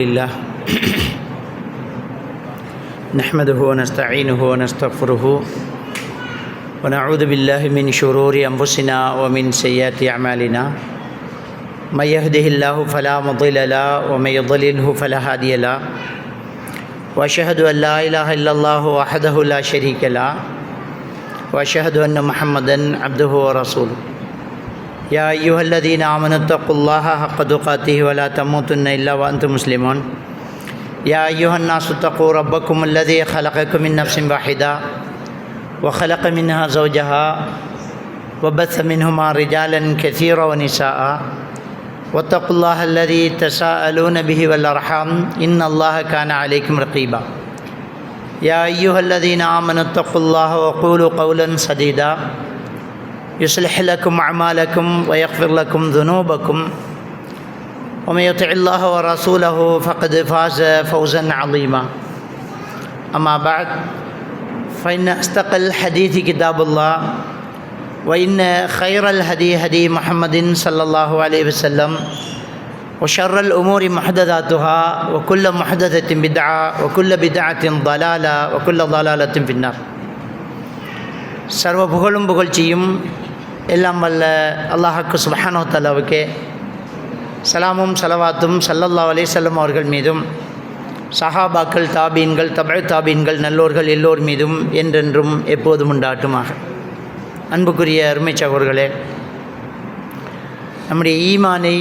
لله نحمده ونستعينه ونستغفره ونعوذ بالله من شرور أنفسنا ومن سيئات أعمالنا من يهده الله فلا مضل له ومن يضلله فلا هادي له وأشهد أن لا إله إلا الله وحده لا شريك له وأشهد أن محمدا عبده ورسوله يا أيها الذين آمنوا اتقوا الله حق تقاته ولا تموتن إلا وأنتم مسلمون يا أيها الناس اتقوا ربكم الذي خلقكم من نفس واحدة وخلق منها زوجها وبث منهما رجالا كثيرا ونساء واتقوا الله الذي تساءلون به والأرحام إن الله كان عليكم رقيبا يا أيها الذين آمنوا اتقوا الله وقولوا قولا سديدا يصلح لكم أعمالكم ويغفر لكم ذنوبكم ومن يطع الله ورسوله فقد فاز فوزا عظيما أما بعد فإن أصدق الحديث كتاب الله وإن خير الهدي هدي محمد صلى الله عليه وسلم وشر الأمور محدثاتها وكل محدثة بدعة وكل بدعة ضلالة وكل ضلالة في النار. சர்வ புகழும் புகழ்ச்சியும் எல்லாம் வல்ல அல்லாஹ்வுக்கு சுப்ஹானஹு வ தஆலாவுக்கே சலாமும் சலவாத்தும் ஸல்லல்லாஹு அலைஹி வஸல்லம் அவர்கள் மீதும் சஹாபாக்கள் தாபீன்கள் தபஅ தாபீன்கள் நல்லோர்கள் எல்லோர் மீதும் என்றென்றும் எப்போதும் உண்டாட்டுமாக. அன்புக்குரிய அருமை சகோதரர்களே, நம்முடைய ஈமானை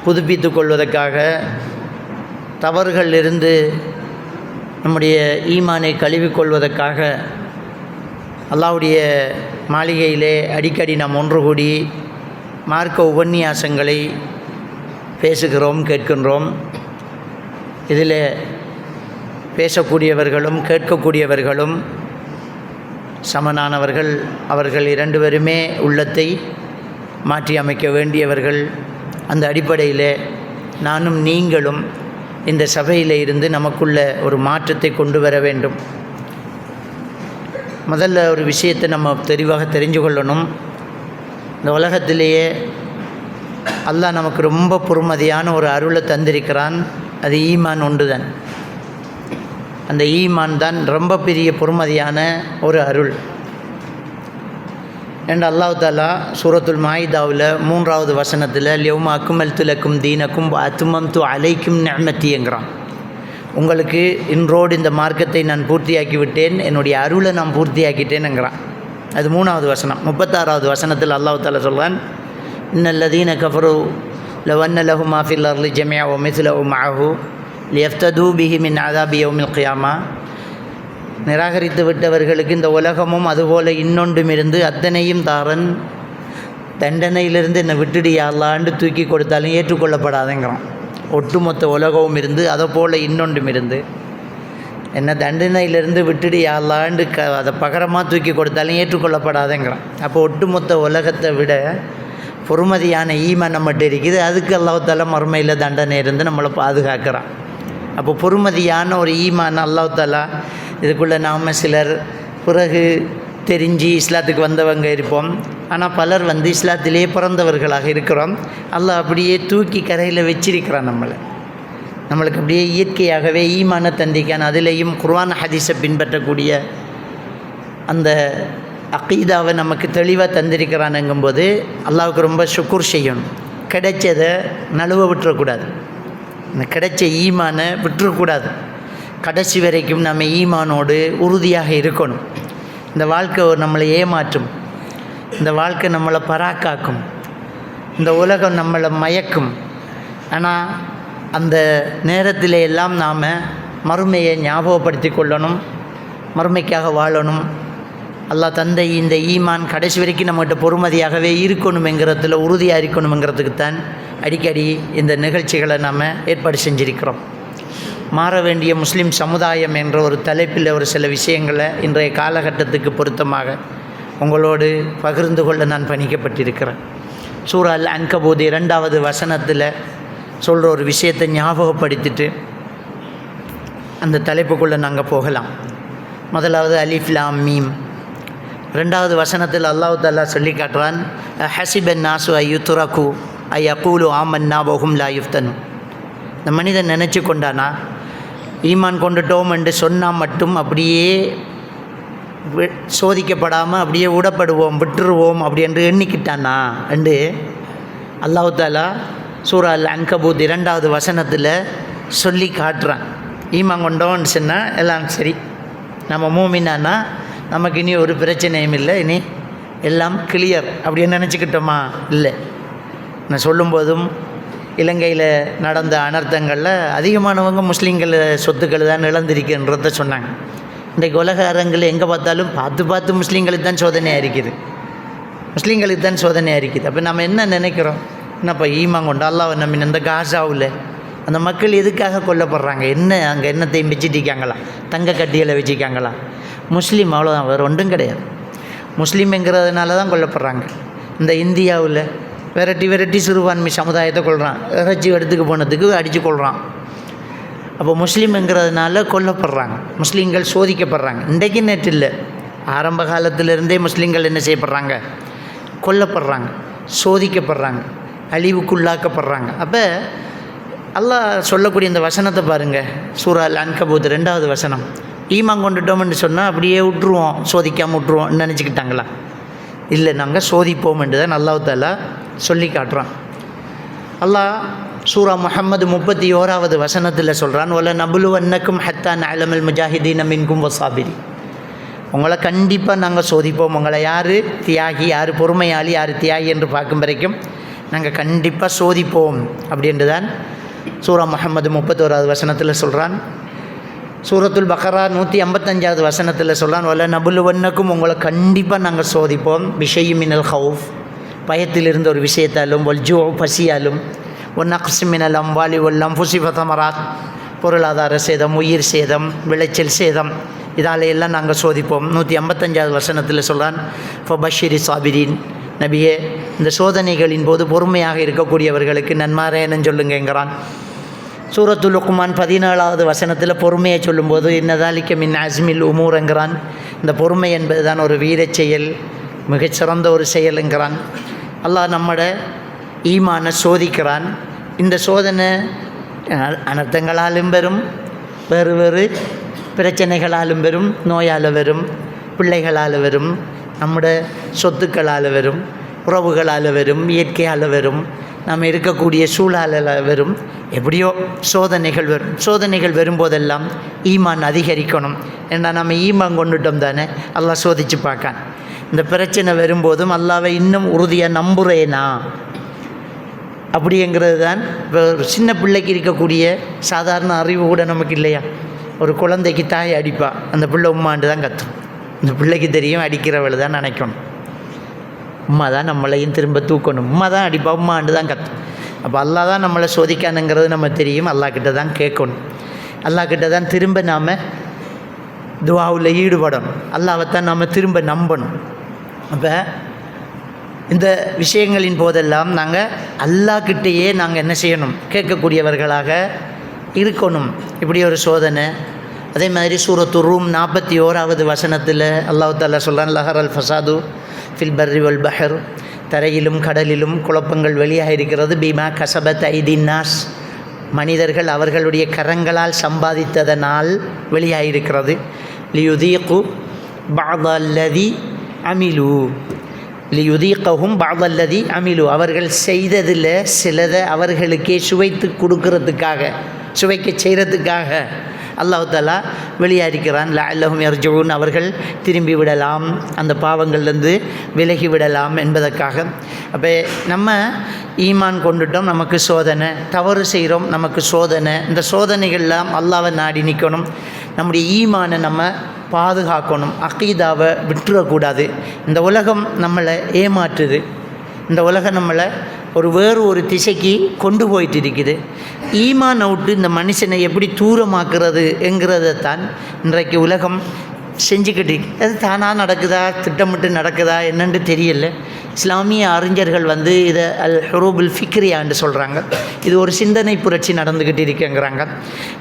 புதுப்பித்து கொள்வதற்காக தவறுகளிலிருந்து நம்முடைய ஈமானை கழுவிக்கொள்வதற்காக அல்லாஹ்வுடைய மாளிகையிலே அடிக்கடி நாம் ஒன்று கூடி மார்க்க உபன்யாசங்களை பேசுகிறோம், கேட்கின்றோம். இதில் பேசக்கூடியவர்களும் கேட்கக்கூடியவர்களும் சமனானவர்கள். அவர்கள் இரண்டு பேருமே உள்ளத்தை மாற்றி அமைக்க வேண்டியவர்கள். அந்த அடிப்படையில் நானும் நீங்களும் இந்த சபையில் இருந்து நமக்குள்ள ஒரு மாற்றத்தை கொண்டு வர வேண்டும். முதல்ல ஒரு விஷயத்தை நம்ம தெளிவாக தெரிஞ்சு கொள்ளணும். இந்த உலகத்திலேயே அல்லாஹ் நமக்கு ரொம்ப பொறுமதியான ஒரு அருளை தந்திருக்கிறான். அது ஈமான் ஒன்று தான். அந்த ஈமான் தான் ரொம்ப பெரிய பொறுமதியான ஒரு அருள் என்று அல்லாஹ் தஆலா சூரத்துல் மாயிதாவில் 3வது வசனத்தில் யௌம அக்மல்து லக்கும் தீனக்கும் வ அத்மம்து அலைக்கும் நிஅமதி என்கிறான். உங்களுக்கு இன்றோடு இந்த மார்க்கத்தை நான் பூர்த்தியாக்கி விட்டேன், என்னுடைய அருளை நான் பூர்த்தியாக்கிட்டேன்ங்கிறான். அது 3வது வசனம். 36வது வசனத்தில் அல்லாஹ் தஆலா சொல்கிறான், இன்னல்லதீன கஃபரு லவ் அன்ன லஹும் மா ஃபில் அர்லி ஜமீஅ வ மிஸ்லஹு மஅஹு லியஃப்தது பிஹி மின் அஸாபி யௌமில் கியாமா. நிராகரித்து விட்டவர்களுக்கு இந்த உலகமும் அதுபோல் இன்னொன்றும் இருந்து அத்தனையும் தாரன், தண்டனையிலிருந்து என்னை விட்டுடு யா அல்லாஹ்னு தூக்கி கொடுத்தாலும் ஏற்றுக்கொள்ளப்படாதேங்கிறான். ஒட்டுமொத்த உலகமும் இருந்து அதை போல் இன்னொன்றும் இருந்து என்ன தண்டனையிலிருந்து விட்டுடு யா அல்லாஹ்னு அதை பகரமாக தூக்கி கொடுத்தாலும் ஏற்றுக்கொள்ளப்படாதேங்கிறான். அப்போ ஒட்டுமொத்த உலகத்தை விட பொறுமதியான ஈமான் நம்மகிட்ட இருக்குது. அதுக்கு அல்லாஹ் தஆலா மறுமையில் தண்டனை இருந்து நம்மளை பாதுகாக்கிறான். அப்போ பொறுமதியான ஒரு ஈமான் அல்லாஹ் தஆலா இதுக்குள்ளே நாம் சிலர் பிறகு தெரிஞ்சு இஸ்லாத்துக்கு வந்தவங்க இருப்போம். ஆனால் பலர் இஸ்லாத்திலே பிறந்தவர்களாக இருக்கிறோம். அல்லாஹ் அப்படியே தூக்கி கரையில் வச்சிருக்கிறான். நம்மளுக்கு அப்படியே இயற்கையாகவே ஈமான தந்திக்கான். அதிலேயும் குர்ஆன் ஹதீஸை பின்பற்றக்கூடிய அந்த அகீதாவை நமக்கு தெளிவாக தந்திருக்கிறானுங்கும்போது அல்லாஹ்வுக்கு ரொம்ப ஷுக்குர் செய்யணும். கிடைச்சதை நழுவ விட்டுறக்கூடாது. இந்த கிடைச்ச ஈமானை விட்டுறக்கூடாது. கடைசி வரைக்கும் நம்ம ஈமானோடு உறுதியாக இருக்கணும். இந்த வாழ்க்கை நம்மளை ஏமாற்றும், இந்த வாழ்க்கை நம்மளை பராக்காக்கும், இந்த உலகம் நம்மளை மயக்கும். ஆனால் அந்த நேரத்தில் எல்லாம் நாம் மறுமையை ஞாபகப்படுத்தி கொள்ளணும், மறுமைக்காக வாழணும். அல்லாஹ் தந்தை இந்த ஈமான் கடைசி வரைக்கும் நம்மகிட்ட பொறுமதியாகவே இருக்கணுமெங்கிறதுல உறுதியாக இருக்கணுங்கிறதுக்குத்தான் அடிக்கடி இந்த நிகழ்ச்சிகளை நாம் ஏற்பாடு செஞ்சிருக்கிறோம். மாற வேண்டிய முஸ்லீம் சமுதாயம் என்ற ஒரு தலைப்பில் ஒரு சில விஷயங்களை இன்றைய காலகட்டத்துக்கு பொருத்தமாக உங்களோடு பகிர்ந்து கொள்ள நான் பணிக்கப்பட்டிருக்கிறேன். சூரா அல் அன்கபூத் 2வது வசனத்தில் சொல்கிற ஒரு விஷயத்தை ஞாபகப்படுத்திட்டு அந்த தலைப்புக்குள்ளே நாங்கள் போகலாம். முதலாவது அலிஃப் லாம் மீம். 2வது வசனத்தில் அல்லாஹ் தஆலா சொல்லி காட்டுறான், ஹசிபன் நாசு ஐயுத்ரகு ஐ யகூலு ஆமன்னா வஹும் லா யுஃப்தனு. இந்த மனிதன் நினச்சி கொண்டானா ஈமான் கொண்டுட்டோம் என்று சொன்னால் மட்டும் அப்படியே சோதிக்கப்படாமல் அப்படியே விடப்படுவோம் விட்டுருவோம் அப்படி என்று எண்ணிக்கிட்டானா என்று அல்லாஹ் தாலா சூரா அல் அன்கபூத் 2வது வசனத்தில் சொல்லி காட்டுறான். ஈமான் கொண்டோன்னு சொன்னால் எல்லாம் சரி, நம்ம மூமினானா நமக்கு இனி ஒரு பிரச்சனையும் இல்லை, இனி எல்லாம் கிளியர் அப்படின்னு நினச்சிக்கிட்டோமா? இல்லை. நான் சொல்லும்போதும் இலங்கையில் நடந்த அனர்த்தங்களில் அதிகமானவங்க முஸ்லீம்கள் சொத்துக்கள் தான் இழந்திருக்குன்றத சொன்னாங்க. இன்றைக்கு உலக அரங்கில் எங்கே பார்த்தாலும் பார்த்து முஸ்லீம்களுக்கு தான் சோதனையாக இருக்குது, முஸ்லீம்களுக்கு தான் சோதனையாக இருக்குது. அப்போ நம்ம என்ன நினைக்கிறோம்? என்னப்பா ஈமான் கொண்டு அல்லாஹ் நம்ம இந்த காசாவில் அந்த மக்கள் எதுக்காக கொல்லப்படுறாங்க? என்ன அங்கே என்னத்தையும் வச்சுட்டிருக்காங்களா? தங்க கட்டியில் வச்சுருக்காங்களா? முஸ்லீம் அவ்வளோதான், வேறு ஒன்றும் கிடையாது. முஸ்லீம்ங்கிறதுனால தான் கொல்லப்படுறாங்க. இந்த இந்தியாவில் வெரைட்டி சிறுபான்மை சமுதாயத்தை கொள்கிறான், இறைச்சி எடுத்துக்கு போனதுக்கு அடித்து கொள்கிறான். அப்போ முஸ்லீம்ங்கிறதுனால கொல்லப்படுறாங்க, முஸ்லீம்கள் சோதிக்கப்படுறாங்க. இன்றைக்கு நேற்று இல்லை, ஆரம்ப காலத்திலிருந்தே முஸ்லீம்கள் என்ன செய்யப்படுறாங்க? கொல்லப்படுறாங்க, சோதிக்கப்படுறாங்க, அழிவுக்குள்ளாக்கப்படுறாங்க. அப்போ அல்லாஹ் சொல்லக்கூடிய இந்த வசனத்தை பாருங்கள், சூரா அல் அன்கபூத் 2வது வசனம். ஈமான் கொண்டுட்டோம்னு சொன்னால் அப்படியே விட்டுருவோம், சோதிக்காமல் விட்டுருவோம் நினச்சிக்கிட்டாங்களா? இல்லை, நாங்கள் சோதிப்போம் என்று தான் அல்லாஹ் தாலா சொல்லி காட்டுறான். அல்லாஹ் சூரா முஹம்மது 31வது வசனத்தில் சொல்கிறான், ஒல நபுலுவன்னக்கும் ஹத்தா நஅலமல் முஜாஹிதீன மின்கும் வசாபிரி. உங்களை கண்டிப்பாக நாங்கள் சோதிப்போம். உங்களை யார் தியாகி, யார் பொறுமையாளி, யார் தியாகி என்று பார்க்கும் வரைக்கும் நாங்கள் கண்டிப்பாக சோதிப்போம் அப்படின்று தான் சூரா முஹம்மது 31வது வசனத்தில் சொல்கிறான். சூரத்துல் பக்ரா 155வது வசனத்தில் சொல்கிறான், ஒல நபுலுவன்னக்கும் உங்களை கண்டிப்பாக நாங்கள் சோதிப்போம். விஷயம் மினல் ஹவுஃப், பயத்தில் இருந்த ஒரு விஷயத்தாலும், ஒல் ஜூ பசியாலும், ஒன் நக்ஸ் மினல் அம்வாலி ஒல் அன்ஃபுஸி வதமராத், பொருளாதார சேதம், உயிர் சேதம், விளைச்சல் சேதம், இதாலையெல்லாம் நாங்கள் சோதிப்போம். 155வது வசனத்தில் சொல்கிறான், ஃபபஷிரி சாபிரின், நபியே இந்த சோதனைகளின் போது பொறுமையாக இருக்கக்கூடியவர்களுக்கு நன்மாராயணம் சொல்லுங்கிறான். சூரத்துல் லுக்மான் 17வது வசனத்தில் பொறுமையை சொல்லும்போது இன்னதாலிக்க மின் அஸ்மில் உமூருங்கிறான். இந்த பொறுமை என்பது தான் ஒரு வீரச் செயல், மிகச்சிறந்த ஒரு செயலுங்கிறான். அல்லாஹ் நம்மட ஈமான சோதிக்கிறான். இந்த சோதனை அனர்த்தங்களாலும் வரும், வேறு பிரச்சனைகளாலும் வரும், நோயால் வரும், பிள்ளைகளால் வரும், நம்முடைய சொத்துக்களால் வரும், உறவுகளால் வரும், இயற்கையால் வரும், நம்ம இருக்கக்கூடிய சூழலால் வரும். எப்படியோ சோதனைகள் வரும். சோதனைகள் வரும்போதெல்லாம் ஈமான் அதிகரிக்கணும். ஏன்னா நம்ம ஈமான் கொண்டுட்டோம் தானே, அல்லாஹ் சோதித்து பார்க்கான். இந்த பிரச்சனை வரும்போதும் அல்லாவை இன்னும் உறுதியாக நம்புகிறேனா அப்படிங்கிறது தான். இப்போ ஒரு சின்ன பிள்ளைக்கு இருக்கக்கூடிய சாதாரண அறிவு கூட நமக்கு இல்லையா? ஒரு குழந்தைக்கு தாய் அடிப்பா, அந்த பிள்ளை உம்மாண்டு தான் கத்தும். இந்த பிள்ளைக்கு தெரியும் அடிக்கிறவள் தான் நினைக்கணும், உம்மா தான் நம்மளையும் திரும்ப தூக்கணும், உம்மா தான் அடிப்பா, உம்மாண்டு தான் கத்தும். அப்போ அல்லாஹ் தான் நம்மளை சோதிக்கானுங்கிறது நம்ம தெரியும். அல்லாஹ்கிட்ட தான் கேட்கணும், அல்லாஹ்கிட்ட தான் திரும்ப நாம் துஆவில் ஈடுபடணும், அல்லாஹ்வைத்தான் நாம் திரும்ப நம்பணும். அப்போ இந்த விஷயங்களின் போதெல்லாம் நாங்கள் அல்லாஹ்கிட்டேயே நாங்கள் என்ன செய்யணும்? கேட்கக்கூடியவர்களாக இருக்கணும். இப்படி ஒரு சோதனை. அதே மாதிரி சூரத்து ரூம் 41வது வசனத்தில் அல்லாஹ் தஆலா சொல்கிறான், லஹர் அல் ஃபசாது ஃபில் பர்ரி வல் பஹர், தரையிலும் கடலிலும் குழப்பங்கள் வெளியாக இருக்கிறது. பீமா கசபத் ஐதின் நாஸ், மனிதர்கள் அவர்களுடைய கரங்களால் சம்பாதித்ததனால் வெளியாகிருக்கிறது. லியுதீகு பஅதல்லதி அமிலு, லியுதீகஹும் பஅதல்லதி அமிலு, அவர்கள் செய்ததில் சிலதை அவர்களுக்கே சுவைத்து கொடுக்கறதுக்காக, சுவைக்க செய்கிறதுக்காக அல்லாஹ் தஆலா வெளியாகிறான். லஅல்லஹும் யர்ஜூன், அவர்கள் திரும்பி விடலாம், அந்த பாவங்கள்லேருந்து விலகி விடலாம் என்பதற்காக. அப்போ நம்ம ஈமான் கொண்டுட்டோம், நமக்கு சோதனை, தவறு செய்கிறோம், நமக்கு சோதனை. இந்த சோதனைகள்லாம் அல்லாஹ்வை நாடி நிற்கணும். நம்முடைய ஈமானை நம்ம பாதுகாக்கணும், அகீதாவை விட்டுறக்கூடாது. இந்த உலகம் நம்மளை ஏமாற்றுது, இந்த உலகம் நம்மளை வேறு ஒரு திசைக்கு கொண்டு போயிட்டு இருக்குது. ஈமானை விட்டு இந்த மனுஷனை எப்படி தூரமாக்குறது என்கிறதைத்தான் இன்றைக்கு உலகம் செஞ்சுக்கிட்டு அது தானாக நடக்குதா திட்டமிட்டு நடக்குதா என்னன்னு தெரியல. இஸ்லாமிய அறிஞர்கள் வந்து இதை அல் ஹுரூபுல் ஃபிக்ரியான்னு சொல்கிறாங்க. இது ஒரு சிந்தனை புரட்சி நடந்துக்கிட்டு இருக்குங்கிறாங்க.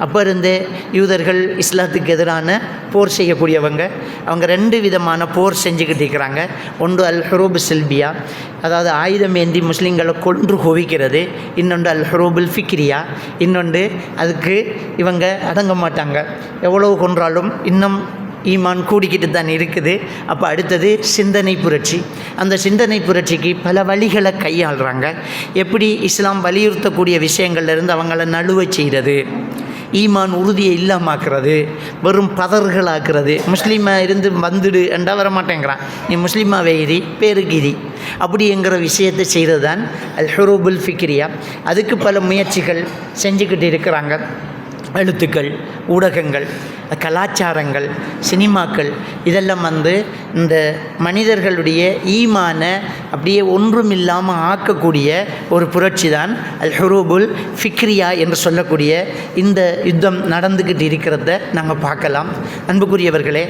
அப்போ இருந்தே யூதர்கள் இஸ்லாத்துக்கு எதிரான போர் செய்யக்கூடியவங்க. அவங்க 2 விதமான போர் செஞ்சுக்கிட்டு இருக்கிறாங்க. ஒன்று அல் ஹுரூபு சில்பியா, அதாவது ஆயுதம் ஏந்தி முஸ்லீம்களை கொன்று குவிக்கிறது. இன்னொன்று அல் ஹுரூபுல் ஃபிக்ரியா, இன்னொன்று அதுக்கு இவங்க அடங்க மாட்டாங்க. எவ்வளவு கொன்றாலும் இன்னும் ஈமான் கூடிக்கிட்டு தான் இருக்குது. அப்போ அடுத்தது சிந்தனை புரட்சி. அந்த சிந்தனை புரட்சிக்கு பல வழிகளை கையாளுறாங்க. எப்படி இஸ்லாம் வலியுறுத்தக்கூடிய விஷயங்கள்லேருந்து அவங்கள நழுவ செய்கிறது, ஈமான் உறுதியை இல்லாமாக்குறது, வெறும் பதர்களாக்குறது. முஸ்லீமாக இருந்து வந்துடு என்றா வர மாட்டேங்கிறான், நீ முஸ்லீமாக வெயிரி பேருகிரி அப்படிங்கிற விஷயத்தை செய்கிறது தான் அல் ஹுரூபுல் ஃபிக்ரியா. அதுக்கு பல முயற்சிகள் செஞ்சுக்கிட்டு இருக்கிறாங்க. எழுத்துக்கள், ஊடகங்கள், கலாச்சாரங்கள், சினிமாக்கள் இதெல்லாம் வந்து இந்த மனிதர்களுடைய ஈமான அப்படியே ஒன்றுமில்லாமல் ஆக்கக்கூடிய ஒரு புரட்சி தான் அல் ஹுரூபுல் ஃபிக்ரியா என்று சொல்லக்கூடிய இந்த யுத்தம் நடந்துக்கிட்டு இருக்கிறத நாங்கள் பார்க்கலாம். அன்புக்குரியவர்களே,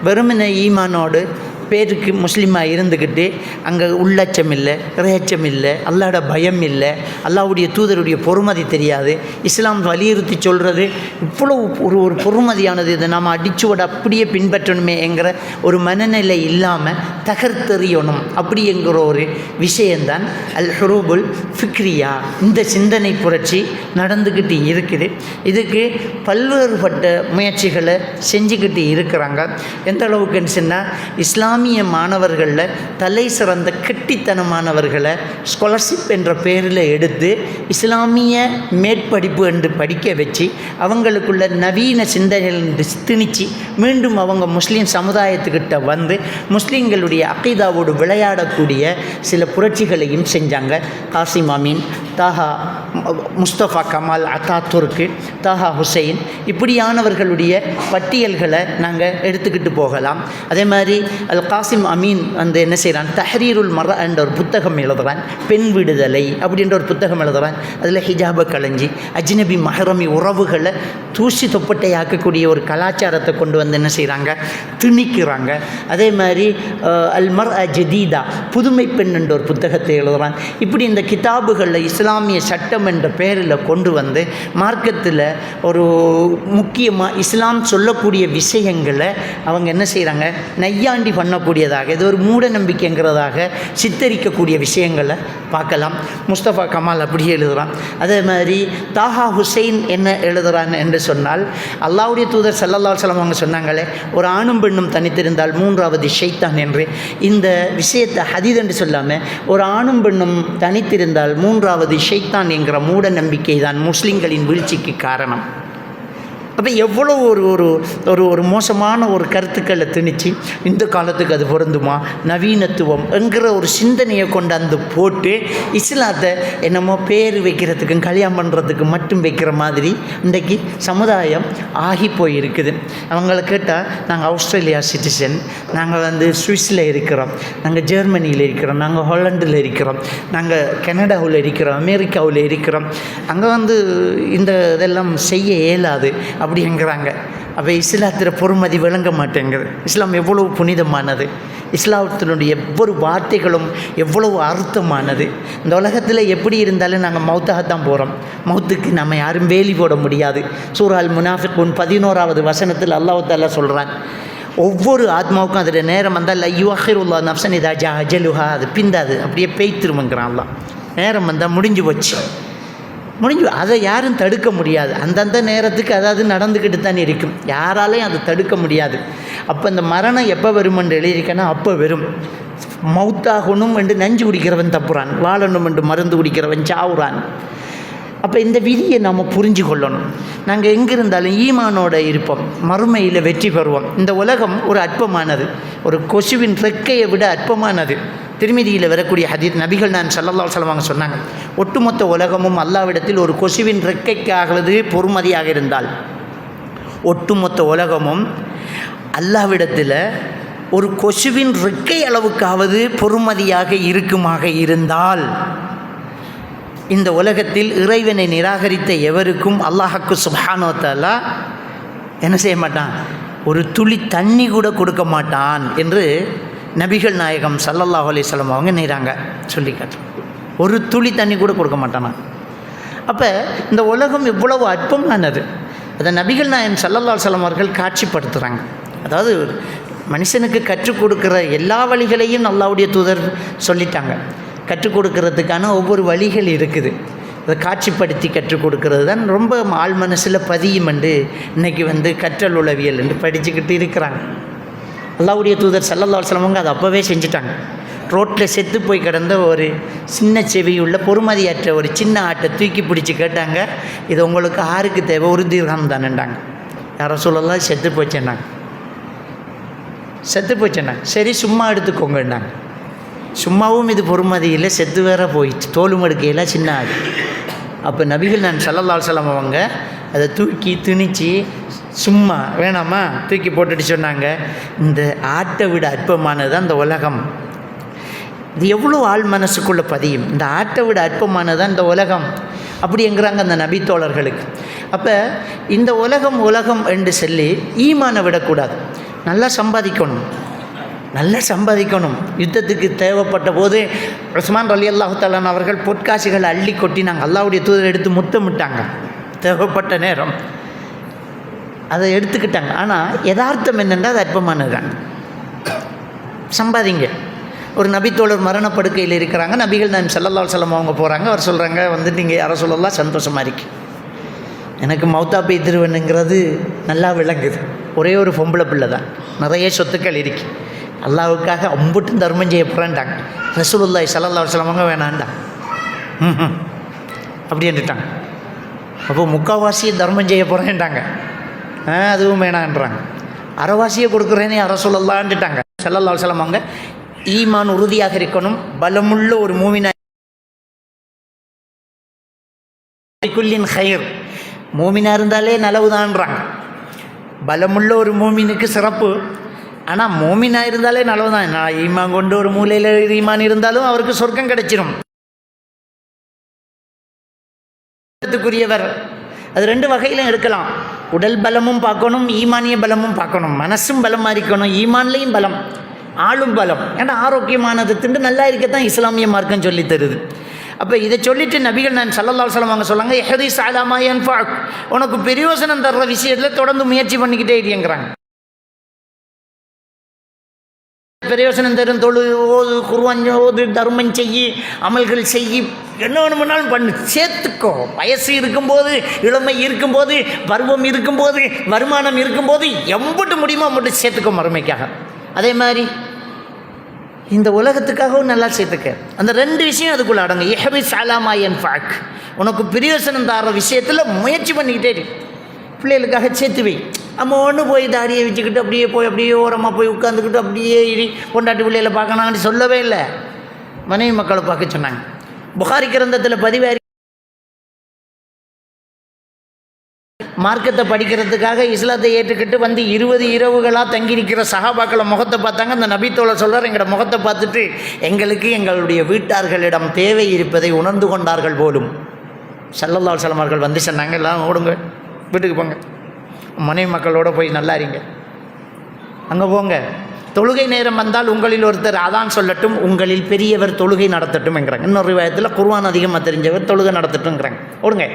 வெறுமனே ஈமானோடு பேருக்கு முஸ்லீமாக இருந்துக்கிட்டு அங்கே உள்ளச்சம் இல்லை, இறையச்சம் இல்லை, அல்லாஹ்வோட பயம் இல்லை, அல்லாஹ்வுடைய தூதருடைய பொறுமதி தெரியாது. இஸ்லாம் வலியுறுத்தி சொல்கிறது இவ்வளோ ஒரு பொறுமதியானது, இதை நாம் அடிச்சுவோட அப்படியே பின்பற்றணுமே என்கிற ஒரு மனநிலை இல்லாமல் தகர்த்தெறியணும் அப்படிங்கிற ஒரு விஷயந்தான் அல் ஹுரூபுல் ஃபிக்ரியா. இந்த சிந்தனை புரட்சி நடந்துக்கிட்டு இருக்குது. இதுக்கு பல்வேறுபட்ட முயற்சிகளை செஞ்சுக்கிட்டு இருக்கிறாங்க. எந்த அளவுக்குன்னு சொன்னால், இஸ்லாமிய மாணவர்களில் தலை சிறந்த கெட்டித்தனமானவர்களை ஸ்காலர்ஷிப் என்ற பேரில் எடுத்து இஸ்லாமிய மேற்படிப்பு என்று படிக்க வச்சு அவங்களுக்குள்ள நவீன சிந்தனைகள் திணிச்சு மீண்டும் அவங்க முஸ்லீம் சமுதாயத்துக்கிட்ட வந்து முஸ்லீம்களுடைய அகீதாவோடு விளையாடக்கூடிய சில புரட்சிகளையும் செஞ்சாங்க. காசிம் அமீன், தாஹா முஸ்தபா கமால் அத்தாதுர்க், தாஹா ஹுசைன், இப்படியானவர்களுடைய பட்டியல்களை நாங்கள் எடுத்துக்கிட்டு போகலாம். அதே மாதிரி அல் காசிம் அமீன் வந்து என்ன செய்கிறான், தஹ்ரீருல் மர்அ என்ற ஒரு புத்தகம் எழுதுகிறான். பெண் விடுதலை அப்படின்ற ஒரு புத்தகம் எழுதுகிறான். அதில் ஹிஜாபை களைஞ்சி அஜ்னபி மஹரமி உறவுகளை தூசி தொப்பட்டையாக்கக்கூடிய ஒரு கலாச்சாரத்தை கொண்டு வந்து என்ன செய்கிறாங்க, திணிக்கிறாங்க. அதே மாதிரி அல் மர்அ ஜதீதா, புதுமை பெண் என்ற ஒரு புத்தகத்தை எழுதுகிறான். இப்படி இந்த கிதாபுகளில் இஸ்லாமிய சட்டம் என்ற பெயரில் கொண்டு வந்து மார்க்கத்தில் ஒரு முக்கியமாக இஸ்லாம் சொல்லக்கூடிய விஷயங்களை அவங்க என்ன செய்கிறாங்க, நையாண்டி பண்ணக்கூடியதாக, இது ஒரு மூட நம்பிக்கைங்கிறதாக சித்தரிக்கக்கூடிய விஷயங்களை பார்க்கலாம். முஸ்தபா கமால் அப்படியே எழுதுகிறான். அதே மாதிரி தாஹா ஹுசைன் என்ன எழுதுகிறான் என்று சொன்னால், அல்லாஹ்வுடைய தூதர் ஸல்லல்லாஹு அலைஹி வஸல்லம் அவங்க சொன்னாங்களே, ஒரு ஆணும் பெண்ணும் தனித்திருந்தால் மூன்றாவது ஷைத்தான் என்று. இந்த விஷயத்தை ஹதீஸ் என்று சொல்லாமல் ஒரு ஆணும் பெண்ணும் தனித்திருந்தால் மூன்றாவது ஷைத்தான் என்கிற மூட நம்பிக்கை தான் முஸ்லிம்களின் வீழ்ச்சிக்கு காரணம். அப்போ எவ்வளோ ஒரு ஒரு ஒரு ஒரு மோசமான ஒரு கருத்துக்களை திணிச்சு இந்த காலத்துக்கு அது பொருந்துமா, நவீனத்துவம் என்கிற ஒரு சிந்தனையை கொண்டாந்து போட்டு இஸ்லாத்தை என்னமோ பேர் வைக்கிறதுக்கும் கல்யாணம் பண்ணுறதுக்கு மட்டும் வைக்கிற மாதிரி இன்றைக்கி சமுதாயம் ஆகி போயிருக்குது. அவங்கள கேட்டால் நாங்கள் ஆஸ்திரேலியா சிட்டிசன், நாங்கள் வந்து சுவிஸில் இருக்கிறோம், நாங்கள் ஜெர்மனியில் இருக்கிறோம், நாங்கள் ஹாலண்டில் இருக்கிறோம், நாங்கள் கனடாவில் இருக்கிறோம், அமெரிக்காவில் இருக்கிறோம், அங்கே வந்து இந்த இதெல்லாம் செய்ய இயலாது அப்படிங்கிறாங்க. அப்போ இஸ்லாத்தில் பொறுமதி விளங்க மாட்டேங்குது. இஸ்லாம் எவ்வளவு புனிதமானது, இஸ்லாத்தினுடைய ஒவ்வொரு வார்த்தைகளும் எவ்வளவு அர்த்தமானது. இந்த உலகத்தில் எப்படி இருந்தாலும் நாங்கள் மௌத்தாகத்தான் போகிறோம். மௌத்துக்கு நம்ம யாரும் வேலி போட முடியாது. சூரா அல் முனாஃபிகூன் 11வது வசனத்தில் அல்லாஹ் தஆலா சொல்கிறான், ஒவ்வொரு ஆத்மாவுக்கும் அதோட நேரம் வந்தால் யுஅஹிருல்லாஹு நஃப்ஸன் இதா ஜா அஜலுஹா, அது பிந்தாது, அப்படியே பெய்த்திருமுங்கிறான் அல்லாஹ். நேரம் வந்தால் முடிஞ்சு போச்சு, முடிஞ்சு. அதை யாரும் தடுக்க முடியாது. அந்தந்த நேரத்துக்கு அதாவது நடந்துக்கிட்டு தான் இருக்கும், யாராலையும் அதை தடுக்க முடியாது. அப்போ இந்த மரணம் எப்போ வரும் என்று எழுதியிருக்கேன்னா அப்போ வரும். மௌத்தாகணும் என்று நஞ்சு குடிக்கிறவன் தப்புறான், வாழணும் என்று மருந்து குடிக்கிறவன் சாவுறான். அப்போ இந்த விதியை நம்ம புரிஞ்சு கொள்ளணும். நாங்கள் எங்கே இருந்தாலும் ஈமானோடு இருப்போம், மறுமையில் வெற்றி பெறுவோம். இந்த உலகம் ஒரு அற்பமானது, ஒரு கொசுவின் ரெக்கையை விட அற்பமானது. திருமதியில் வரக்கூடிய ஹதீஸ், நபிகள் நான் ஸல்லல்லாஹு அலைஹி வஸல்லம் அவங்க சொன்னாங்க, ஒட்டுமொத்த உலகமும் அல்லாஹ்விடத்தில் ஒரு கொசுவின் ரெக்கைக்காவது பொறுமதியாக இருந்தால், ஒட்டுமொத்த உலகமும் அல்லாஹ்விடத்தில் ஒரு கொசுவின் ரெக்கை அளவுக்காவது பொறுமதியாக இருக்குமாக இருந்தால், இந்த உலகத்தில் இறைவனை நிராகரித்த எவருக்கும் அல்லாஹ்க்கு சுப்ஹானஹு வ தஆலா என்ன செய்ய மாட்டான், ஒரு துளி தண்ணி கூட கொடுக்க மாட்டான் என்று நபிகள் நாயகம் ஸல்லல்லாஹு அலைஹி வஸல்லம் அவங்க நேராங்க சொல்லி காட்டுறாங்க. ஒரு துளி தண்ணி கூட கொடுக்க மாட்டானா. அப்போ இந்த உலகம் இவ்வளவு அற்பமானது. அதை நபிகள் நாயகம் ஸல்லல்லாஹு அலைஹி வஸல்லம் அவர்கள் காட்சிப்படுத்துகிறாங்க. அதாவது மனுஷனுக்கு கற்றுக் கொடுக்குற எல்லா வழிகளையும் அல்லாஹ்வுடைய தூதர் சொல்லிட்டாங்க. கற்றுக் கொடுக்கறதுக்கான ஒவ்வொரு வழிகள் இருக்குது. அதை காட்சிப்படுத்தி கற்றுக் கொடுக்கறது தான் ரொம்ப ஆள் மனசில் பதியும் என்று இன்றைக்கி கற்றல் உளவியல் என்று படிச்சுக்கிட்டு இருக்கிறாங்க. அல்லாஹ்வுடைய தூதர் ஸல்லல்லாஹு அலைஹி வஸல்லம் அது அப்போவே செஞ்சுட்டாங்க. ரோட்டில் செத்து போய் கிடந்த ஒரு சின்ன செவியுள்ள பொறுமதியற்ற ஒரு சின்ன ஆட்டை தூக்கி பிடிச்சி கேட்டாங்க, இது உங்களுக்கு ஆருக்கு தேவை? ஒரு தீர்க்கம் தானேண்டாங்க. யாரோ சொல்லலாம் செத்து போச்சேன்னாங்க. செத்து போச்சேன்னாங்க. சரி சும்மா எடுத்துக்கோங்கன்னாங்க. சும்மாவும் இது பொறுமதி இல்லை, செத்து வேற போயிடுச்சு, தோலும் எடுக்கையில் சின்ன ஆடு. அப்போ நபிகள் நான் ஸல்லல்லாஹு அலைஹி வஸல்லம் அவங்க அதை தூக்கி திணிச்சு சும்மா வேணாமா தூக்கி போட்டுட்டு சொன்னாங்க, இந்த ஆட்டை விட அற்பமானது தான் இந்த உலகம். இது எவ்வளோ ஆள் மனசுக்குள்ளே பதியும். இந்த ஆட்டை விட அற்பமானது தான் இந்த உலகம் அப்படிங்கிறாங்க அந்த நபி தோழர்களுக்கு. அப்போ இந்த உலகம் என்று சொல்லி ஈமானை விடக்கூடாது. நல்லா சம்பாதிக்கணும். யுத்தத்துக்கு தேவைப்பட்ட போது உஸ்மான் ரலியல்லாஹு தஆலா அவர்கள் பொற்காசுகளை அள்ளி கொட்டினாங்க. அல்லாஹ்வுடைய தூதர் எடுத்து முத்தமிட்டாங்க. தேவைப்பட்ட நேரம் அதை எடுத்துக்கிட்டாங்க. ஆனால் யதார்த்தம் என்னென்னா அது அற்பமானது தான். சம்பாதிங்க. ஒரு நபித்தோழர் மரணப்படுக்கையில் இருக்கிறாங்க. நபிகள் நாயகம் ஸல்லல்லாஹு அலைஹி வஸல்லம் அவங்க போகிறாங்க. அவர் சொல்கிறாங்க, நீங்கள் யாரை சொல்லலாம், சந்தோஷமாக இருக்கு, எனக்கு மௌத்தா போய் திருவனுங்கிறது நல்லா விளங்குது. ஒரே ஒரு பொம்பளை பிள்ளை தான், நிறைய சொத்துக்கள் இருக்கு, அல்லாஹ்வுக்காக அம்புட்டும் தர்மம் செய்ய போகிறேன்ட்டாங்க. ரசூலுல்லாஹி ஸல்லல்லாஹு அலைஹி வஸல்லம் அவங்க வேணான்டா அப்படின்ட்டாங்க. அப்போ முக்கால்வாசியை தர்மம் செய்ய போகிறேன்ட்டாங்க, அதுவும் வேணான்றாங்க. அரைவாசியை கொடுக்குறேனே ரசூலுல்லாஹ்ன்னுட்டாங்க. ஸல்லல்லாஹு அலைஹி வஸல்லம் அவங்க ஈமான் உறுதியாக இருக்கணும், பலமுள்ள ஒரு மூமினா குல்லின் ஹைர், மூமினா இருந்தாலே நலவுதான்றாங்க. பலமுள்ள ஒரு மூமினுக்கு சிறப்பு. ஆனால் மூமினா இருந்தாலே நலவுதான். நான் ஈமான் கொண்டு ஒரு மூலையில் ஈமான் இருந்தாலும் அவருக்கு சொர்க்கம் கிடைச்சிடும். க்குரியவர் அது ரெண்டு வகையிலும் எடுக்கலாம். உடல் பலமும் பார்க்கணும், ஈமானிய பலமும் பார்க்கணும். மனசும் பலமாக இருக்கணும், ஈமான்லேயும் பலம், ஆளும் பலம். ஏன்னா ஆரோக்கியமானது திண்டு நல்லா இருக்கத்தான் இஸ்லாமிய மார்க்கம் சொல்லி தருது. அப்போ இதை சொல்லிட்டு நபிகள் நான் ஸல்லல்லாஹு அலைஹி வஸல்லம் அவங்க சொன்னாங்க, இஹ்ரிஸ் அலா மா யன்ஃபஅக், உனக்கு பிரயோஜனம் தர்ற விஷயத்தில் தொடர்ந்து முயற்சி பண்ணிக்கிட்டே இருங்கிறாங்க. பிரயோஜனம் தரும் ஓது, குர்ஆன் ஓது, தர்மம் செய்யி, அமல்கள் செய்யி, என்ன வேணுமுன்னாலும் பண்ணு, சேர்த்துக்கோ. வயசு இருக்கும்போது, இளமை இருக்கும்போது, பருவம் இருக்கும்போது, வருமானம் இருக்கும்போது, எம்பிட்டு முடியுமோ மட்டும் சேர்த்துக்கோ மறுமைக்காக. அதே மாதிரி இந்த உலகத்துக்காகவும் நல்லா சேர்த்துக்க. அந்த ரெண்டு விஷயம் அதுக்குள்ள அடங்கு. இஹ்ரிஸ் அலா மா யன்ஃபஅக், உனக்கு பிரயோஜனம் தர விஷயத்தில் முயற்சி பண்ணிக்கிட்டே இரு. பிள்ளைகளுக்காக சேர்த்து வை. நம்ம ஒன்று போய் தாடியை வச்சுக்கிட்டு அப்படியே ஓரமாக போய் உட்காந்துக்கிட்டு அப்படியே பொண்டாட்டி பிள்ளைகளை பார்க்கணும்னு சொல்லவே இல்லை. மனைவி மக்களை பார்க்க சொன்னாங்க. புகாரி கிரந்தத்தில் பதிவாரி மார்க்கத்தை படிக்கிறதுக்காக இஸ்லாத்தை ஏற்றுக்கிட்டு 20 இரவுகளாக தங்கியிருக்கிற சஹாபாக்களை முகத்தை பார்த்தாங்க. அந்த நபித்தோழர் சொல்கிறார், எங்களோட முகத்தை பார்த்துட்டு எங்களுக்கு எங்களுடைய வீட்டார்களிடம் தேவை இருப்பதை உணர்ந்து கொண்டார்கள் போலும். ஸல்லல்லாஹு அலைஹி வஸல்லம் அவர்கள் சொன்னாங்க, எல்லாம் ஓடுங்க, வீட்டுக்கு போங்க, மனைவி மக்களோடு போய் நல்லா இருங்க, அங்கே போங்க. தொழுகை நேரம் வந்தால் உங்களில் ஒருத்தர் அதான் சொல்லட்டும், உங்களில் பெரியவர் தொழுகை நடத்தட்டும்ங்கிறாங்க. இன்னொரு விதத்தில் குர்ஆன் அதிகமாக தெரிஞ்சவர் தொழுகை நடத்தட்டும்ங்கிறாங்க. ஓடுங்க.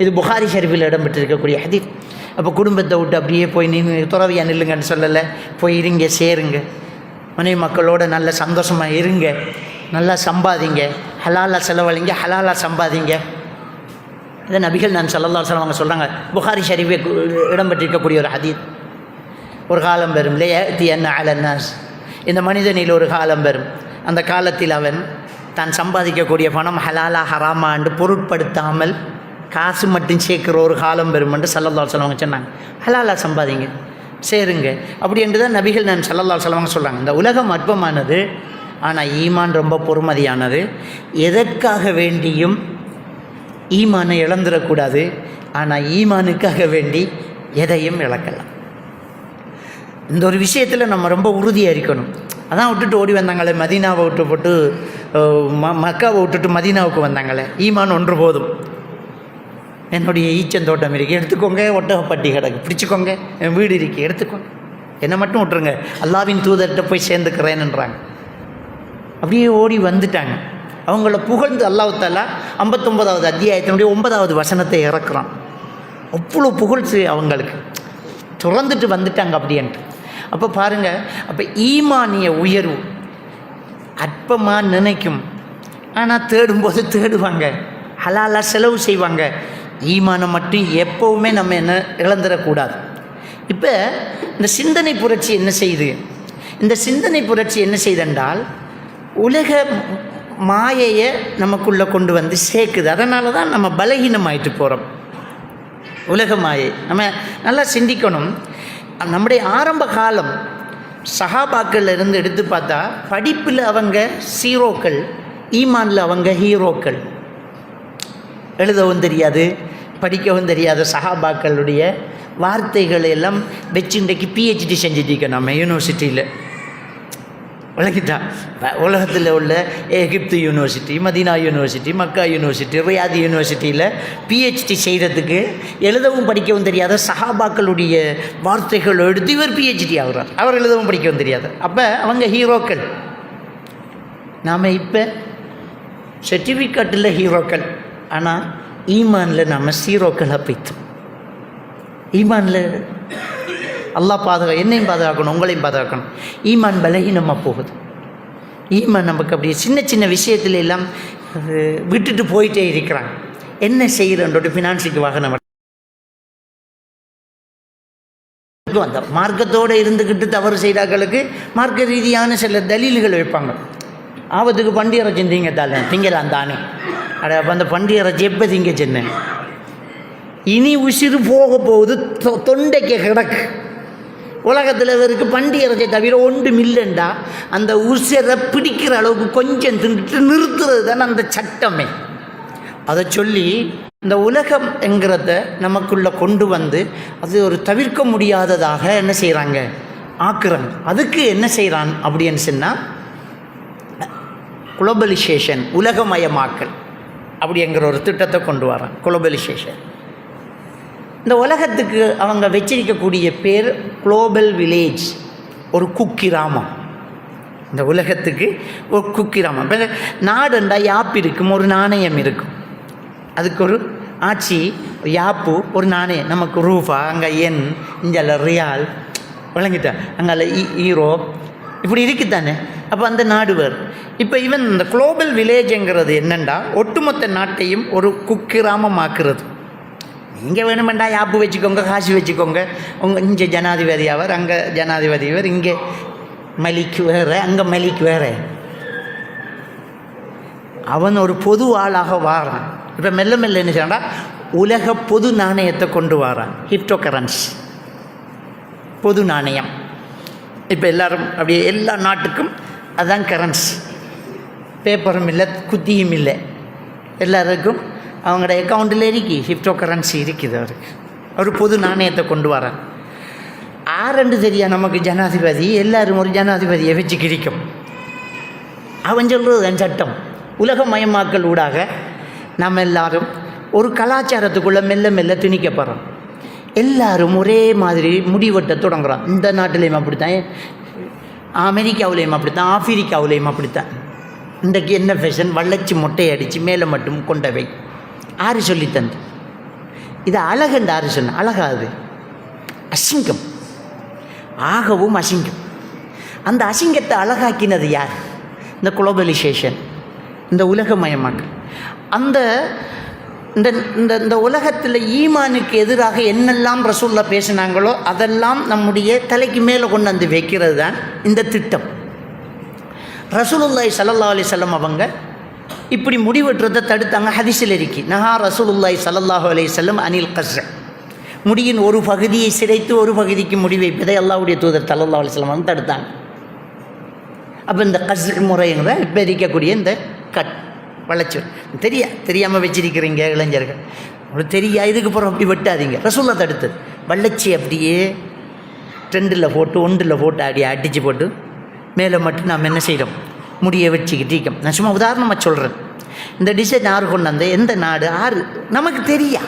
இது புகாரி ஷரீஃபில் இடம்பெற்றிருக்கக்கூடிய ஹதீஸ். அப்போ குடும்பத்தை விட்டு அப்படியே போய் துறவியாக நில்லுங்கன்னு சொல்லலை, போய் இருங்க, சேருங்க, மனைவி மக்களோடு நல்ல சந்தோஷமாக இருங்க, நல்லா சம்பாதிங்க, ஹலாலாக செலவழிங்க, ஹலாலாக சம்பாதிங்க. இதை நபிகள் நான் ஸல்லல்லாஹு அலைஹி வஸல்லம் அவங்க சொல்கிறாங்க. புகாரி ஷரீஃபை இடம்பெற்றிருக்கக்கூடிய ஒரு ஹதீஸ். ஒரு காலம் வரும், லேத்தி என்ன அலன்னாஸ், இந்த மனிதனில் ஒரு காலம் வரும், அந்த காலத்தில் அவன் தான் சம்பாதிக்கக்கூடிய பணம் ஹலாலா ஹராமா என்று பொருட்படுத்தாமல் காசு மட்டும் சேர்க்குற ஒரு காலம் வரும் என்று ஸல்லல்லாஹு அலைஹி வஸல்லம் சொன்னாங்க. ஹலாலா சம்பாதிங்க, சேருங்க அப்படி என்று தான் நபிகள் நான் ஸல்லல்லாஹு அலைஹி வஸல்லம் சொல்கிறாங்க. இந்த உலகம் அற்பமானது, ஆனால் ஈமான் ரொம்ப பொறுமதியானது. எதற்காக வேண்டியும் ஈமானை இழந்துடக்கூடாது. ஆனால் ஈமானுக்காக வேண்டி எதையும் இழக்கலாம். இந்த ஒரு விஷயத்தில் நம்ம ரொம்ப உறுதியாக இருக்கணும். அதான் விட்டுட்டு ஓடி வந்தாங்களே, மதீனாவை விட்டு போட்டு மக்காவை விட்டுட்டு மதீனாவுக்கு வந்தாங்களே. ஈமான் ஒன்று போதும். என்னுடைய ஈச்சந்தோட்டம் இருக்குது, எடுத்துக்கோங்க. ஒட்டகப்பட்டி கிடக்கு, பிடிச்சிக்கோங்க. என் வீடு இருக்குது, எடுத்துக்கோங்க. என்னை மட்டும் விட்டுருங்க, அல்லாஹ்வின் தூதர்கிட்ட போய் சேர்ந்துக்கிறேன்ன்றாங்க. அப்படியே ஓடி வந்துட்டாங்க. அவங்கள புகழ்ந்து அல்லாஹ் தஆலா 59வது அத்தியாயத்தினுடைய 9வது வசனத்தை இறக்குறான். அவ்வளோ புகழ்ச்சி அவங்களுக்கு, துறந்துட்டு வந்துட்டாங்க அப்படின்ட்டு. அப்போ பாருங்கள், அப்போ ஈமானிய உயர்வு அற்பமாக நினைக்கும், ஆனால் தேடும்போது தேடுவாங்க, ஹலாலாக செலவு செய்வாங்க. ஈமானை மட்டும் எப்போவுமே நம்ம என்ன இழந்துடக்கூடாது. இப்போ இந்த சிந்தனை புரட்சி என்ன செய்யுது? இந்த சிந்தனை புரட்சி என்ன செய்தென்றால் உலக மாயையை நமக்குள்ளே கொண்டு வந்து சேர்க்குது. அதனால தான் நம்ம பலகீனமாயிட்டு போகிறோம். உலக மாயை நம்ம நல்லா சிந்திக்கணும். நம்முடைய ஆரம்ப காலம் சஹாபாக்கள் இருந்து எடுத்து பார்த்தா படிப்பில் அவங்க ஜீரோக்கள், ஈமானில் அவங்க ஹீரோக்கள். எழுதவும் தெரியாது, படிக்கவும் தெரியாத சஹாபாக்களுடைய வார்த்தைகளை எல்லாம் வச்சு இன்றைக்கு பிஹெச்டி செஞ்சுட்டு நம்ம யூனிவர்சிட்டியில் விளக்கிட்டா. உலகத்தில் உள்ள எகிப்து யூனிவர்சிட்டி, மதீனா யூனிவர்சிட்டி, மக்கா யூனிவர்சிட்டி, ரியாத் யூனிவர்சிட்டியில் பிஹெச்டி செய்கிறதுக்கு எழுதவும் படிக்கவும் தெரியாத சஹாபாக்களுடைய வார்த்தைகள் எடுத்து இவர் பிஹெச்டி ஆகிறார். அவர் எழுதவும் படிக்கவும் தெரியாது. அப்போ அவங்க ஹீரோக்கள். நாம் இப்போ சர்டிஃபிகேட்டில் ஹீரோக்கள், ஆனால் ஈமானில் நம்ம ஜீரோக்களாக போய்த்தோம். ஈமானில் அல்லாஹ் என்னையும் பாதுகாக்கணும், உங்களையும் பாதுகாக்கணும். ஈமான் பலகீனமாக போகுது. ஈமான் நமக்கு அப்படியே சின்ன சின்ன விஷயத்துல எல்லாம் விட்டுட்டு போயிட்டே இருக்கிறாங்க. என்ன செய்கிறோன்றோட ஃபினான்ஸுக்கு வாகனம் அந்த மார்க்கத்தோடு இருந்துக்கிட்டு தவறு செய்தாக்களுக்கு மார்க்க ரீதியான சில தலீல்கள் வைப்பாங்க. ஆபத்துக்கு பண்டி இறைச்சி திங்க தானே திங்கலாம் தானே, அந்த பண்டி இறைச்சி எப்போ திங்க சென்னேன், இனி உசிறு போக போகுது, தொண்டைக்கு கிடக்கு. உலகத்தில் இவருக்கு பண்டி இறைச்சியை தவிர ஒன்றும் இல்லைண்டா அந்த உசிரை பிடிக்கிற அளவுக்கு கொஞ்சம் தின்னுட்டு நிறுத்துறது தானே அந்த சட்டமே. அதை சொல்லி இந்த உலகம் என்கிறத நமக்குள்ளே கொண்டு வந்து அது ஒரு தவிர்க்க முடியாததாக என்ன செய்கிறாங்க, ஆக்குறாங்க. அதுக்கு என்ன செய்கிறான் அப்படின்னு சொன்னால் குளோபலைசேஷன், உலகமயமாக்கல் அப்படிங்கிற ஒரு திட்டத்தை கொண்டு வரான். குளோபலைசேஷன் இந்த உலகத்துக்கு அவங்க வச்சிருக்கக்கூடிய பேர் குளோபல் வில்லேஜ், ஒரு குக்கிராமம். இந்த உலகத்துக்கு ஒரு குக்கிராமம். இப்போ நாடுண்டா யாப்பு இருக்கும், ஒரு நாணயம் இருக்கும், அதுக்கு ஒரு ஆட்சி, யாப்பு, ஒரு நாணயம். நமக்கு ரூபா, அங்கே எண், இங்கே ரியால், விளங்கிட்டா, அங்கே ஈரோ, இப்படி இருக்குதானே. அப்போ அந்த நாடு வேறு. இப்போ இவன் இந்த குளோபல் வில்லேஜுங்கிறது என்னென்னா ஒட்டுமொத்த நாட்டையும் ஒரு குக்கிராமமாக்குறது. இங்கே வேணுமெண்டா யாப்பு வச்சுக்கோங்க, காசு வச்சுக்கோங்க, இங்கே ஜனாதிபதி அவர், அங்கே ஜனாதிபதி அவர், இங்கே மலிக் வேறு, அங்கே மலிக் வேறு. அவன் ஒரு பொது ஆளாக வாரான். இப்போ மெல்ல மெல்ல என்ன செய்யறா, உலக பொது நாணயத்தை கொண்டு வரான். கிரிப்டோ கரன்சி, பொது நாணயம். இப்போ எல்லோரும் அப்படியே எல்லா நாட்டுக்கும் அதுதான் கரன்சி. பேப்பரும் இல்லை, குத்தியும் இல்லை, எல்லாருக்கும் அவங்களோட அக்கௌண்ட்டில் இருக்கு கிரிப்டோ கரன்சி இருக்குது. அவருக்கு ஒரு பொது நாணயத்தை கொண்டு வரான். ஆரண்டு தெரியா நமக்கு ஜனாதிபதி, எல்லோரும் ஒரு ஜனாதிபதியை வச்சு கிரிக்கும். அவன் சொல்கிறது என் சட்டம். உலகமயமாக்கல் ஊடாக நம்ம எல்லாரும் ஒரு கலாச்சாரத்துக்குள்ளே மெல்ல மெல்ல திணிக்கப்படுறோம். எல்லாரும் ஒரே மாதிரி முடிவெட்ட தொடங்குறோம். இந்த நாட்டிலையும் அப்படித்தான், அமெரிக்காவிலையும் அப்படித்தான், ஆப்பிரிக்காவிலையும் அப்படித்தான். இன்றைக்கு என்ன ஃபேஷன், வளர்ச்சி மொட்டை அடித்து மேலே மட்டும் கொண்டவை. ஆறு சொல்லித்தந்து இது அழகுண்டு ஆறு சொன்ன அழகாது, அசிங்கம், ஆகவும் அசிங்கம். அந்த அசிங்கத்தை அழகாக்கினது யார்? இந்த குளோபலைசேஷன், இந்த உலகமயமாக்கல். அந்த இந்த இந்த இந்த உலகத்தில் ஈமானுக்கு எதிராக என்னெல்லாம் ரசூலுல்லாஹ் பேசினாங்களோ அதெல்லாம் நம்முடைய தலைக்கு மேலே கொண்டு வந்து வைக்கிறது தான் இந்த திட்டம். ரசூலுல்லாஹி ஸல்லல்லாஹு அலைஹி வஸல்லம் அவங்க இப்படி முடிவெட்டுறதை தடுத்தாங்க. ஹதீஸில் இருக்கு, நஹா ரசூலுல்லாஹி ஸல்லல்லாஹு அலைஹி வஸல்லம் அனில் கஸ்ர், முடியின் ஒரு பகுதியை சிரைத்து ஒரு பகுதிக்கு முடி வைப்பதை அல்லாஹ்வுடைய தூதர் ஸல்லல்லாஹு அலைஹி வஸல்லம் வந்து தடுத்தாங்க. அப்போ இந்த கஸ்ர் முறைங்கிற இப்போ இருக்கக்கூடிய இந்த கட் வளைச்சு தெரியாமல் வச்சிருக்கிறீங்க இளைஞர்கள், அப்படி தெரியா, இதுக்கு அப்புறம் அப்படி வெட்டாதீங்க. ரசூலுல்லாஹ் தடுத்தது. வளைச்சி அப்படியே 2 போட்டு 1 போட்டு அப்படியே அடித்து போட்டு மேலே மட்டும் நாம் என்ன செய்கிறோம், முடியை வச்சுக்கிட்டு இருக்கோம். நான் சும்மா உதாரணமாக சொல்கிறேன். இந்த டிசைன் யார் கொண்டு வந்த, எந்த நாடு, ஆறு நமக்கு தெரியா.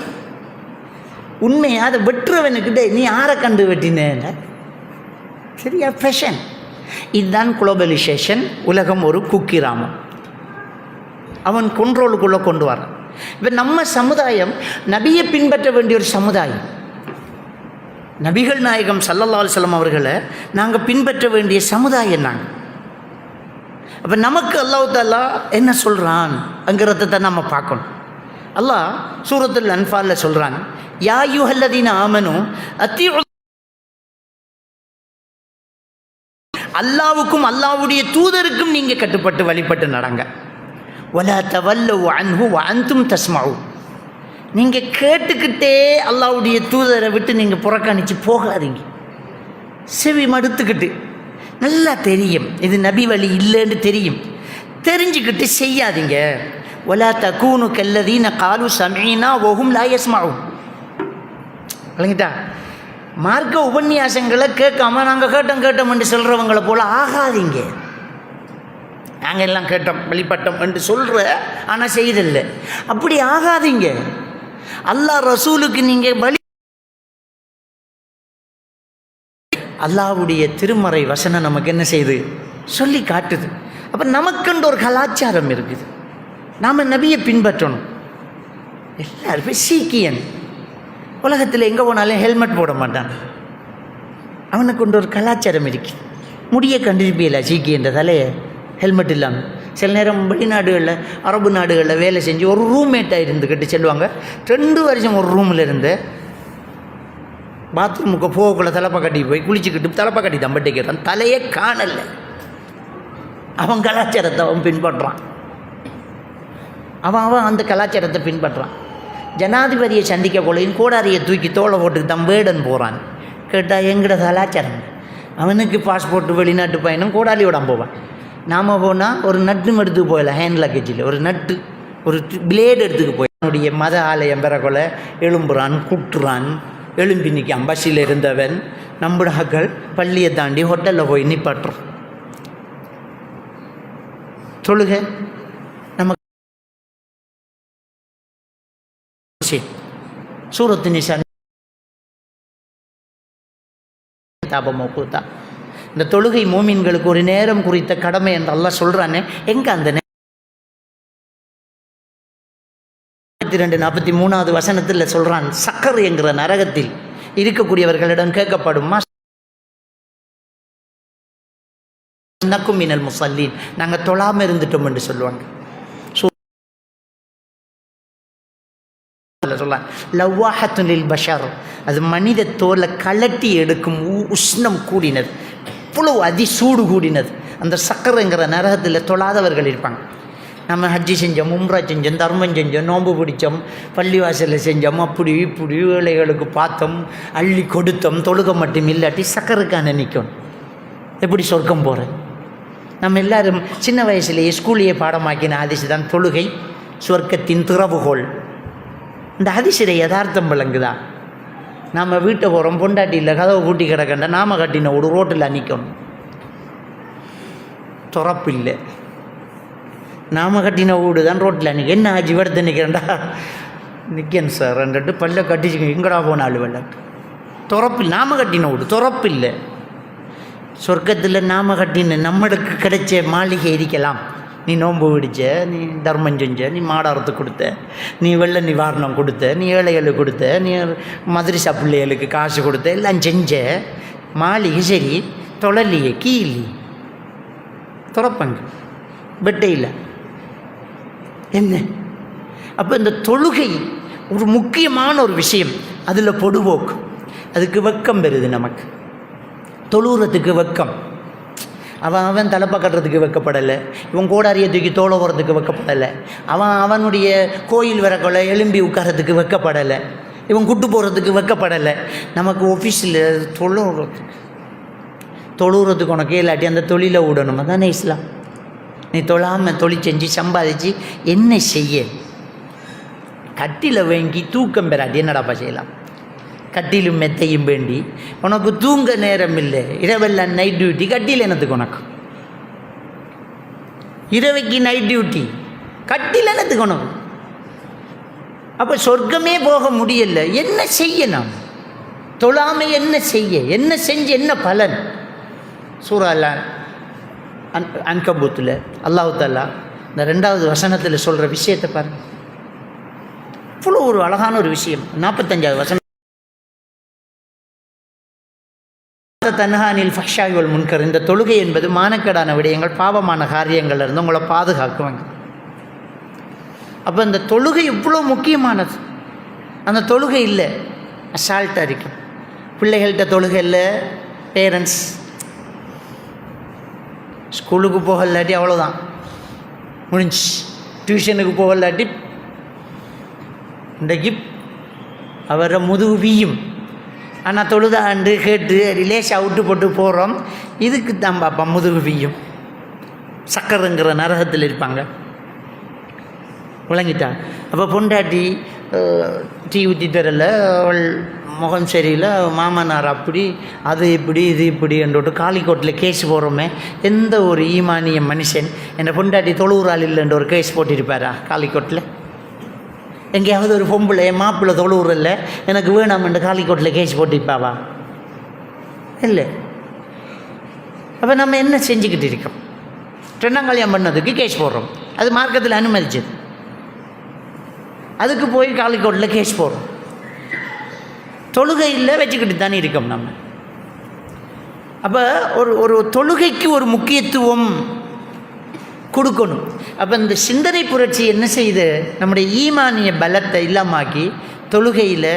உண்மையாக அதை வெட்டுறவனுக்கிட்ட நீ யாரை கண்டு வெட்டினேன், சரியா? ஃபேஷன். இதுதான் குளோபலைசேஷன். உலகம் ஒரு குக்கிராமம். அவன் கண்ட்ரோலுக்குள்ளே கொண்டு வரான். இப்போ நம்ம சமுதாயம் நபியை பின்பற்ற வேண்டிய ஒரு சமுதாயம். நபிகள் நாயகம் ஸல்லல்லாஹு அலைஹி வஸல்லம் அவர்களை நாங்கள் பின்பற்ற வேண்டிய சமுதாயம் நாங்கள். அப்போ நமக்கு அல்லாஹ் தஆலா என்ன சொல்கிறான் அங்கிறத தான் நம்ம பார்க்கணும். அல்லாஹ் சூரத்துல் அன்ஃபாலில் சொல்கிறான், யா அய்யுஹல்லதீன ஆமனு அத்தீஉ, அல்லாவுக்கும் அல்லாவுடைய தூதருக்கும் நீங்கள் கட்டுப்பட்டு வழிபட்டு நடங்க. வலா தவல்லவு அன்ஹு வ அன்தும் தஸ்மஉ, நீங்கள் கேட்டுக்கிட்டே அல்லாவுடைய தூதரை விட்டு நீங்கள் புறக்கணித்து போகாதீங்க. செவி மடுத்துக்கிட்டு, நல்லா தெரியும் இது நபி வழி இல்லைன்னு தெரியும், தெரிஞ்சுக்கிட்டு செய்யாதீங்க. வலா தகூனு கல்லதீன காலு சமீனா வஹும் லா யஸ்மஉ. விளங்கிட்டா? மார்க்க உபன்யாசங்களை கேட்காம நாங்கள் கேட்டோம் என்று சொல்கிறவங்களை போல் ஆகாதீங்க. நாங்கள் எல்லாம் கேட்டோம் வழிபட்டோம் என்று சொல்கிற ஆனால் செய்தில்லை, அப்படி ஆகாதீங்க. அல்லாஹ் ரசூலுக்கு நீங்கள் வழி, அல்லாஹ்வுடைய திருமறை வசனம் நமக்கு என்ன செய்யுது? சொல்லி காட்டுது. அப்போ நமக்குன்ற ஒரு கலாச்சாரம் இருக்குது, நாம் நபியை பின்பற்றணும். எல்லாருமே சீக்கியன் உலகத்தில் எங்கே போனாலும் ஹெல்மெட் போட மாட்டான். அவனுக்கு கொண்டு ஒரு கலாச்சாரம் இருக்குது. முடிய கண்டிருப்பியல சீக்கியன்ற தலையை ஹெல்மெட் இல்லாமல். சில நேரம் வெளிநாடுகளில் அரபு நாடுகளில் வேலை செஞ்சு ஒரு ரூம்மேட்டாக இருந்துக்கிட்டு செல்வாங்க. 2 வருஷம் ஒரு ரூமில் இருந்து பாத்ரூமுக்கு போகக்குள்ள தலைப்பா கட்டி போய் குளிச்சுக்கிட்டு தலைப்பா கட்டி தான் பட்டிக்கிறான், தலையே காணலை. அவன் கலாச்சாரத்தை அவன் பின்பற்றுறான். அவன் அந்த கலாச்சாரத்தை பின்பற்றுறான். ஜனாதிபதியை சந்திக்க கொள்ளையும் கோடாரியை தூக்கி தோலை போட்டுக்கு தான் வேடன் போகிறான். கேட்டால் எங்கட கலாச்சாரம். அவனுக்கு பாஸ்போர்ட் வெளிநாட்டு பயணம் கோடாலியோட போவான். நாம் போனால் ஒரு நட்டு எடுத்துக்கு போயிடலாம். ஹேண்ட் லக்கேஜில் ஒரு நட்டு, ஒரு பிளேடு எடுத்துக்கு போய் அவனுடைய மத ஆலயம் பெற கொலை எழும்புறான், குட்டுறான். எழும்பி நிற்கான். பஸ்ஸில் இருந்தவன் நம்புடாக்கள் பள்ளியை தாண்டி ஹோட்டலில் போய் நிப்பாட்டுறான். தொழுகை நமக்கு சூரத்து நிசா தாபமோ கூத்தா. இந்த தொழுகை மோமின்களுக்கு ஒரு நேரம் குறித்த கடமை என்று அல்லாஹ் சொல்கிறானே, எங்கே அந்த 42-43 வசனத்தில் சொல்கிறான், சக்கர் என்கிற நரகத்தில் இருக்கக்கூடியவர்களிடம் கேட்கப்படுமா, நக்கும் மினல் முஸல்லீன், நாங்கள் தொழாமல் இருந்துட்டோம் என்று சொல்லுவாங்க. சொல்லலாம் லவ்வாஹத்துன் லில் பஷர், அது மனித தோலை கலட்டி எடுக்கும் உஷ்ணம் கூடினது, இவ்வளோ அதிசூடு கூடினது. அந்த சக்கரைங்கிற நரகத்தில் தொழாதவர்கள் இருப்பாங்க. நம்ம ஹஜ்ஜி செஞ்சோம், உம்ரா செஞ்சோம், தர்மம் செஞ்சோம், நோன்பு பிடிச்சோம், பள்ளிவாசலில் செஞ்சோம், அப்படி இப்படி ஏழைகளுக்கு பார்த்தோம், அள்ளி கொடுத்தோம், தொழுக மட்டும் இல்லாட்டி சக்கருக்கான நிற்கும். எப்படி சொர்க்கம் போகிறேன்? நம்ம எல்லோரும் சின்ன வயசுலேயே ஸ்கூல்லையே பாடமாக்கின ஹதீஸ் தான் தொழுகை சொர்க்கத்தின் திறவுகோல். இந்த ஹதீஸில் யதார்த்தம் விளங்குதா? நாம் வீட்டை போகிறோம், பொண்டாட்டி இல்லை, கதவை பூட்டி கிடக்கண்ட, நாம் கட்டின ஒரு ரோட்டில் நிற்கணும், துறப்பில்லை. நாம் கட்டின வீடு தான் ரோட்டில் நிற்க. என்ன ஆச்சு எடுத்து நிற்கிறேன்டா? நிற்கேன் சார் ரெண்டு பல்ல கட்டிச்சு எங்கடா போனாலும் வெள்ளாட்டு. துறப்பில் நாம் கட்டின வீடு துறப்பில்லை. சொர்க்கத்தில் நாம் கட்டின நம்மளுக்கு கிடைச்ச மாளிகை இருக்கலாம். நீ நோன்பு பிடிச்ச, நீ தர்மம் செஞ்ச, நீ மாடாரத்து கொடுத்த, நீ வெள்ள நிவாரணம் கொடுத்த, நீ ஏழைகளுக்கு கொடுத்த, நீ மதுரசா பிள்ளைகளுக்கு காசு கொடுத்த, எல்லாம் செஞ்ச மாளிகை சரி, தொழலையே கீழி துறப்பங்க பெட்டையில் என்ன. அப்போ இந்த தொழுகை ஒரு முக்கியமான ஒரு விஷயம். அதில் பொடுபோக்கு, அதுக்கு வெக்கம் பெறுது. நமக்கு தொழுகிறதுக்கு வெக்கம். அவன் தலைப்பா கட்டுறதுக்கு வைக்கப்படலை, இவன் கோடாரியை தூக்கி தோலை போகிறதுக்கு வைக்கப்படலை, அவனுடைய கோயில் வரக்கொள்ள எலும்பி உட்காரத்துக்கு வைக்கப்படலை, இவன் கூட்டு போகிறதுக்கு வைக்கப்படலை. நமக்கு ஆஃபீஸில் தொழுகிறதுக்கு உனக்கு இல்லாட்டி அந்த தொழிலை விடணும். அதானே இஸ்லாம். நீ தொழாமல் தொழில் செஞ்சு சம்பாதிச்சு என்ன செய்ய? கட்டில வாங்கி தூக்கம் பெறாட்டி என்னடாப்பா செய்யலாம்? கட்டிலும் மெத்தையும் வேண்டி உனக்கு தூங்க நேரம் இல்லை, இரவெல்லாம் நைட் டியூட்டி. கட்டியில் என்னத்துக்கு உனக்கு? இரவைக்கு நைட் டியூட்டி, கட்டில் என்னத்துக்கு உனக்கு? அப்போ சொர்க்கமே போக முடியலை. என்ன செய்ய? நாம் தொழாமை என்ன செய்ய? என்ன செஞ்சு என்ன பலன்? சூரா அன்கபூத்தில் அல்லாஹ் தஆலா இந்த 2வது வசனத்தில் சொல்கிற விஷயத்தை பாருங்கள். இவ்வளோ ஒரு அழகான ஒரு விஷயம். 45வது வசனம், தன்ஹானில் ஃபஹ்ஷாய் வல் முன்கர். இந்த தொழுகை என்பது மானக்கேடான விடயங்கள், பாவமான காரியங்கள்ல இருந்து உங்களை பாதுகாக்குவாங்க. அப்போ இந்த தொழுகை இவ்வளோ முக்கியமானது. அந்த தொழுகை இல்லை அசால்ட்டாக இருக்கும். பிள்ளைகள்கிட்ட தொழுகை இல்லை, பேரண்ட்ஸ் ஸ்கூலுக்கு போகலாட்டி அவ்வளோதான் முடிஞ்சு, டியூஷனுக்கு போகலாட்டி இன்றைக்கு அவரை முதுகு வீயும். ஆனால் தொழுதாண்டு கேட்டு ரிலேஷாக விட்டு போட்டு போகிறோம். இதுக்கு தான் பாப்பா முதுகு வீயும், சக்கரங்கிற நரகத்தில் இருப்பாங்க. விளங்கிட்டா? அப்போ பொண்டாட்டி டீ ஊற்றி தரல, அவள் முகம் சரியில்லை, மாமனார் அப்படி, அது இப்படி இது இப்படி என்றோட்டு காலிக்கோட்டில் கேஸ் போடுறோமே. எந்த ஒரு ஈமானிய மனுஷன் என்னை பொண்டாட்டி தொழுவுறாள் இல்லைன்ற ஒரு கேஸ் போட்டிருப்பாரா காலிக்கோட்டில்? எங்கேயாவது ஒரு பொம்பளை மாப்பிள்ளை தொழுவுறல்ல எனக்கு வேணாம்ன்ற காலிக்கோட்டில் கேஸ் போட்டிருப்பாவா? இல்லை. அப்போ நம்ம என்ன செஞ்சுக்கிட்டு இருக்கோம்? 2ஆம் கல்யாணம் பண்ணதுக்கு கேஸ் போடுறோம், அது மார்க்கத்தில் அனுமதிச்சது. அதுக்கு போய் காலிக்கோட்டில் கேஸ் போடுறோம். தொழுகையில் வச்சுக்கிட்டு தானே இருக்கோம் நம்ம. அப்போ ஒரு தொழுகைக்கு ஒரு முக்கியத்துவம் கொடுக்கணும். அப்போ இந்த சிந்தனை புரட்சி என்ன செய்யுது? நம்முடைய ஈமானிய பலத்தை இல்லாமாக்கி தொழுகையில்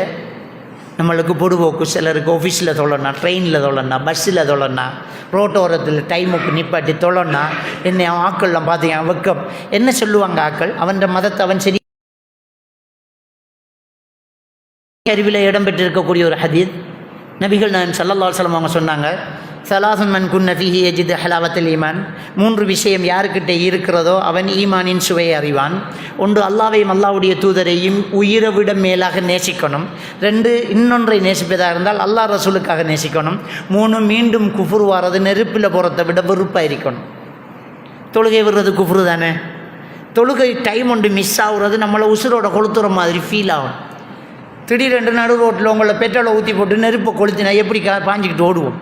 நம்மளுக்கு பொடுபோக்கு. சிலருக்கு ஆஃபீஸில் தொழனா, ட்ரெயினில் தொழனா, பஸ்ஸில் தொழனா, ரோட்டோரத்தில் டைமுக்கு நிப்பாட்டி தொழனா. என்னை ஆக்கள்லாம் பார்த்தீங்க வெக்கம். என்ன சொல்லுவாங்க ஆக்கள்? அவன் மதத்தை அவன் சரி அறிவில் இடம்பெற்றிருக்கக்கூடிய ஒரு ஹதீஸ். நபிகள் நாயகம் ஸல்லல்லாஹு அலைஹி வஸல்லம் அவங்க சொன்னாங்க, ஸலாஸுன் மன் குன்ன ஃபீஹி யஜிது ஹலாவத்துல் ஈமான். 3 விஷயம் யாருக்கிட்ட இருக்கிறதோ அவன் ஈமானின் சுவையை அறிவான். 1, அல்லாஹ்வையும் அல்லாஹ்வுடைய தூதரையும் உயிரை விட மேலாக நேசிக்கணும். 2, இன்னொன்றை நேசிப்பதாக இருந்தால் அல்லாஹ் ரசூலுக்காக நேசிக்கணும். 3, மீண்டும் குஃப்ர் வாரது நெருப்பில் போகிறத விட வெறுப்பாக இருக்கணும். தொழுகை விடுறது குஃப்ரு தானே. தொழுகை டைம் ஒன்று மிஸ் ஆகுறது நம்மளை உசுரோட கொளுத்துற மாதிரி ஃபீல் ஆகும். திடீரென்று நடு ரோட்டில் உங்களை பெட்ரோலை ஊற்றி போட்டு நெருப்பை கொளுத்தினா எப்படி பாஞ்சிக்கிட்டு ஓடுவோம்?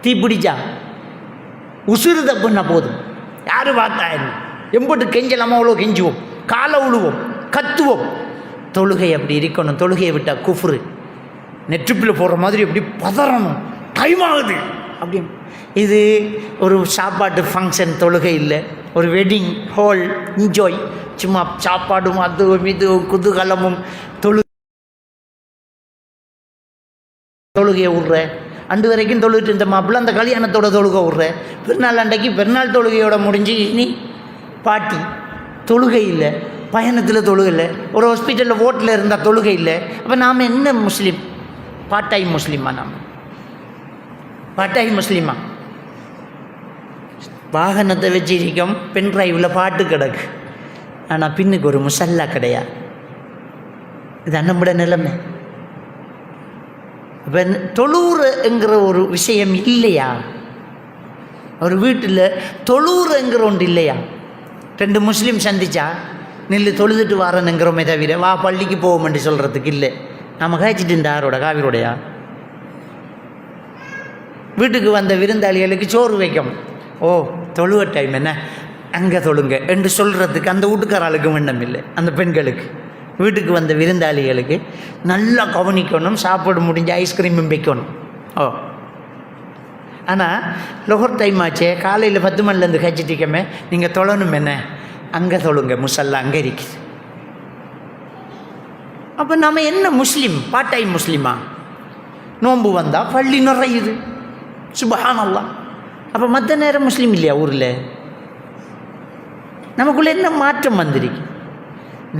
தீ பிடிச்சா உசுறு தப்புன்னா போதும், யார் பார்த்தா எம்பட்டு கெஞ்சலாமா அவ்வளோ கெஞ்சுவோம், காலை விழுவோம், கத்துவோம். தொழுகை அப்படி இருக்கணும். தொழுகையை விட்டால் குஃப்ரு. நெற்றுப்பில் போடுற மாதிரி எப்படி பதறணும், டைம் ஆகுது அப்படி. இது ஒரு சாப்பாட்டு ஃபங்க்ஷன் தொழுகை இல்லை, ஒரு வெட்டிங் ஹால் என்ஜாய். சும்மா சாப்பாடும் அதுவும் இது குதூகலமும். தொழுகையை விட்ற அண்டு வரைக்கும் தொழுகிட்டு இருந்த மாப்பிள்ள அந்த கல்யாணத்தோட தொழுகை விட்ற. பெருநாள் அன்றைக்கு பெருநாள் தொழுகையோட முடிஞ்சு இனி பாட்டி. தொழுகை இல்லை, பயணத்தில் தொழுகை இல்லை, ஒரு ஹாஸ்பிட்டலில் ஓட்டில் இருந்தால் தொழுகை இல்லை. அப்போ நாம் என்ன முஸ்லீம்? பாட்டாய் முஸ்லீமா? நாம் பாட்டாய் முஸ்லீமா? வாகனத்தை வச்சிருக்கோம், பென் டிரைவில் பாட்டு கிடக்கு, ஆனால் பின்னுக்கு ஒரு முசல்லா கிடையாது. இது நம்முடைய நிலைமை. இப்போ தொழுவுறங்கிற ஒரு விஷயம் இல்லையா? ஒரு வீட்டில் தொழுவுறங்கிற ஒன்று இல்லையா? 2 முஸ்லீம் சந்திச்சா நில்லு தொழுதுட்டு வாரனுங்கிறோமே தவிர வா பள்ளிக்கு போவோம்னு சொல்கிறதுக்கு இல்லை. நம்ம காய்ச்சிட்டு இந்த யாரோட காவிரோடையா? வீட்டுக்கு வந்த விருந்தாளிகளுக்கு சோறு வைக்கணும். ஓ தொழுவ டைம் என்ன, அங்கே தொழுங்க என்று சொல்கிறதுக்கு அந்த வீட்டுக்காராளுக்கு எண்ணம் இல்லை. அந்த பெண்களுக்கு வீட்டுக்கு வந்த விருந்தாளிகளுக்கு நல்லா கவனிக்கணும், சாப்பாடு முடிஞ்சு ஐஸ்கிரீமும் வைக்கணும். ஓ ஆனால் லொஹர் டைம் ஆச்சே, காலையில் 10 மணிலேருந்து கழிச்சிட்டிக்கமே, நீங்கள் தொழணும் என்ன, அங்கே தொழுங்க, முசல்லா அங்கே இருக்குது. அப்போ நம்ம என்ன முஸ்லீம்? பாட்டாய் முஸ்லீமா? நோன்பு வந்தால் பள்ளி நிறையுது, சுப்ஹானல்லாஹ். அப்போ மற்ற நேரம் முஸ்லீம் இல்லையா ஊரில்? நமக்குள்ளே என்ன மாற்றம் வந்திருக்கு?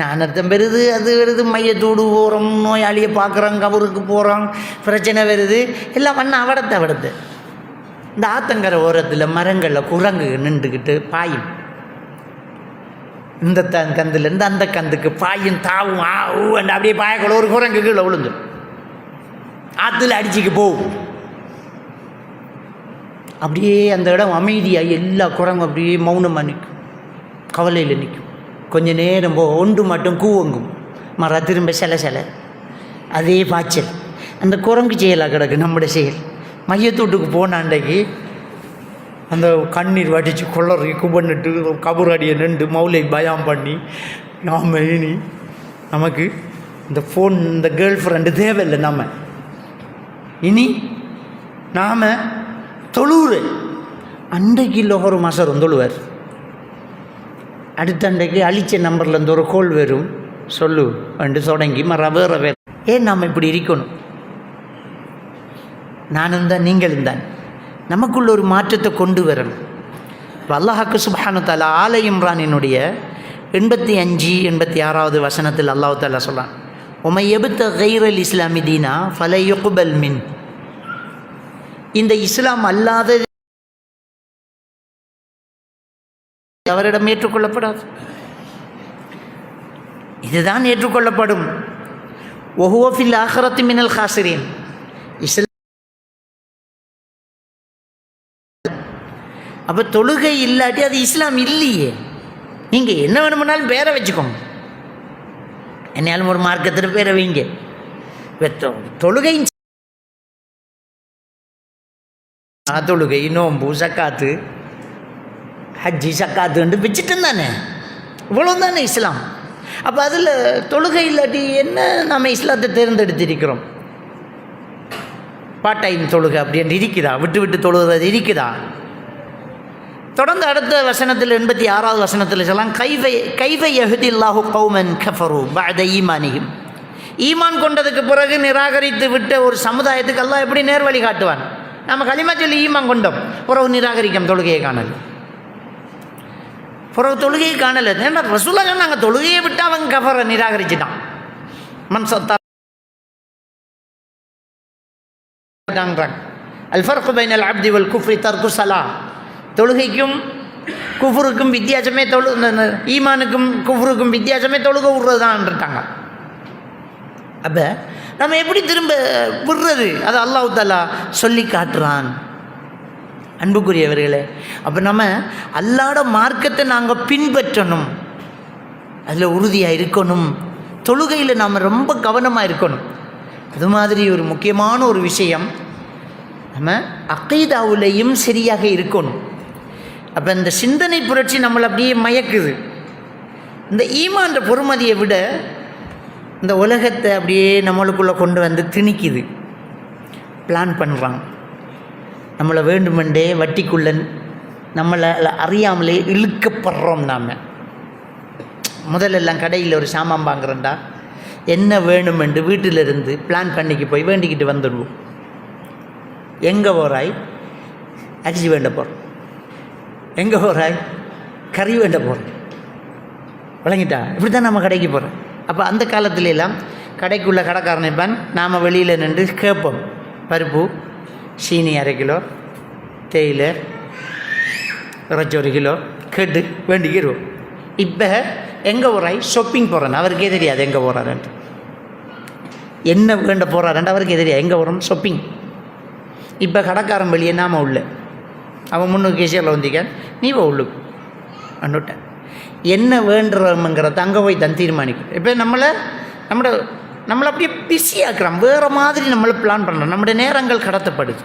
நானர்த்தம் வருது, அது வருது, மையத்தோடு போகிறோம், நோயாளியை பார்க்குறோம், கபருக்கு போகிறோம், பிரச்சனை வருது, எல்லாம் பண்ண அவடத்தை. இந்த ஆத்தங்கரை ஓரத்தில் மரங்களில் குரங்கு நின்றுக்கிட்டு பாயும். இந்த கந்துலேருந்து அந்த கந்துக்கு பாயும், தாவும், ஊண்டு அப்படியே பாயக்குள்ள ஒரு குரங்கு கீழே விழுந்து ஆற்றுல அடிச்சுக்கு போகும். அப்படியே அந்த இடம் அமைதியாக எல்லா குரங்கும் அப்படியே மௌனமாக நிற்கும், கவலையில் நிற்கும். கொஞ்சம் நேரம் ஒன்று மட்டும் கூவங்கும், மர திரும்ப சில அதே பாய்ச்சல். அந்த குரங்கு செயலாக கிடக்கு நம்முடைய செயல். மையத்தூட்டுக்கு போன அன்றைக்கு அந்த கண்ணீர் வடித்து கொள்ளறி குபன்னுட்டு கபூரடியை நின்று மௌலை பயம் பண்ணி நாம் இனி நமக்கு இந்த ஃபோன் இந்த கேர்ள் ஃப்ரெண்டு தேவையில்லை. நம்ம இனி நாம் தொழுவுரு அன்றைக்கு லோகர் மாசம் தொழுவார். அடுத்த அன்றைக்கு அழிச்ச நம்பர்லேருந்து ஒரு கோல் வரும், சொல்லு என்று தொடங்கி வேறு ஏன் நாம் இப்படி இருக்கணும்? நானும் தான் நீங்களும் தான் நமக்குள்ள ஒரு மாற்றத்தை கொண்டு வரணும். இப்போ அல்லாஹ்க்கு சுப்ஹானஹு தஆலா ஆல இம்ரானினுடைய 85 86வது வசனத்தில் அல்லாஹ் தஆலா சொல்றான், உமை எபுத்த கைரல் இஸ்லாமி தீனா ஃபல யுக்பல் மின். இந்த இஸ்லாம் அல்லாத அவரிடம் ஏற்றுக்கொள்ளப்படாது. இதுதான் ஏற்றுக்கொள்ளப்படும். வஹுவ ஃபில் ஆখিরাতি மினல் காசிரீன். இஸ்லாம் அப்போ தொழுகை இல்லாட்டி அது இஸ்லாம் இல்லையே. நீங்கள் என்ன வேணுமுன்னாலும் பேரை வச்சுக்கோங்க, என்னாலும் ஒரு மார்க்கத்தில் பேரை வைங்க. தொழுகை தொழுகை நோம்பு சக்காத்து ஹஜ்ஜி சக்காத்துன்ட்டு வச்சுட்டு தானே, இவ்வளோ தானே இஸ்லாம். அப்போ அதில் தொழுகை இல்லாட்டி என்ன நம்ம இஸ்லாத்தை தேர்ந்தெடுத்திருக்கிறோம்? பார்ட் டைம் தொழுகை அப்படின்ட்டு இருக்குதா? விட்டு விட்டு தொழுகிறது இருக்குதா? தொடர்ந்து அடுத்த வசனத்தில் 86வது வசனத்தில் சொல்லலாம், கைஃப யஹ்தில்லாஹு கௌமன் கஃபரு பஅத ஈமானிஹிம். ஈமான் கொண்டதுக்கு பிறகு நிராகரித்து விட்ட ஒரு சமுதாயத்துக்கு அல்லாஹ் எப்படி நேர்வழி காட்டுவான்? நம்ம களிமா சொல்லி ஈமான் கொண்டோம், பிறகு நிராகரிக்கும், தொழுகையை காணல், பிறகு தொழுகையை காணல. ஏன்னா ரசூலுல்லாஹ் சொன்னாங்க, தொழுகையை விட்டு அவன் கஃபரை நிராகரிச்சுட்டான். அல் ஃபர்கு பைனல் அப்தி வல் குஃப்ரி தர்கு ஸலாத். தொழுகைக்கும் குஃபுருக்கும் வித்தியாசமே ஈமானுக்கும் குஃபுருக்கும் வித்தியாசமே தொழுகை விடுறது தான்ட்டாங்க. அப்போ நம்ம எப்படி திரும்ப விடுறது? அது அல்லாஹ் தஆலா சொல்லி காட்டுறான். அன்புக்குரியவர்களே, அப்போ நம்ம அல்லாஹ்வோட மார்க்கத்தை நாங்கள் பின்பற்றணும், அதில் உறுதியாக இருக்கணும். தொழுகையில் நாம் ரொம்ப கவனமாக இருக்கணும். அது மாதிரி ஒரு முக்கியமான ஒரு விஷயம், நம்ம அகீதாவுலேயும் சரியாக இருக்கணும். அப்போ இந்த சிந்தனை புரட்சி நம்மளை அப்படியே மயக்குது. இந்த ஈமான்ற பொறுமதியை விட இந்த உலகத்தை அப்படியே நம்மளுக்குள்ளே கொண்டு வந்து திணிக்குது. பிளான் பண்ணுறாங்க, நம்மளை வேண்டுமென்றே வட்டிக்குள்ள நம்மளை அறியாமலே இழுக்கப்படுறோம். நாம் முதலெல்லாம் கடையில் ஒரு சாமான் வாங்குறோண்டா என்ன வேணுமென்று வீட்டிலிருந்து பிளான் பண்ணிக்கு போய் வேண்டிக்கிட்டு வந்துடுவோம். எங்கே போகிறாய்? அரிசி வேண்ட போகிறோம். எங்கே போகிறாய்? கறி வேண்ட போகிறோம். விளங்கிட்டா? இப்படி தான் நம்ம கடைக்கு போகிறோம். அப்போ அந்த காலத்துல எல்லாம் கடைக்குள்ளே கடைக்காரனைப்பான், நாம் வெளியில் நின்று கேட்போம், பருப்பு சீனி 1/2 கிலோ, தேயிலை இறைச்சி 1 கிலோ கேட்டு வேண்டிக்கிடுவோம். இப்போ எங்கே போகிறாய்? ஷாப்பிங் போகிறேன். அவருக்கே தெரியாது எங்கே போகிறாருன்ட்டு, என்ன வேண்ட போகிறாருன்ட்டு அவருக்கே தெரியாது. எங்கே போகிறோம்? ஷாப்பிங். இப்போ கடைக்காரன் வெளியே நாம் உள்ள, அவன் 300 கேசியில் வந்திக்கான், நீ போ உள்ளுக்கு அண்டுட்டேன். என்ன வேண்டுறோம்ங்கிறத அங்கே போய் தான் தீர்மானிக்கும். இப்போ நம்மளை அப்படியே பிஸியாக்குறான், வேறு மாதிரி நம்மளை பிளான் பண்ணுறோம். நம்முடைய நேரங்கள் கடத்தப்படுது.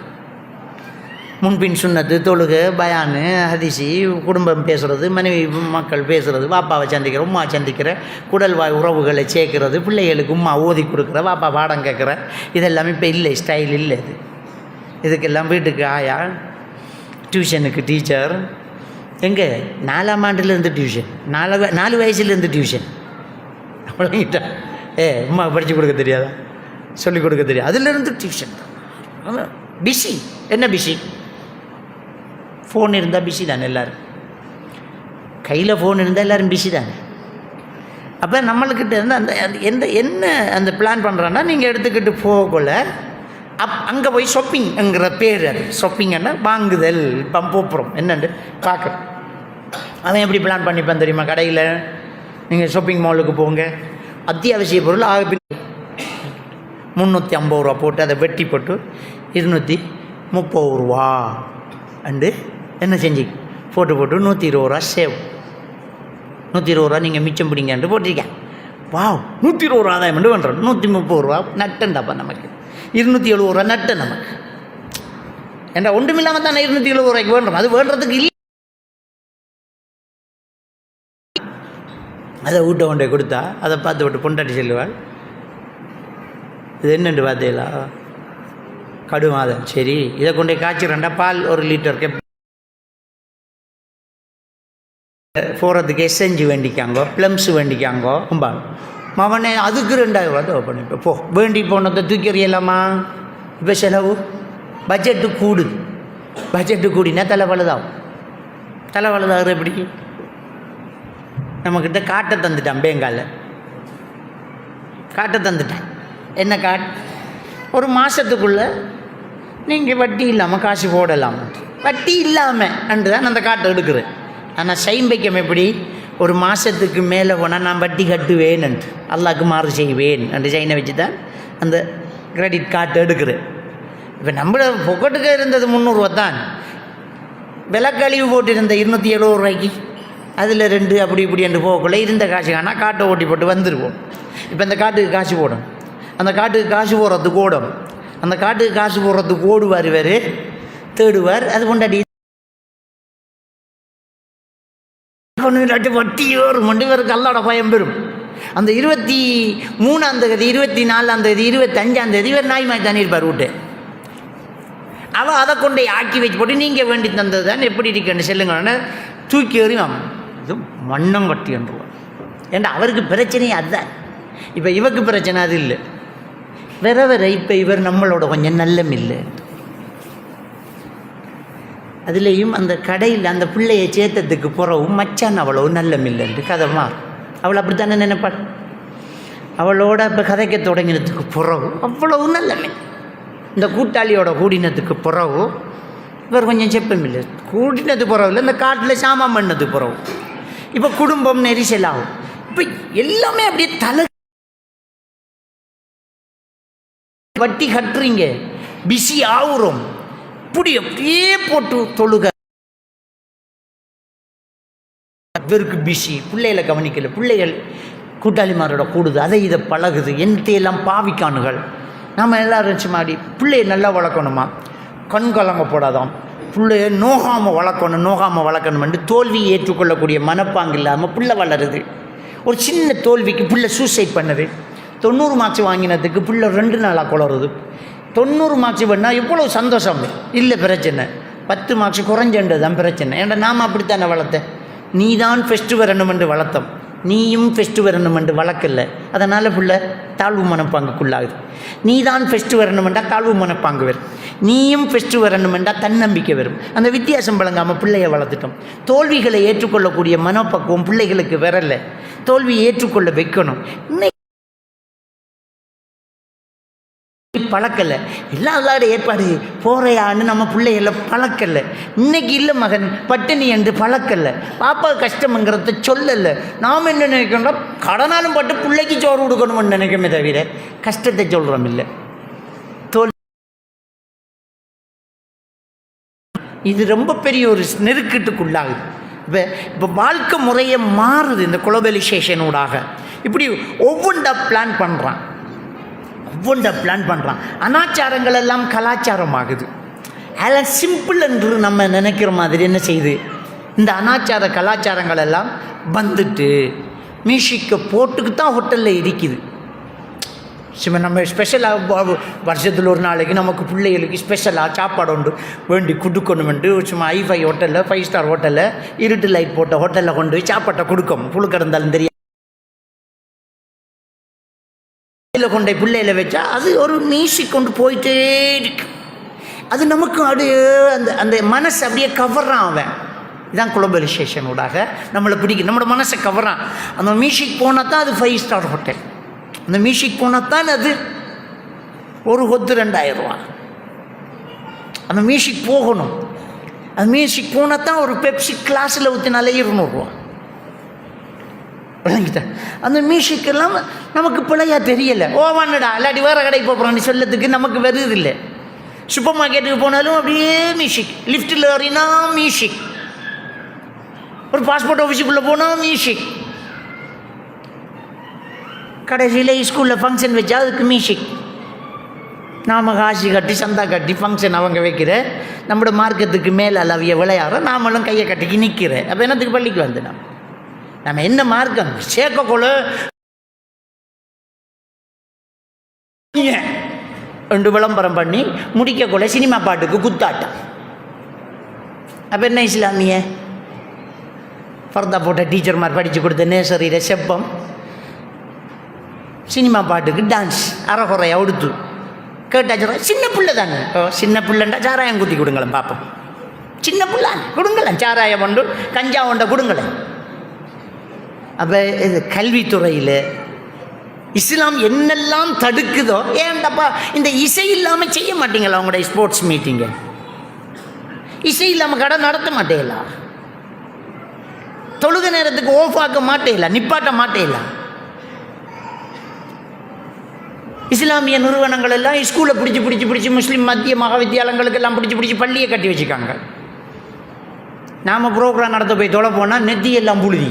முன்பின் சுன்னத்து, தொழுகை, பயானு, ஹதீஸி, குடும்பம் பேசுகிறது, மனைவி மக்கள் பேசுகிறது, வாப்பாவை சந்திக்கிற, உம்மா சந்திக்கிற, குடல்வாய் உறவுகளை சேர்க்கிறது, பிள்ளைகளுக்கு உம்மா ஓதி கொடுக்குற, வாப்பா பாடம் கேட்குற, இதெல்லாமே இப்போ இல்லை, ஸ்டைல் இல்லை. இதுக்கெல்லாம் வீட்டுக்கு ஆயா, டியூஷனுக்கு டீச்சர். எங்கே 4ஆம் ஆண்டுலேருந்து டியூஷன், 4 வயசுலேருந்து டியூஷன். அவ்வளோங்கிட்ட அம்மா படித்து கொடுக்க தெரியாதா, சொல்லிக் கொடுக்க தெரியாது, அதுலேருந்து டியூஷன். பிஸி. என்ன பிஸி? ஃபோன் இருந்தால் பிஸி தானே எல்லோரும், கையில் ஃபோன் இருந்தால் எல்லோரும் பிஸி தானே. அப்போ நம்மளுக்கிட்ட இருந்து அந்த என்ன அந்த பிளான் பண்ணுறான்னா, நீங்கள் எடுத்துக்கிட்டு போகக்குள்ள அங்கே போய் ஷாப்பிங்ங்கிற பேர். அது ஷாப்பிங்கன்னா வாங்குதல், போப்புறோம் என்னென்று பார்க்குறோம். அவன் எப்படி பிளான் பண்ணிப்பான் தெரியுமா? கடையில் நீங்கள் ஷாப்பிங் மாலுக்கு போங்க, அத்தியாவசிய பொருள் 350 ரூபா போட்டு அதை வெட்டி போட்டு 230 ரூபா அண்டு என்ன செஞ்சு போட்டு 120 ரூபா சேவ். 120 ரூபா நீங்கள் மிச்சம் பிடிங்கன்ட்டு போட்டிருக்கேன். வா 120 ரூபா ஆதாயம் பண்ணுறோம். 130 ரூபா நட்டண்டாப்பா நமக்கு. 270 ரூபா நட்டு நமக்கு. ஏன்னா ஒன்றுமில்லாமல் தானே 270 ரூபாய்க்கு வேண்டுறோம். அது வேண்டுறதுக்கு இல்லை. அதை வீட்டை கொண்டே கொடுத்தா அதை பார்த்து விட்டு பொண்டாட்டி செல்லுவாள், இது என்னென்று பார்த்தீங்களா, கடுமாதம். சரி, இதை கொண்டே காய்ச்சிரண்டா பால் 1 லிட்டருக்கு போகிறதுக்கு எஸ்என்ஜி வேண்டிக்காங்கோ, ப்ளம்ஸ் வேண்டிக்காங்கோ கும்பாள். மவனே அதுக்கு 2000 ரூபா தேவை பண்ணிட்டு போ. வேண்டி போனதை தூக்கி எறியலாமா? இப்போ செலவு பட்ஜெட்டு கூடுது. பட்ஜெட்டு கூடினா தலைவலுதாகும். தலைவலுதாகிற எப்படி? நம்மக்கிட்ட காட்டை தந்துட்டான், பேங்காலில் காட்டை தந்துட்டான். என்ன காட்? ஒரு மாதத்துக்குள்ளே நீங்கள் வட்டி இல்லாமல் காசு போடலாம். வட்டி இல்லாமல் அன்று தான் அந்த காட்டை எடுக்கிறேன். ஆனால் சைன் வைக்கம் எப்படி? ஒரு மாதத்துக்கு மேலே போனால் நான் வட்டி கட்டுவேன் என்று, அல்லாஹ்க்கு மாறு செய்வேன் என்று சைனை வச்சு தான் அந்த கிரெடிட் கார்டு எடுக்கிறேன். இப்போ நம்மள பொக்கெட்டுக்கு இருந்தது 300 ரூபா தான். விலக்கழிவு போட்டிருந்த 270 ரூபாய்க்கு அதில் 2 அப்படி இப்படி என்று போகக்குள்ளே இருந்த காசு ஆனால் காட்டை ஓட்டி போட்டு வந்துடுவோம். இப்போ இந்த காட்டுக்கு காசு போடும், அந்த காட்டுக்கு காசு போடுறதுக்கு ஓடும், அந்த காட்டுக்கு காசு போடுறதுக்கு ஓடுவார், வேறு தேடுவார். அது கொண்டாடி வட்டி ஏறும், 2 பேருக்கு அல்லாட பயம் பெறும். அந்த 23ஆம் தேதி 24ஆம் தேதி 25ஆம் தேதி வேறு நாய்மாய் தானே இருப்பார் வீட்டு. அவள் அதை கொண்டே ஆக்கி வச்சு போட்டு நீங்கள் வேண்டி தந்தது தான் எப்படி இருக்குன்னு செல்லுங்க தூக்கி எறியும். இது மண்ணம் கட்டி என்றுவார். ஏன்னா அவருக்கு பிரச்சனையே அதுதான். இப்போ இவருக்கு பிரச்சனை அது இல்லை. வேற இப்போ இவர் நம்மளோட கொஞ்சம் நல்லம் இல்லை. அதுலேயும் அந்த கடையில் அந்த பிள்ளையை சேர்த்ததுக்கு புறவும் மச்சான் அவ்வளவு நல்லம் இல்லைன்ட்டு கதை மாறும். அவள் அப்படி தானே நினைப்பாள். அவளோட இப்போ கதைக்க தொடங்கினதுக்கு புறவு அவ்வளவு நல்லமே. இந்த கூட்டாளியோட கூடினதுக்கு புறவு இவர் கொஞ்சம் செப்பமில்லை. கூட்டினது புறவு இல்லை, இந்த காட்டில் சாமான் பண்ணது புறவு. இப்போ குடும்பம் நெரிசலாகும். இப்போ எல்லாமே அப்படியே தலை வட்டி கட்டுறீங்க, பிஸி ஆகுறோம். இப்படி அப்படியே போட்டு தொழுக இவருக்கு பிஸி, பிள்ளைகளை கவனிக்கல. பிள்ளைகள் கூட்டாளிமாரோட கூடுது, அதை இதை பழகுது, என்னத்தையெல்லாம் பாவிக்கானுகள். நாம் எல்லோரும் சும்மாடி பிள்ளையை நல்லா வளர்க்கணுமா, கண் கலங்க போடாதான், பிள்ளைய நோகாமல் வளர்க்கணுமென்று தோல்வியை ஏற்றுக்கொள்ளக்கூடிய மனப்பாங்கு இல்லாமல் பிள்ளை வளருது. ஒரு சின்ன தோல்விக்கு பிள்ளை சூசைட் பண்ணுது. 90 மார்க்ஸ் வாங்கினதுக்கு பிள்ளை 2 நாளாக குளருது. 90 மார்க்ஸ் பண்ணால் எவ்வளோ சந்தோஷம் இல்லை, பிரச்சனை 10 மார்க்ஸ் குறைஞ்சது தான் பிரச்சனை. ஏன்னா நாம் அப்படித்தானே வளர்த்தேன். நீ தான் ஃபெஸ்ட்டு வரணும் என்று வளர்த்தோம், நீயும் ஃபெஸ்ட்டு வரணும் என்று வளர்க்கல. அதனால் பிள்ளை தாழ்வு மனப்பாங்குக்குள்ளாகுது. நீ தான் ஃபெஸ்ட்டு வரணுமென்றால் தாழ்வு மனப்பாங்கு வரும், நீயும் ஃபெஸ்ட்டு வரணுமென்றால் தன்னம்பிக்கை வரும். அந்த வித்தியாசம் வழங்காமல் பிள்ளையை வளர்த்துட்டோம். தோல்விகளை ஏற்றுக்கொள்ளக்கூடிய மனப்பக்குவம் பிள்ளைகளுக்கு வரல. தோல்வியை ஏற்றுக்கொள்ள வைக்கணும். இன்னைக்கு பழக்கலை, எல்லாம் அல்லாட ஏற்பாடு போறையான்னு நம்ம பிள்ளைகளை பழக்கலை. இன்னைக்கு இல்லை மகன் பட்டினி என்று பழக்கலை. பாப்பா கஷ்டம்ங்கிறத சொல்லலை. நாம் என்ன நினைக்கிறோம், கடனாலும் பட்டு பிள்ளைக்கு சோறு கொடுக்கணும்னு நினைக்கமே தவிர கஷ்டத்தை சொல்கிறோம் இல்லை. இது ரொம்ப பெரிய ஒரு நெருக்கட்டுக்குள்ளாகுது. இப்போ வாழ்க்கை முறையை மாறுது இந்த குளோபலைசேஷனூடாக. இப்படி ஒவ்வொன்றா பிளான் பண்ணுறான். அனாச்சாரங்கள் எல்லாம் கலாச்சாரம் ஆகுது. அதெல்லாம் சிம்பிள் என்று நம்ம நினைக்கிற மாதிரி என்ன செய்யுது, இந்த அனாச்சார கலாச்சாரங்கள் எல்லாம் வந்துட்டு மியூசிக்கை போட்டுக்கு தான் ஹோட்டலில் இருக்குது. நம்ம ஸ்பெஷலாக வருஷத்தில் ஒரு நாளைக்கு நமக்கு பிள்ளைகளுக்கு ஸ்பெஷலாக சாப்பாடு உண்டு வேண்டி கொடுக்கணுமெண்டு சும்மா ஐஃபை ஹோட்டலில் 5 ஸ்டார் ஹோட்டலில் இருட்டு லைட் போட்ட ஹோட்டலில் கொண்டு போய் சாப்பாட்டை கொடுக்கும். புழு கிடந்தாலும் தெரியாது கொண்டே பிள்ளையில வச்சா அது ஒரு மியூசிக் கொண்டு போயிட்டே இருக்கு. அது நமக்கு அப்படியே அந்த அந்த மனசை அப்படியே கவர்றான் அவன். இதுதான் குளோபலைசேஷனோடாக நம்மளை பிடிக்கும், நம்மளோட மனசை கவர்றான். அந்த மியூசிக் போனால் தான் அது 5 ஸ்டார் ஹோட்டல். அந்த மியூசிக் போனால் தான் அது ஒரு கொத்து 2000 ரூபா. அந்த மியூசிக் போகணும். அந்த மியூசிக் போனால் தான் ஒரு பெப்சி கிளாஸில் ஊற்றினாலே 200 ரூபா. விளங்கிட்டேன். அந்த மியூசிக் எல்லாம் நமக்கு பிள்ளையா தெரியலை. ஓவானடா இல்லாட்டி வேறு கடைக்கு போகிறோன்னு சொல்லத்துக்கு நமக்கு வருது இல்லை. சூப்பர் மார்க்கெட்டுக்கு போனாலும் அப்படியே மியூசிக், லிஃப்ட்டில் ஏறினா மியூசிக், ஒரு பாஸ்போர்ட் ஆஃபீஸுக்குள்ளே போனால் மியூசிக், கடைசியில் ஸ்கூலில் ஃபங்க்ஷன் வச்சா அதுக்கு மியூசிக். நாம் காசு கட்டி சந்தா கட்டி ஃபங்க்ஷன் அவங்க வைக்கிற நம்மளோட மார்க்கத்துக்கு மேலே அளவிய விளையாடுற நாமளும் கையை கட்டிக்கு நிற்கிற. அப்போ என்னத்துக்கு பள்ளிக்கு வந்து நம்ம என்ன மார்க்கம் சேர்க்கக்குள்ள ரெண்டு விளம்பரம் பண்ணி முடிக்கக்குள்ள சினிமா பாட்டுக்கு குத்தாட்டம். அப்போ என்ன இஸ்லாமிய பர்தா போட்ட டீச்சர்மார் படித்து கொடுத்த நேசரியில் செப்பம் சினிமா பாட்டுக்கு டான்ஸ் அறகுறையாக உடுத்து கேட்டாச்சு. சின்ன பிள்ளை தானே, சின்ன பிள்ளைண்டா சாராயம் குத்தி கொடுங்களேன் பார்ப்போம். சின்ன பிள்ளை கொடுங்களேன், சாராயம் ஒன்று கஞ்சா ஒன்றை கொடுங்களேன். அப்போ இது கல்வித்துறையில் இஸ்லாம் என்னெல்லாம் தடுக்குதோ, ஏன்டப்பா இந்த இசை இல்லாமல் செய்ய மாட்டீங்களா உங்களுடைய ஸ்போர்ட்ஸ் மீட்டிங்கை? இசை இல்லாமல் கடை நடத்த மாட்டேங்களா? தொழுக நேரத்துக்கு ஓஃப் ஆக்க மாட்டேங்களா? நிப்பாட்ட மாட்டேங்களா? இஸ்லாமிய நிறுவனங்கள் எல்லாம் ஸ்கூலை பிடிச்சி முஸ்லீம் மத்திய மகாவித்தியாலயங்களுக்கு எல்லாம் பிடிச்சி பள்ளியை கட்டி வச்சுக்காங்க. நாம் ப்ரோக்ராம் நடத்த போய் தொலை போனால் நெத்தியெல்லாம் புழுதி.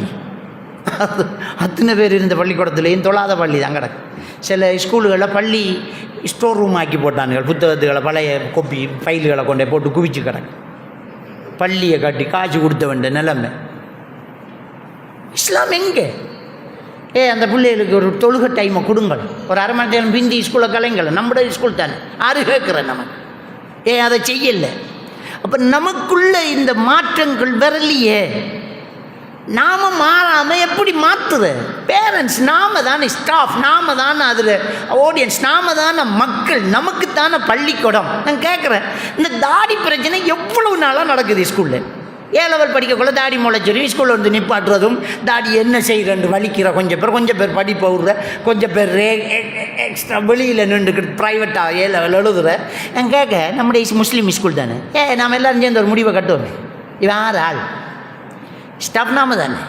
அத்தனை பேர் இருந்த பள்ளிக்கூடத்துலேயும் தொழாத பள்ளி தான் கிடக்கு. சில ஸ்கூலுகளில் பள்ளி ஸ்டோர் ரூம் ஆக்கி போட்டானுங்க, புத்தகத்துகளை பழைய கொப்பி ஃபைல்களை கொண்டே போட்டு குவிச்சு கிடக்கு. பள்ளியை கட்டி காய்ச்சி கொடுத்த வேண்டிய நிலைமை. இஸ்லாம் எங்கே? அந்த பிள்ளைகளுக்கு ஒரு தொழுகை டைமை கொடுங்கள், ஒரு அரை மணி நேரம் பிந்தி ஸ்கூலை கலைங்கள். நம்மளோட ஸ்கூல் தானே, ஆறு கேட்குறேன் நமக்கு. அதை செய்யலை. அப்போ நமக்குள்ள இந்த மாற்றங்கள் வரலையே. நாம் மாறாமல் எப்படி மாற்றுற? பேரண்ட்ஸ் நாம தானே, ஸ்டாஃப் நாம தானே, அதில் ஆடியன்ஸ் நாம தானே, மக்கள் நமக்கு தானே பள்ளிக்கூடம். நான் கேட்குறேன், இந்த தாடி பிரச்சனை எவ்வளவு நாளாக நடக்குது ஸ்கூலில்? ஏ-லெவல் படிக்கக்குள்ள தாடி முளைச்சொல்லி ஸ்கூலில் வந்து நிப்பாட்டுறதும், தாடி என்ன செய்கிறேன்னு வலிக்கிற கொஞ்சம் பேர் படிப்பை விடுற, கொஞ்சம் பேர் எக்ஸ்ட்ரா வெளியில் நின்றுக்கிட்டு ப்ரைவேட்டாக ஏ-லெவல் எழுதுற. நான் கேட்க, நம்முடைய முஸ்லீம் ஸ்கூல் தானே, நாம் எல்லோரும் சேர்ந்து ஒரு முடிவை கட்டுவோம். இவன் யார் ஆள்? ஸ்டாஃப் நாம தானே.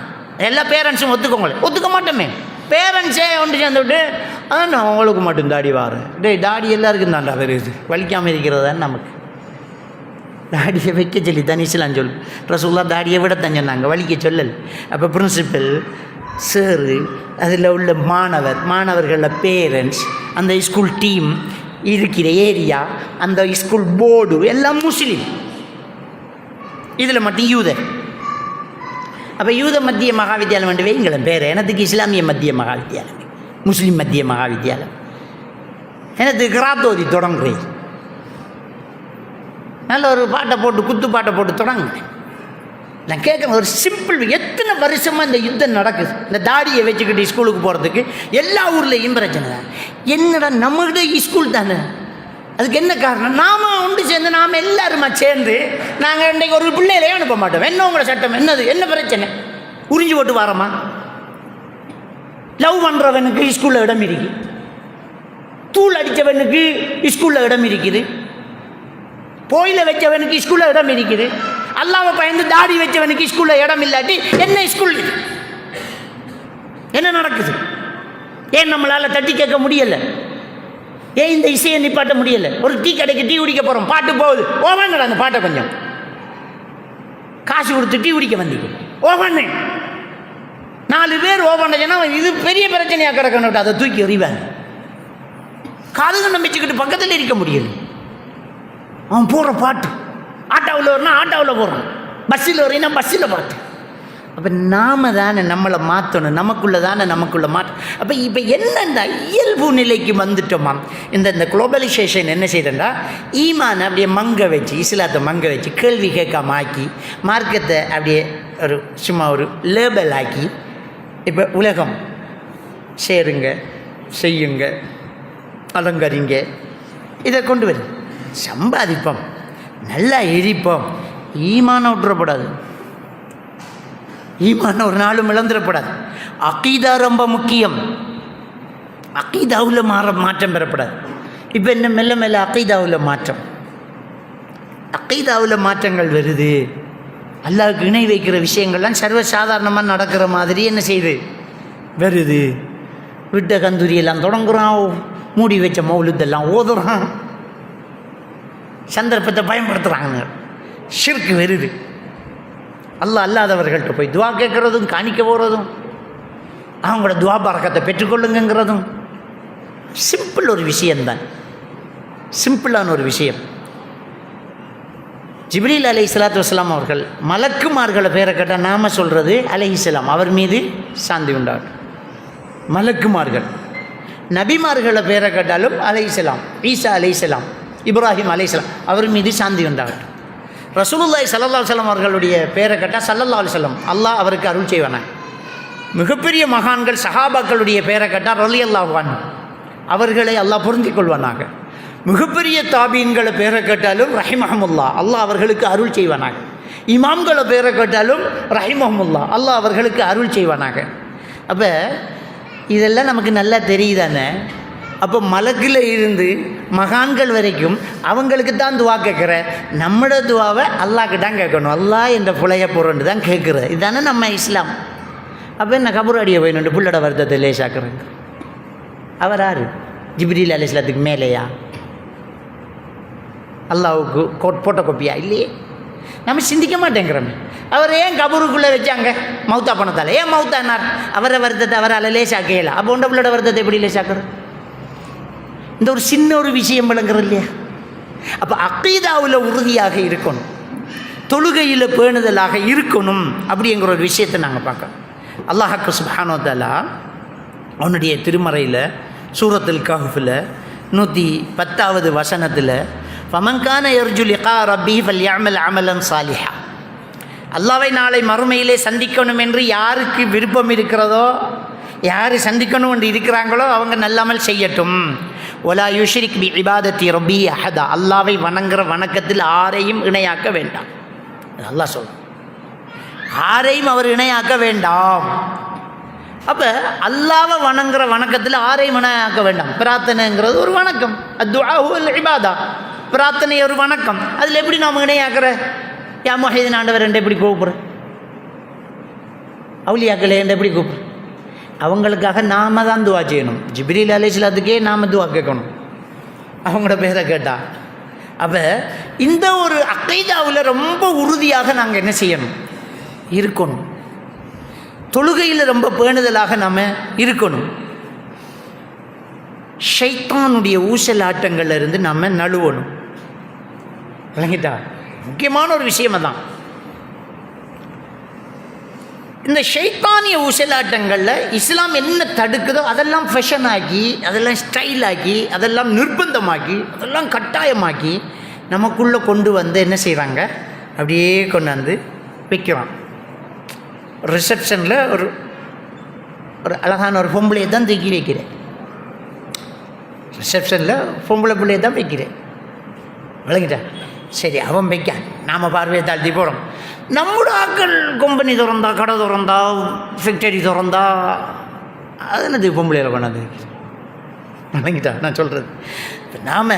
எல்லா பேரண்ட்ஸும் ஒத்துக்க மாட்டோமே. பேரண்ட்ஸே ஒன்று சேர்ந்து விட்டு அதான் நான் உங்களுக்கு மட்டும் தாடி வாரேன். தாடி எல்லாருக்கும் தாண்டா வருது, வலிக்காமல் இருக்கிறது தான் நமக்கு. தாடியை வைக்க சொல்லி தான் இஸ்லாம் சொல்லு. ரசூலுல்லாஹ் தாடியை விட தான் சொன்னாங்க, வலிக்க சொல்லல். அப்போ பிரின்சிபல் சாரு, அதில் உள்ள மாணவர்களில் பேரண்ட்ஸ், அந்த ஸ்கூல் டீம் இருக்கிற ஏரியா, அந்த ஸ்கூல் போர்டு எல்லாம் முஸ்லீம். இதில் மட்டும் யூதர். அப்போ யூத மத்திய மகாவித்தியாலயம் வந்து வைங்களேன் பேர். எனத்துக்கு இஸ்லாமிய மத்திய மகாவித்தியாலயம், முஸ்லீம் மத்திய மகாவித்தியாலயம். எனக்கு கிராத்தோதி தொடங்குறேன். நல்ல ஒரு பாட்டை போட்டு குத்து பாட்டை போட்டு தொடங்குறேன். நான் கேட்குறேன், ஒரு சிம்பிள், எத்தனை வருஷமாக இந்த யுத்தம் நடக்குது இந்த தாடியை வச்சுக்கிட்டு ஸ்கூலுக்கு போகிறதுக்கு? எல்லா ஊர்லேயும் பிரச்சனை தான். என்னடா நம்மகிட்ட ஸ்கூல் தானே, அதுக்கு என்ன காரணம்? நாம் ஒன்று சேர்ந்து நாம் எல்லாருமா சேர்ந்து நாங்கள் இன்றைக்கு ஒரு பிள்ளையிலே அனுப்ப மாட்டோம். என்ன உங்களோட சட்டம் என்னது? என்ன பிரச்சனை? உறிஞ்சி போட்டு வாரமா? லவ் பண்ணுறவனுக்கு ஸ்கூலில் இடம் இருக்குது, தூள் அடித்தவனுக்கு ஸ்கூலில் இடம் இருக்குது, போயில வச்சவனுக்கு ஸ்கூலில் இடம் இருக்குது, அல்லாஹ்வை பயந்து தாடி வச்சவனுக்கு ஸ்கூலில் இடம் இல்லாட்டி என்ன ஸ்கூல்? என்ன நடக்குது? ஏன் நம்மளால் தட்டி கேட்க முடியலை? ஏன் இந்த இசையை நிப்பாட்ட முடியலை? ஒரு டீ கடைக்கு டீ குடிக்க போகிறோம், பாட்டு போகுது, ஓவாங்கடா அந்த பாட்டை கொஞ்சம் காசு கொடுத்து டீ குடிக்க வந்தீங்க, ஓவான்னு 4 பேர் ஓவாண்டா இது பெரிய பிரச்சனையாக கிடக்கணும். அதை தூக்கி எறிவாங்க. காதுக நம்பிச்சுக்கிட்டு பக்கத்தில் இருக்க முடியல. அவன் போடுற பாட்டு, ஆட்டோவில் வரனா ஆட்டோவில் போடுறான், பஸ்ஸில் வரீங்கன்னா பஸ்ஸில் பாட்டு. அப்போ நாம் தானே நம்மளை மாற்றணும், நமக்குள்ளே தானே நமக்குள்ளே மாற்ற. அப்போ இப்போ என்னென்னா இயல்பு நிலைக்கு வந்துட்டோமா? இந்த குளோபலைசேஷன் என்ன செய்யறா, ஈமானை அப்படியே மங்க வச்சு, இஸ்லாத்தை மங்க வச்சு, கேள்வி கேட்காம ஆக்கி, மார்க்கத்தை அப்படியே ஒரு சும்மா ஒரு லேபல் ஆக்கி, இப்போ உலகம் சேருங்க, செய்யுங்க, அலங்கரிங்க, இதை கொண்டு வரும், சம்பாதிப்போம், நல்லா எரிப்போம். ஈமான விட்டுறப்படாது, ஈமான ஒரு நாளும் இழந்துடப்படாது. அகீதா ரொம்ப முக்கியம். அகீதாவில் மாற்றம் பெறப்படாது. இப்போ என்ன மெல்ல அகீதாவில் மாற்றங்கள் வருது. அல்லாஹ்வுக்கு இணை வைக்கிற விஷயங்கள்லாம் சர்வசாதாரணமாக நடக்கிற மாதிரி என்ன செய்யுது வருது. விட்ட கந்தூரியெல்லாம் தொடங்குறான், மூடி வச்ச மௌலுதெல்லாம் ஓதுறான், சந்தர்ப்பத்தை பயன்படுத்துகிறாங்க, ஷிர்க் வருது. அல்லாதவர்கள்ட்ட போய் துவா கேட்குறதும், காணிக்க போகிறதும், அவங்களோட துவா பரக்கத்தை பெற்றுக்கொள்ளுங்கிறதும் சிம்பிள் ஒரு விஷயந்தான். சிம்பிளான ஒரு விஷயம். ஜிப்ரீல் அலைஹிஸ்ஸலாத்து வஸ்ஸலாம் அவர்கள் மலக்குமார்களை பேரை கேட்டால் நாம் சொல்கிறது அலைஹிஸ்ஸலாம், அவர் மீது சாந்தி உண்டாகட்டும். மலக்குமார்கள். நபிமார்களை பேரை கேட்டாலும் அலைஹிஸ்ஸலாம், ஈசா அலைஹிஸ்ஸலாம், இப்ராஹிம் அலைஹிஸ்ஸலாம், அவர் மீது சாந்தி உண்டாகட்டும். ரசூலுல்லாஹி ஸல்லல்லாஹு அலைஹி வஸல்லம் அவர்களுடைய பேரை கேட்டால் ஸல்லல்லாஹு அலைஹி வஸல்லம், அல்லாஹ் அவருக்கு அருள் செய்வான. மிகப்பெரிய மகான்கள் சஹாபாக்களுடைய பேரை கேட்டால் ரலியல்லாஹு அன்ஹு, அவர்களை அல்லாஹ் பொருந்திக் கொள்வானாக. மிகப்பெரிய தாபீன்களை பேரை கேட்டாலும் ரஹிமஹமுல்லா, அல்லாஹ் அவர்களுக்கு அருள் செய்வானாக. இமாம்களை பேரை கேட்டாலும் ரஹிமஹமுல்லா, அல்லாஹ் அவர்களுக்கு அருள் செய்வானாக. அப்போ இதெல்லாம் நமக்கு நல்லா தெரியுதானே. அப்போ மலக்கில் இருந்து மகான்கள் வரைக்கும் அவங்களுக்கு தான் துவா கேட்குற. நம்மளோட துவாவை அல்லாஹ்க்கு தான் கேட்கணும். அல்லாஹ் என்ற புலைய பொருண்டு தான் கேட்குற. இதுதானே நம்ம இஸ்லாம். அப்போ என்ன கபூர் அடியை போயிட்டு புள்ளோட வருத்தத்தை லேசாக்குறேங்க. அவர் யார்? ஜிப்ரீல் அலைஹிஸ்ஸலாத்துக்கு மேலேயா? அல்லாஹ்வுக்கு போட்ட கோப்பியா? இல்லையே. நம்ம சிந்திக்க மாட்டேங்கிறோமே. அவர் ஏன் கபூருக்குள்ளே வச்சாங்க? மௌத்தா பணத்தால் ஏன் மௌத்தானார்? அவரை வருத்தத்தை அவரால் லேசாக்கையில. அப்போ உண்ட பிள்ளோட வருத்தத்தை எப்படி லேசாக்குற? இந்த ஒரு சின்ன ஒரு விஷயம் விளங்குற இல்லையா? அப்போ அக்கீதாவில் உறுதியாக இருக்கணும், தொழுகையில் பேணுதலாக இருக்கணும். அப்படிங்கிற ஒரு விஷயத்தை நாங்கள் பார்க்கணும். அல்லாஹ் சுப்ஹானஹு வ தஆலா அவனுடைய திருமறையில் சூரத்துல் கஹ்ஃபில் 110வது வசனத்தில் ஃபமன்கான யர்ஜு லிகா ரப்பிஹி ஃபல்யஅமல் அமலன் சாலிஹா, அல்லாஹ்வை நாளை மறுமையிலே சந்திக்கணும் என்று யாருக்கு விருப்பம் இருக்கிறதோ, யார் சந்திக்கணும் என்று இருக்கிறாங்களோ அவங்க நல்லமல் செய்யட்டும். ஒலா யுஷ்ரிக் பி இபாதத்தி ரப்பி அஹதா, அல்லாஹ்வை வணங்குற வணக்கத்தில் ஆரையும் இணையாக்க வேண்டாம். அல்லாஹ் சொல்கிறான், ஆரையும் அவர் இணையாக்க வேண்டாம். அப்போ அல்லாஹ்வை வணங்குற வணக்கத்தில் ஆரையும் இணையாக்க வேண்டாம். பிரார்த்தனைங்கிறது ஒரு வணக்கம். அத்துஆ ஹுவல் இபாதா, பிரார்த்தனை ஒரு வணக்கம். அதில் எப்படி நாம் இணையாக்குற? யா முஹைதீன் ஆண்டவர் என்று எப்படி கூப்பிட்ற? அவுலியாக்களை என்று எப்படி கூப்பிட்ற? அவங்களுக்காக நாம் தான் துவா செய்யணும். ஜிப்ரீல் அலைஹிஸ்ஸலாத்துக்கே நாம் துவா கேட்கணும் அவங்களோட பேரை கேட்டால். அப்போ இந்த ஒரு அக்கீதாவில் ரொம்ப உறுதியாக நாங்கள் என்ன செய்யணும்? இருக்கணும். தொழுகையில் ரொம்ப பேணுதலாக நாம் இருக்கணும். ஷைத்தானுடைய ஊசலாட்டங்கள்ல இருந்து நாம் நழுவணும். விளங்கிட்டா? முக்கியமான ஒரு விஷயம் தான். இந்த ஷைத்தானிய ஊசலாட்டங்களில் இஸ்லாம் என்ன தடுக்குதோ அதெல்லாம் ஃபேஷன் ஆக்கி, அதெல்லாம் ஸ்டைல் ஆக்கி, அதெல்லாம் நிர்பந்தமாக்கி, அதெல்லாம் கட்டாயமாக்கி நமக்குள்ளே கொண்டு வந்து என்ன செய்கிறாங்க? அப்படியே கொண்டாந்து வைக்கிறான். ரிசப்ஷனில் ஒரு அழகான ஒரு பொம்பளையை தான் தூக்கி வைக்கிறேன். ரிசப்ஷனில் பொம்பளை பிள்ளையை தான் வைக்கிறேன். விளங்கிட்டேன்? சரி, அவன் வைக்கான், நாம் பார்வையை தாழ்த்தி போகிறோம். நம்மளோட ஆக்கள் கம்பெனி திறந்தா, கடை திறந்தா, ஃபேக்டரி திறந்தா, அது என்னது பொம்பளையில் கொண்டாந்து வைக்கிறேன். விளங்கிட்டா நான் சொல்கிறது? இப்போ நாம்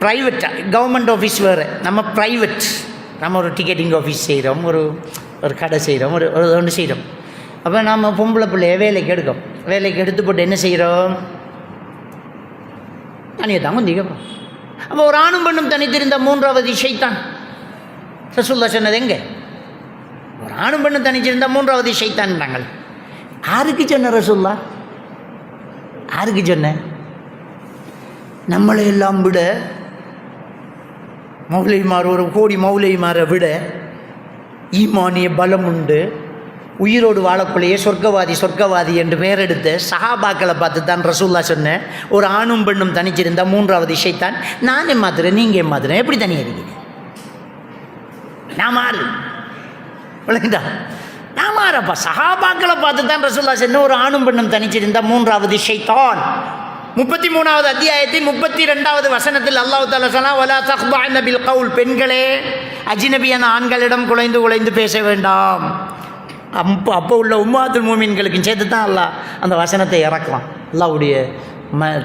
ப்ரைவேட்டாக, கவர்மெண்ட் ஆஃபீஸ் வேறு, நம்ம ப்ரைவேட், நம்ம ஒரு டிக்கெட்டிங் ஆஃபீஸ் செய்கிறோம், ஒரு கடை செய்கிறோம், ஒரு ஒன்று செய்கிறோம். அப்போ நாம் பொம்பளை பிள்ளைய வேலைக்கு எடுக்கிறோம். வேலைக்கு எடுத்து போட்டு என்ன செய்கிறோம்? தனியை தான் வந்து கேட்குறோம். அப்போ ஒரு ஆணும் பெண்ணும் தனித்திருந்த மூன்றாவது ஷைத்தான். ரசூலுல்லாஹ் சொன்னது எங்கே? ஒரு ஆணும் பெண்ணும் தனிச்சிருந்த மூன்றாவது ஷைத்தான்றாங்க. யாருக்கு சொன்ன ரசூலுல்லாஹ்? யாருக்கு சொன்ன? நம்மளை எல்லாம் விட மௌலைமார், ஒரு கோடி மௌலைமாரை விட ஈமானிய பலம் உண்டு, உயிரோடு வாழக்குள்ளேயே சொர்க்கவாதி என்று பெயர் எடுத்த சஹாபாக்களை பார்த்து தான் ரசூலுல்லாஹ் சொன்னேன், ஒரு ஆணும் பெண்ணும் தனிச்சிருந்தா மூன்றாவது ஷைத்தான். நானே மாத்துறேன், நீங்கள் மாத்துறேன், எப்படி தனியாக இருக்கீங்க? நான் மாறு. விளங்குதா? நான் மாறப்பா. சஹாபாக்களை பார்த்து தான் ரசூலுல்லாஹ் சொன்ன, ஒரு ஆணும் பெண்ணும் தனிச்சிருந்தா மூன்றாவது ஷைத்தான். 33வது அத்தியாயத்தின் 32வது வசனத்தில் அல்லாஹ் தஆலா சொன்னா, வலா தக்பஅன பில் கவுல், பெண்களே அஜ்னபியான ஆண்களிடம் குலைந்து பேச வேண்டாம். அப்போ உள்ள உம்மாத்துல் மூமின்களுக்கு சேர்த்து தான் அல்லாஹ் அந்த வசனத்தை இறக்கலாம். அல்லாஹ்வுடைய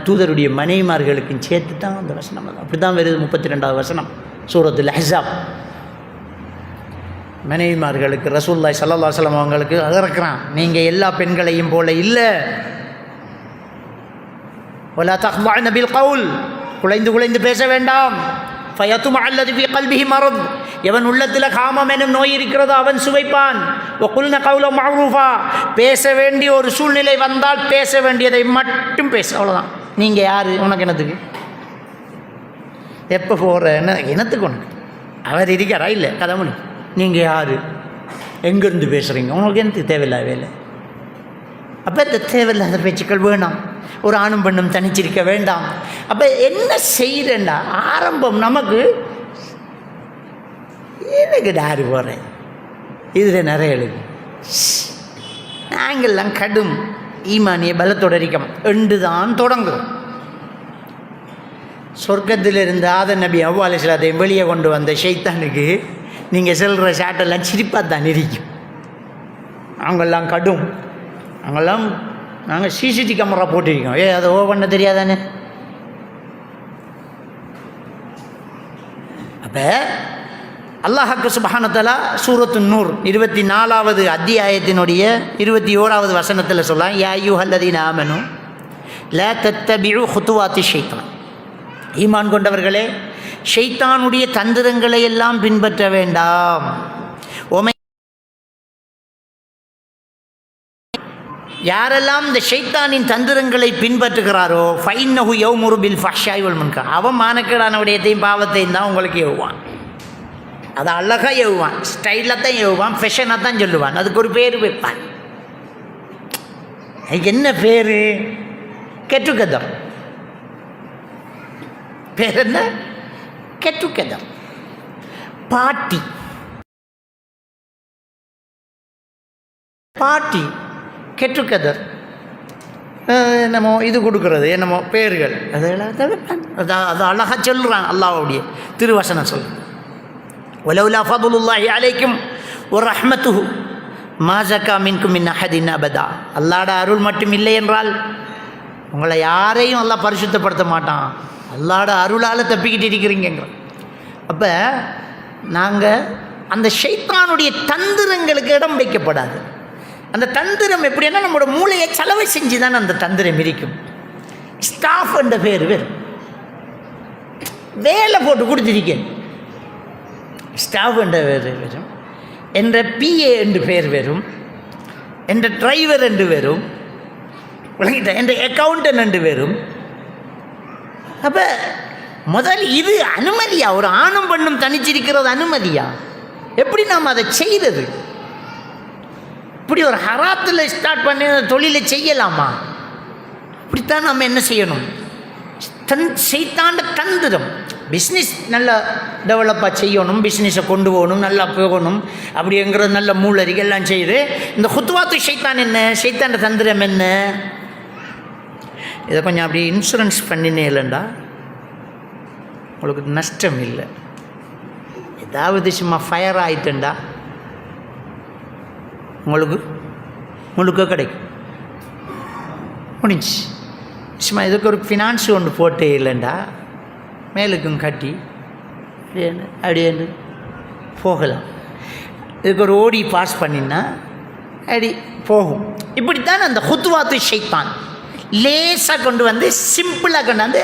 தூதருடைய மனைவிமார்களுக்கும் சேர்த்து தான் அந்த வசனம். அப்படி தான் வருது 32வது வசனம் சூரத்துல் அஹ்ஸாப். மனைவிமார்களுக்கு ரசூலுல்லாஹி ஸல்லல்லாஹு அலைஹி வஸல்லம் அவங்களுக்கு இறக்குறான், நீங்கள் எல்லா பெண்களையும் போல இல்லை. வலா தக்பஅன பில் கவுல், குலைந்து பேச வேண்டாம். ஃபயத்தும அல்லதி ஃபீ கல்பிஹி மரத், எவன் உள்ளத்தில் காமம் எனும் நோய் இருக்கிறதோ அவன் சுவைப்பான். வகுல்ன கவுலம் மஅரூஃபா, பேச வேண்டிய ஒரு சூழ்நிலை வந்தால் பேச வேண்டியதை மட்டும் பேச, அவ்வளோதான். நீங்கள் யார்? உனக்கு என்னத்துக்கு? எப்போ போகிறேன்னு எனத்துக்கு ஒன்று அவர் இருக்காரா இல்லை கதை மணி நீங்கள் யார் எங்கேருந்து பேசுகிறீங்க உங்களுக்கு எனக்கு தேவையில்லாத வேலை. அப்போ இந்த தேவையில்லாத பேச்சுக்கள் வேண்டாம். ஒரு ஆணும் பெண்ணும் தனிச்சிருக்க வேண்டாம். அப்போ என்ன செய்கிறேன்னா ஆரம்பம் நமக்கு எனக்கு டாரு போகிறேன் இதில் நிறைய எழுது நாங்கள்லாம் கடும் ஈமானிய பலத்தோடு இருக்கோம் என்று தான் தொடங்குறோம். சொர்க்கத்தில் இருந்த ஆதம் நபி அவ்வா அலைஹிஸ்ஸலாத்தையும் வெளியே கொண்டு வந்த ஷைத்தானுக்கு நீங்கள் செல்கிற ஷாட்டெல்லாம் சிரிப்பாக தான் இருக்கும். அவங்கெல்லாம் கடும். அவங்கெல்லாம் நாங்கள் சிசிடி கேமரா போட்டிருக்கோம். அதை பண்ண தெரியாதானே? அப்போ அல்லாஹ்க்கு சுப்ஹானஹு வ தஆலா சூரத்து நூர் 24வது அத்தியாயத்தினுடைய 21வது வசனத்தில் சொல்லலாம், யா அய்யுஹல்லதீன ஆமனு லா தத்தபிஉ குதுவாத்தி ஷைத்தான். ஈமான் கொண்டவர்களே, ஷைத்தானுடைய தந்திரங்களை எல்லாம் பின்பற்ற வேண்டாம். யாரெல்லாம் இந்த ஷைத்தானின் தந்திரங்களை பின்பற்றுகிறாரோ ஃபைன்னஹு யௌமுரு பில் ஃபஹ்ஷாஇ வல் முன்கர், அவன் மானக்கேடான விடயத்தையும் பாவத்தையும் தான் உங்களுக்கு ஏவுவான். அதை அழகாக ஏவுவான், ஸ்டைலாக தான் ஏவுவான், ஃபெஷனாக தான் சொல்லுவான். அதுக்கு ஒரு பேர் வைப்பான். அதுக்கு என்ன பேர்? கெட்டுக்கதம். பேர் என்ன? கெட்டுக்கதம். பாட்டி பாட்டி கெட்டுக்கதர் என்னமோ இது கொடுக்கறது என்னமோ பேர்கள் அதெல்லாம் அது அழகாக சொல்கிறான். அல்லாஹ்வுடைய திருவசனம் சொல்லுங்கள், வலவுலா ஃபதுலுல்லாஹி அலைக்கும் வ ரஹ்மத்துஹு மா ஸக்கா மின்கும் மின் அஹதின் அபதா. அல்லாஹ்வுடைய அருள் மட்டும் இல்லை என்றால் உங்களை யாரையும் அல்லாஹ் பரிசுத்தப்படுத்த மாட்டான். அல்லாஹ்வுடைய அருளால் தப்பிக்கிட்டு இருக்கிறீங்க. அப்போ நாங்கள் அந்த ஷைத்தானுடைய தந்திரங்களுக்கு இடம் வைக்கப்படாது. அந்த தந்திரம் எப்படின்னா நம்மளோட மூளையை செலவு செஞ்சு தான் அந்த தந்திரம் இருக்கும். ஸ்டாஃப் என்ற பேர் வேறு, வேலை போட்டு கொடுத்துருக்கேன். ஸ்டாஃப் என்ற பேர் வரும், என்ற பிஏ என்று பேர் வரும், என்ற டிரைவர் என்று வரும், என்ற அக்கௌண்டன்ட் என்று வரும். அப்போ முதல் இது அனுமதியா? ஒரு ஆணும் பெண்ணும் தனிச்சிருக்கிறது அனுமதியா? எப்படி நாம் அதை செய்கிறது? இப்படி ஒரு ஹராத்தில் ஸ்டார்ட் பண்ணி தொழிலை செய்யலாமா? இப்படித்தான் நம்ம என்ன செய்யணும்? ஷைத்தாண்ட தந்திரம். பிஸ்னஸ் நல்லா டெவலப்பாக செய்யணும், பிஸ்னஸை கொண்டு போகணும், நல்லா போகணும் அப்படிங்கிறது நல்ல மூலறிகள் எல்லாம் செய்யுது. இந்த குத்வாத்து ஷைத்தான் என்ன? ஷைத்தாண்ட தந்திரம் என்ன? இதை கொஞ்சம் அப்படி இன்சூரன்ஸ் பண்ணினே இல்லைண்டா உங்களுக்கு நஷ்டம் இல்லை. ஏதாவது சும்மா ஃபயர் ஆகிட்டுண்டா உங்களுக்கு முழுக்க கிடைக்கும். முடிஞ்சு சும்மா இதுக்கு ஒரு ஃபினான்ஸ் ஒன்று போட்டே இல்லைண்டா மேலுக்கும் கட்டி அப்படியே போகலாம். இதுக்கு ஒரு ஓடி பாஸ் பண்ணினா அப்படி போகும். இப்படித்தான் அந்த குத்வாத்து ஷைத்தான் லேசாக கொண்டு வந்து சிம்பிளாக கொண்டாந்து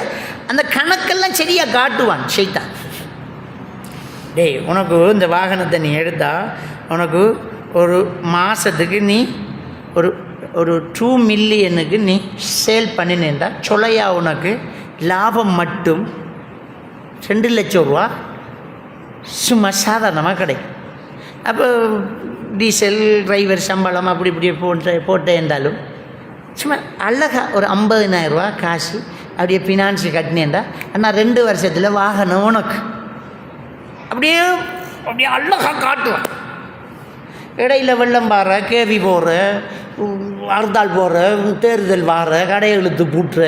அந்த கணக்கெல்லாம் சரியாக காட்டுவான் ஷைத்தான். டேய், உனக்கு இந்த வாகனத்தை நீ எடுத்தால் உனக்கு ஒரு மாதத்துக்கு நீ ஒரு ஒரு 2 மில்லியனுக்கு நீ சேல் பண்ணினேன்டா சொலையா உனக்கு லாபம் மட்டும் 2 லட்சம் ரூபா சும்மா சாதாரணமாக கிடைக்கும். அப்போ டீசல் டிரைவர் சம்பளம் அப்படி இப்படி போட்டேன்றாலும் சும்மா அழகாக ஒரு 50,000 ரூபா காசு அப்படியே ஃபினான்ஸு கட்டினேன்டா ஆனால் 2 வருஷத்தில் வாகனம் உனக்கு அப்படியே அப்படியே அழகாக காட்டுவான். இடையில் வெள்ளம் பாற, கேவி போகிற, அறுத்தாள் போகிற, தேர்தல் வார, கடையை இழுத்து பூட்டுற,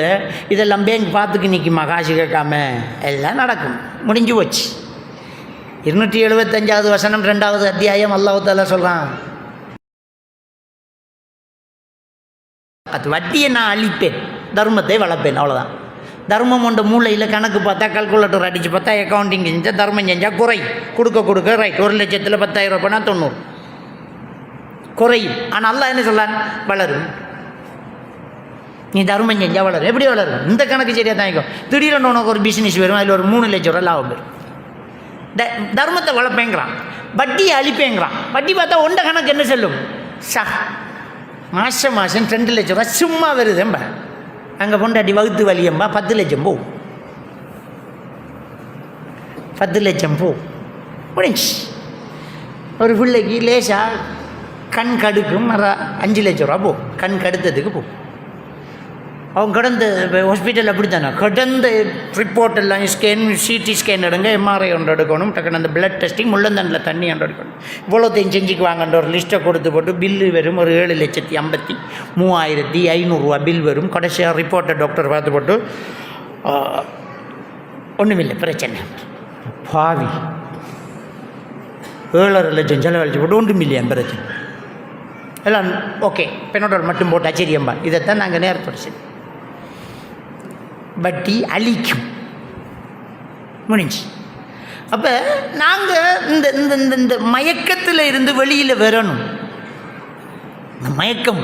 இதெல்லாம் பேங்க் பார்த்துக்கு நிற்குமா காசு கேட்காம? எல்லாம் நடக்கும். முடிஞ்சு போச்சு. 275வது வசனம் 2வது அத்தியாயம் அல்லாஹ் தஆலா சொல்கிறான், அது வட்டியை நான் அழிப்பேன், தர்மத்தை வளர்ப்பேன். அவ்வளோதான். தர்மம் கொண்ட மூளையில் கணக்கு பார்த்தா, கால்குலேட்டர் அடித்து பார்த்தா, அக்கௌண்டிங் செஞ்சால், தர்மம் செஞ்சால் குறை கொடுக்க ரைட். 1 லட்சத்தில் 10,000 ரூபாய்னா 90 குறையும். ஆனால் அல்லாஹ் என்ன சொல்கிறான்? வளரும். நீ தர்மம் செஞ்சால் வளரும். எப்படி வளரும்? இந்த கணக்கு சரியாக தாங்கிக்கும். திடீர்னு உனக்கு ஒரு பிஸ்னஸ் வரும், அதில் ஒரு 3 லட்சம் ரூபா லாபம் வரும். தர்மத்தை வளர்ப்பேங்கிறான், வட்டியை அழிப்பேங்கிறான். வட்டி பார்த்தா ஒண்ட கணக்கு என்ன சொல்லும்? மாதம் 2 லட்சம் ரூபா சும்மா வருதும்பா. அங்கே பொண்டாட்டி வகுத்து வலியம்பா 10 லட்சம் போகும். 10 லட்சம் போ முடிஞ்சு. ஒரு பிள்ளைக்கு லேசாக கண் கடுக்கும் 5 லட்ச ரூபா போ, கண் கடுத்ததுக்கு போ. அவங்க கடந்த ஹாஸ்பிட்டல் அப்படி தானே கடந்த ரிப்போர்ட் எல்லாம் ஸ்கேன், சிடி ஸ்கேன் எடுங்க, எம்ஆர்ஐ ஒன்று எடுக்கணும், டக்குன்னு அந்த பிளட் டெஸ்டிங், முள்ளந்தண்டில் தண்ணி ஒன்று எடுக்கணும், இவ்வளோத்தையும் செஞ்சுக்குவாங்கன்ற ஒரு லிஸ்ட்டை கொடுத்து போட்டு பில்லு வரும் ஒரு 7,53,500 ரூபா பில் வரும். கடைசியாக ரிப்போர்ட்டை டாக்டர் பார்த்து போட்டு ஒன்றுமில்லை பிரச்சனை, பாவி 7.5 லட்சம் செலவழிச்சு போட்டு 1 மில்லியன் பிரச்சனை எல்லாம் ஓகே, பெனோடால் மட்டும் போட்டு ஆச்சரியம்பா. இதைத்தான் நாங்கள் நேரப்படுச்சு. வட்டி அழிக்கும் முடிஞ்சு. அப்போ நாங்கள் இந்த இந்த இந்த மயக்கத்தில் இருந்து வெளியில் வரணும். இந்த மயக்கம்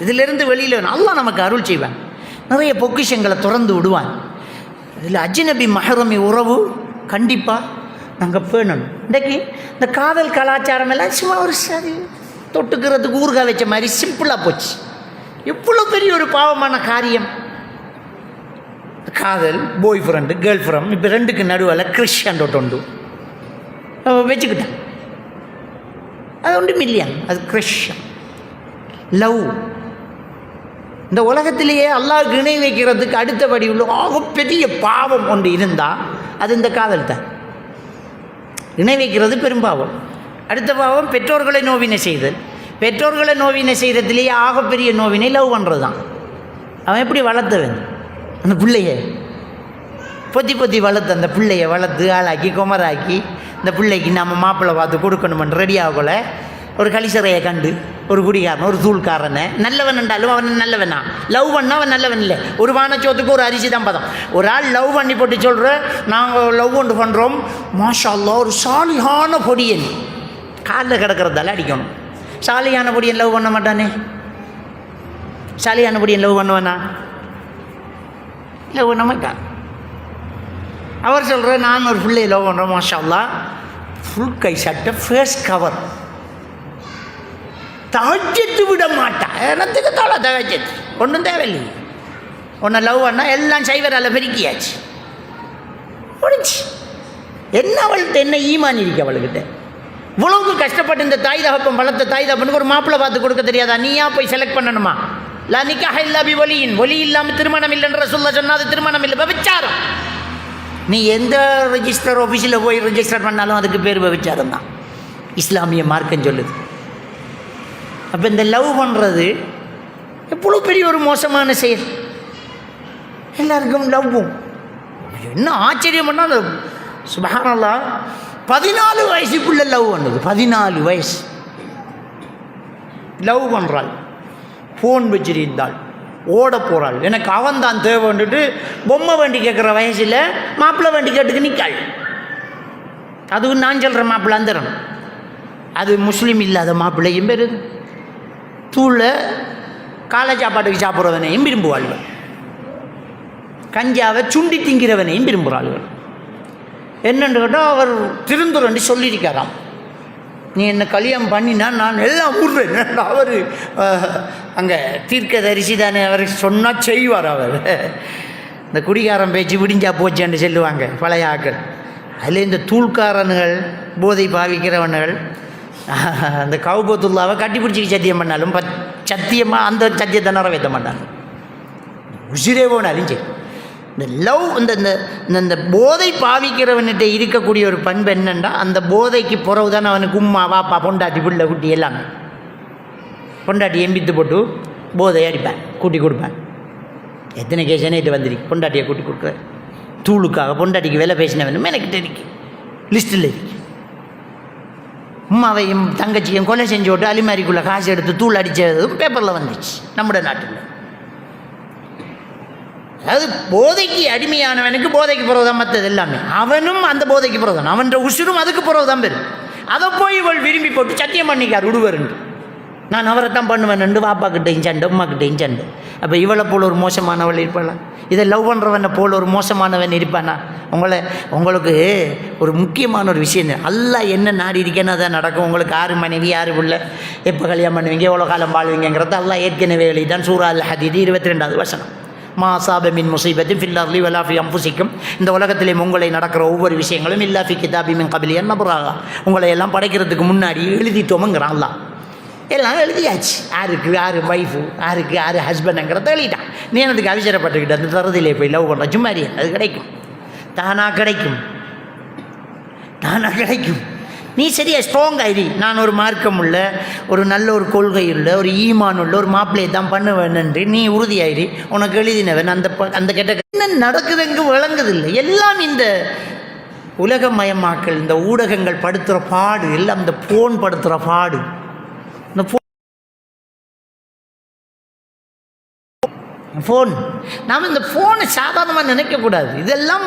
இதிலிருந்து வெளியில் வரணும். அல்லாஹ் நமக்கு அருள் செய்வான், நிறைய பொக்கிஷங்களை திறந்து விடுவான். இதில் அஜ்னபி மஹரமி உறவு கண்டிப்பாக நாங்கள் பேணணும். இன்றைக்கு இந்த காதல் கலாச்சாரம் எல்லாம் சும்மா ஒரு சரி தொட்டுக்கிறதுக்கு ஊறுகாய் வச்ச மாதிரி சிம்பிளாக போச்சு. எவ்வளோ பெரிய ஒரு பாவமான காரியம். காதல், பாய் ஃப்ரெண்டு, கேர்ள் ஃப்ரெண்ட், இப்போ 2க்கு நடுவில் கிறிஸ்டியன் உண்டு வச்சுக்கிட்டேன். அது 1 மில்லியன், அது கிறிஸ்டியன் லவ். இந்த உலகத்திலேயே அல்லாஹ்வுக்கு இணை வைக்கிறதுக்கு அடுத்தபடி உள்ள பெரிய பாவம் ஒன்று இருந்தால் அது இந்த காதல் தான். இணை வைக்கிறது பெரும்பாவம். அடுத்த பாவம் பெற்றோர்களை நோவினை செய்தல். பெற்றோர்களை நோவினை செய்கிறதுலேயே ஆகப்பெரிய நோவினை லவ் பண்ணுறது தான். அவன் எப்படி வளர்த்தவன் அந்த பிள்ளைய பொத்தி பொத்தி வளர்த்து, அந்த பிள்ளைய வளர்த்து ஆளாக்கி குமராக்கி இந்த பிள்ளைக்கு நம்ம மாப்பிள்ளை பார்த்து கொடுக்கணுமென்று ரெடி ஆகல. ஒரு கலிசரையை கண்டு ஒரு குடிகாரன், ஒரு தூள்காரனை, நல்லவன் என்றாலும் அவன் நல்லவனா, லவ் பண்ணால் அவன் நல்லவன் இல்லை. ஒரு வானச்சோத்துக்கு ஒரு அரிசி தான் பதம். ஒரு ஆள் லவ் பண்ணி போட்டு சொல்கிற நாங்கள் லவ் ஒன்று பண்ணுறோம், மாஷா அல்லாஹ் ஒரு சாலிஹான பொடியன், காலில் கிடக்கிறதால அடிக்கணும். சாலியான பொடியன் லவ் பண்ண மாட்டானே, சாலியான பொடியன் லவ் பண்ணுவானா? லவ் பண்ண மாட்டான். அவர் சொல்கிற நான் ஒரு பிள்ளையை லவ் பண்ணுறோம், மாஷா அல்லாஹ் ஃபுல் கை சட்டை, ஃபேஸ் கவர், தகஜத்து விட மாட்டான். என்னத்துக்கு தோலை தகஜத்து ஒன்றும் தேவையில்லை. ஒன்றை லவ் பண்ணால் எல்லாம் சைவரால் பெருக்கியாச்சு முடிஞ்சு. என்ன அவள்கிட்ட என்ன ஈமான் இருக்கு அவள்கிட்ட? இவ்வளவுக்கு கஷ்டப்பட்டு இந்த தாய் தகப்பன் வளர்த்த தாய் தகப்பனுக்கு ஒரு மாப்பிள்ளை பார்த்து கொடுக்க தெரியாதா? நீயா போய் செலக்ட் பண்ணணுமா? லா நிக்காஹ இல்லா பி வலியின், ஒலி இல்லாமல் திருமணம் இல்லைன்ற ரசூலுல்லாஹ் சொன்னா அது திருமணம் இல்லை, விபச்சாரம். நீ எந்த ரெஜிஸ்டர் ஆஃபீஸில் போய் ரெஜிஸ்டர் பண்ணாலும் அதுக்கு பேர் விபச்சாரம் தான், இஸ்லாமிய மார்க்கம் சொல்லுது. அப்போ இந்த லவ் பண்ணுறது எவ்வளோ பெரிய ஒரு மோசமான செயல். எல்லாருக்கும் லவ்வும் என்ன ஆச்சரியம் பண்ணால் சுப்ஹானல்லாஹ் 14 வயசுக்குள்ள லவ் பண்ணுது. 14 வயசு லவ் பண்ணுறாள், ஃபோன் வச்சிருந்தாள், ஓட போகிறாள், எனக்கு அவன் தான் தேவைன்னுட்டு பொம்மை வண்டி கேட்குற வயசில் மாப்பிள்ளை வண்டி கேட்டுக்கு நிற்காள். அதுவும் நான் சொல்கிற மாப்பிள்ளை அந்தரம், அது முஸ்லீம் இல்லாத மாப்பிள்ளையும் பேர் தூளை காலை சாப்பாட்டுக்கு சாப்பிட்றவனையும் விரும்புவாள்கள், கஞ்சாவை சுண்டி திங்கிறவனையும் விரும்புகிறாள்கள். என்னென்னு கேட்டால் அவர் திருந்துரண்டி சொல்லியிருக்காராம், நீ என்னை கல்யாணம் பண்ணினா நான் எல்லாம் விடுறேன். அவர் அங்கே தீர்க்க தரிசி தானே, அவர் சொன்னால் செய்வார். அவர் இந்த குடிகாரன் பேச்சு விடிஞ்சா போச்சேன்னு சொல்லுவாங்க பழைய ஆக்கள். அதில் இந்த தூள்காரன்கள், போதை பாவிக்கிறவன்கள், அந்த கௌபத்துல்லாவை கட்டி பிடிச்சிக்கு சத்தியம் பண்ணாலும் சத்தியமாக அந்த சத்தியத்தை நிறைவேற்ற மாட்டாங்க. உசிரே போனாலும் சரி. இந்த லவ் இந்த இந்த போதை பாவிக்கிறவன்கிட்ட இருக்கக்கூடிய ஒரு பண்பு என்னென்னா, அந்த போதைக்கு பிறகு தானே அவனுக்கு உம்மா வாப்பா பொண்டாட்டி பிள்ளை குட்டி எல்லாமே. பொண்டாட்டி எம்பித்து போட்டு போதையை அடிப்பேன், கூட்டி கொடுப்பேன். எத்தனை கேஸனே இது வந்துருக்கு, பொண்டாட்டியை கூட்டி கொடுக்குறேன் தூளுக்காக. பொண்டாட்டிக்கு வேலை பேசின வேணுமே எனக்கிட்ட இருக்கு, லிஸ்ட்டில் இருக்கு. உம்மாவையும் தங்கச்சியும் கொலை செஞ்சு விட்டு அலிமாரிக்குள்ளே காசு எடுத்து தூள் அடித்ததும் பேப்பரில் வந்துச்சு நம்முடைய நாட்டில். அதாவது போதைக்கு அடிமையானவனுக்கு போதைக்கு பிறகுதான் மற்றது எல்லாமே. அவனும் அந்த போதைக்கு பிறகுதான், அவன் உசுரும் அதுக்கு பிறகுதான் பெரும். அதை போய் இவள் விரும்பி போட்டு சத்தியம் பண்ணிக்கார் விடுவருண்டு, நான் அவரை தான் பண்ணுவேன், வாப்பா கிட்டையும் சண்டை, உமா கிட்டையும் சண்டை. அப்போ இவளை போல் ஒரு மோசமானவள் இருப்பாளா? இதை லவ் பண்ணுறவனை போல் ஒரு மோசமானவன் இருப்பானா? உங்களுக்கு ஒரு முக்கியமான ஒரு விஷயம் தான், அல்லாஹ் என்ன நாடி இருக்கேன்னு அதான் நடக்கும். உங்களுக்கு 6 மனைவி 6 பிள்ளை, எப்போ கல்யாணம் பண்ணுவீங்க, எவ்வளோ காலம் வாழ்வீங்கிறத அல்லாஹ் ஏற்கனவே எழுதிட்டான். சூரா அல் ஹதீத் 22வது வசனம். மா அஸாப மின் முஸீபத்தின் ஃபில் அர்லி வலா ஃபி அன்ஃபுஸிக்கும், இந்த உலகத்திலே உங்களை நடக்கிற ஒவ்வொரு விஷயங்களும் இல்லா ஃபி கிதாபி மின் கப்லி அன் நப்ராஹா, உங்களை எல்லாம் படைக்கிறதுக்கு முன்னாடி எழுதிட்டோமுங்கிறான் அல்லாஹ். எல்லாம் எழுதியாச்சு. யாரு வைஃபு, யாரு ஹஸ்பண்டுங்கிறத எழுதிட்டான். நீ எனக்கு அவசரப்பட்டுக்கிட்டு அந்த தரதிலே போய் லவ் பண்ணுற சும்மாரி, அது கிடைக்கும், தானாக கிடைக்கும். நீ சரியா ஸ்ட்ராங் ஆயிரி. நான் ஒரு மார்க்கம் உள்ள, ஒரு நல்ல ஒரு கொள்கை உள்ள, ஒரு ஈமான் உள்ள ஒரு மாப்பிள்ளையை தான் பண்ணுவேன் என்று நீ உறுதியாயிரி. உனக்கு எழுதினவன் அந்த கெட்ட என்ன நடக்குதுங்க விளங்குதில்லை. எல்லாம் இந்த உலகமயமாக்கல், இந்த ஊடகங்கள் படுத்துகிற பாடு, எல்லாம் இந்த ஃபோன் படுத்துகிற பாடு. இந்த ஃபோன் நாம் இந்த ஃபோனை சாதாரணமாக நினைக்கக்கூடாது. இதெல்லாம்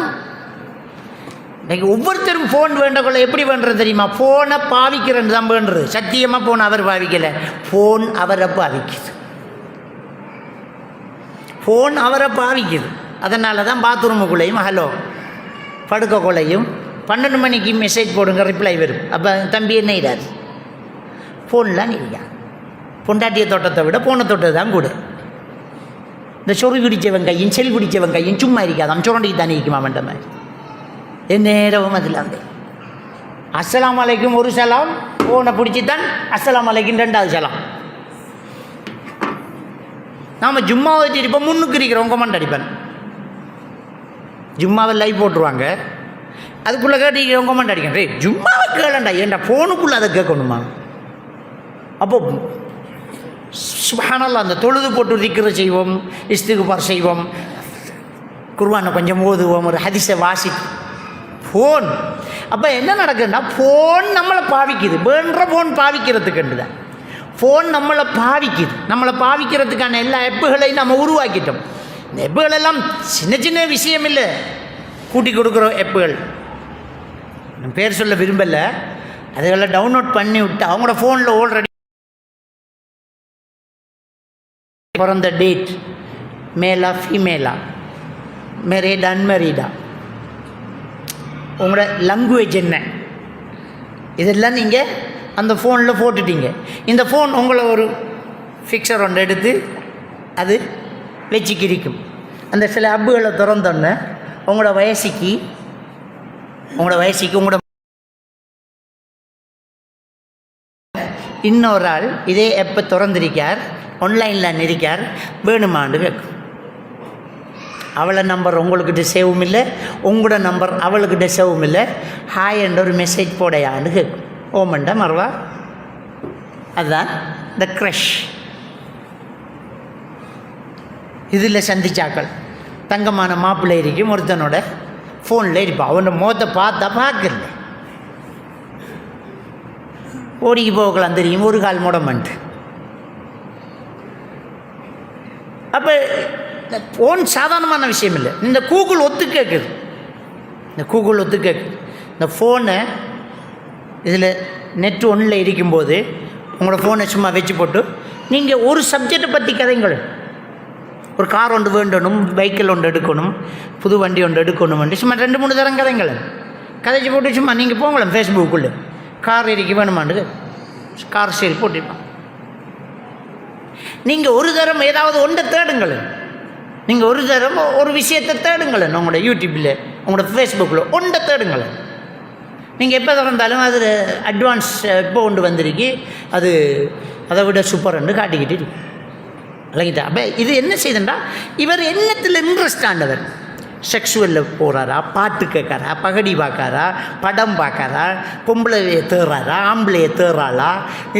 இன்றைக்கி ஒவ்வொருத்தரும் ஃபோன் வேண்டக்குள்ள எப்படி வேண்டுறது தெரியுமா? ஃபோனை பாவிக்கிறன்னு தான் வேண்டுறது. சத்தியமாக ஃபோன் அவர் பாவிக்கலை, ஃபோன் அவரை பாவிக்குது. ஃபோன் அவரை பாவிக்குது. அதனால தான் பாத்ரூமுக்குள்ளேயும் ஹலோ, படுக்கக்குள்ளையும் 12 மணிக்கு மெசேஜ் போடுங்க, ரிப்ளை வரும். அப்போ தம்பி என்ன இடாது, ஃபோன்லாம் இல்லையா? பொண்டாட்டிய தோட்டத்தை விட ஃபோனை தொட்டது தான் கூட. இந்த சொறி குடித்தவன் கையும் செல் குடித்தவன் கையும் சும்மா இருக்காதான், சுரண்டிக்கு தானே இருக்குமா வேண்ட மாதிரி. நேரவும் அதில் அந்த அஸ்ஸலாமு அலைக்கும் ஒரு சலாம், ஃபோனை பிடிச்சி தான் அஸ்ஸலாமு அலைக்கும் 2வது சலாம். நாம் ஜும்மாவை வச்சுருப்போம், முன்னுக்கு இருக்கிறவங்க கமெண்ட் அடிப்பேன். ஜும்மாவை லைவ் போட்டுருவாங்க, அதுக்குள்ளே கேட்டிருக்கிறவங்க கமெண்ட் அடிக்கேன். ஜும்மாவை கேளண்டா, ஏன்டா ஃபோனுக்குள்ளே அதை கேட்கணுமா? அப்போ சுப்ஹானல்லாஹ், அந்த தொழுது போட்டு திக்ர் செய்வோம், இஸ்திக்பார் செய்வோம், குர்ஆனை கொஞ்சம் ஓதுவோம், ஒரு ஹதீஸை வாசி. ஃபோன் அப்போ என்ன நடக்குதுன்னா, ஃபோன் நம்மளை பாவிக்குது. வேண்ட ஃபோன் பாவிக்கிறதுக்குண்டு தான் ஃபோன் நம்மளை பாவிக்குது. நம்மளை பாவிக்கிறதுக்கான எல்லா ஆப்புகளையும் நம்ம உருவாக்கிட்டோம். இந்த ஆப்புகள் எல்லாம் சின்ன சின்ன விஷயம் இல்லை, கூட்டி கொடுக்குற ஆப்புகள். நான் பேர் சொல்ல விரும்பலை. அதுகளை டவுன்லோட் பண்ணி விட்டு அவங்களோட ஃபோனில் ஆல்ரெடி பிறந்த டேட், மேலா ஃபீமேலா, மேரீடா அன்மேரீடா, உங்களோட லாங்குவேஜ் என்ன, இதெல்லாம் நீங்கள் அந்த ஃபோனில் போட்டுட்டீங்க. இந்த ஃபோன் உங்களை ஒரு ஃபிக்சர் ஒன்று எடுத்து அது வச்சுக்கிரிக்கும். அந்த சில அப்புகளை திறந்தோன்னே உங்களோட வயசுக்கு உங்களோட இன்னொரு ஆள் இதே எப்போ திறந்திருக்கார், ஆன்லைனில் இருக்கார், வேணுமாண்டு கேட்கும். அவளை நம்பர் உங்களுக்கிட்ட சேவும் இல்லை, உங்களோட நம்பர் அவளுக்கிட்ட சேவும் இல்லை. ஹாய் என்ற ஒரு மெசேஜ் போடையான்னு கேட்கும். ஓமண்டா மறவா, அதுதான் த க்ரஷ். இதில் சந்திச்சாக்கள் தங்கமான மாப்பிள்ளை இருக்கும், ஒருத்தனோட ஃபோனில் இருப்பான். அவனோட முகத்தை பார்த்தா பார்க்கல, ஓடிக்கு போகலாம் தெரியும், ஒரு கால் முடமன்ட்டு. அப்போ ஃபோன் சாதாரணமான விஷயம் இல்லை. இந்த கூகுள் ஒத்து கேட்குது, இந்த ஃபோனை இதில் நெட் ஒன்றில் இருக்கும்போது உங்களோட ஃபோனை சும்மா வச்சு போட்டு நீங்கள் ஒரு சப்ஜெக்டை பற்றி கதைங்கள். ஒரு கார் ஒன்று வேண்டணும், பைக்கில் ஒன்று எடுக்கணும், புது வண்டி ஒன்று எடுக்கணும், சும்மா 2-3 தரம் கதைங்கள் கதைச்சி போட்டு சும்மா நீங்கள் போங்களேன் ஃபேஸ்புக்குள்ளே. கார் இறக்கி வேணுமாண்டு கார் சேல் போட்டிருப்பான். நீங்கள் ஒரு தரம் ஏதாவது ஒன்றை தேடுங்கள். நீங்கள் ஒரு தரம் ஒரு விஷயத்தை தேடுங்களேன், உங்களோட யூடியூப்பில், உங்களோட ஃபேஸ்புக்கில் ஒன்றை தேடுங்களேன். நீங்கள் எப்போ திறந்தாலும் அது அட்வான்ஸ் இப்போ கொண்டு வந்திருக்கு, அது அதை விட சூப்பர்ன்னு காட்டிக்கிட்டு இருக்கு. இல்லைங்கிட்டா? அப்போ இது என்ன செய்யுதுண்டா, இவர் என்னத்தில் இன்ட்ரெஸ்ட் ஆண்டவர். செக்ஷுவலில் போகிறாரா, பாட்டு கேட்காரா, பகடி பார்க்காரா, படம் பார்க்காரா, பொம்பளையை தேர்றாரா, ஆம்பளையை தேர்றாளா,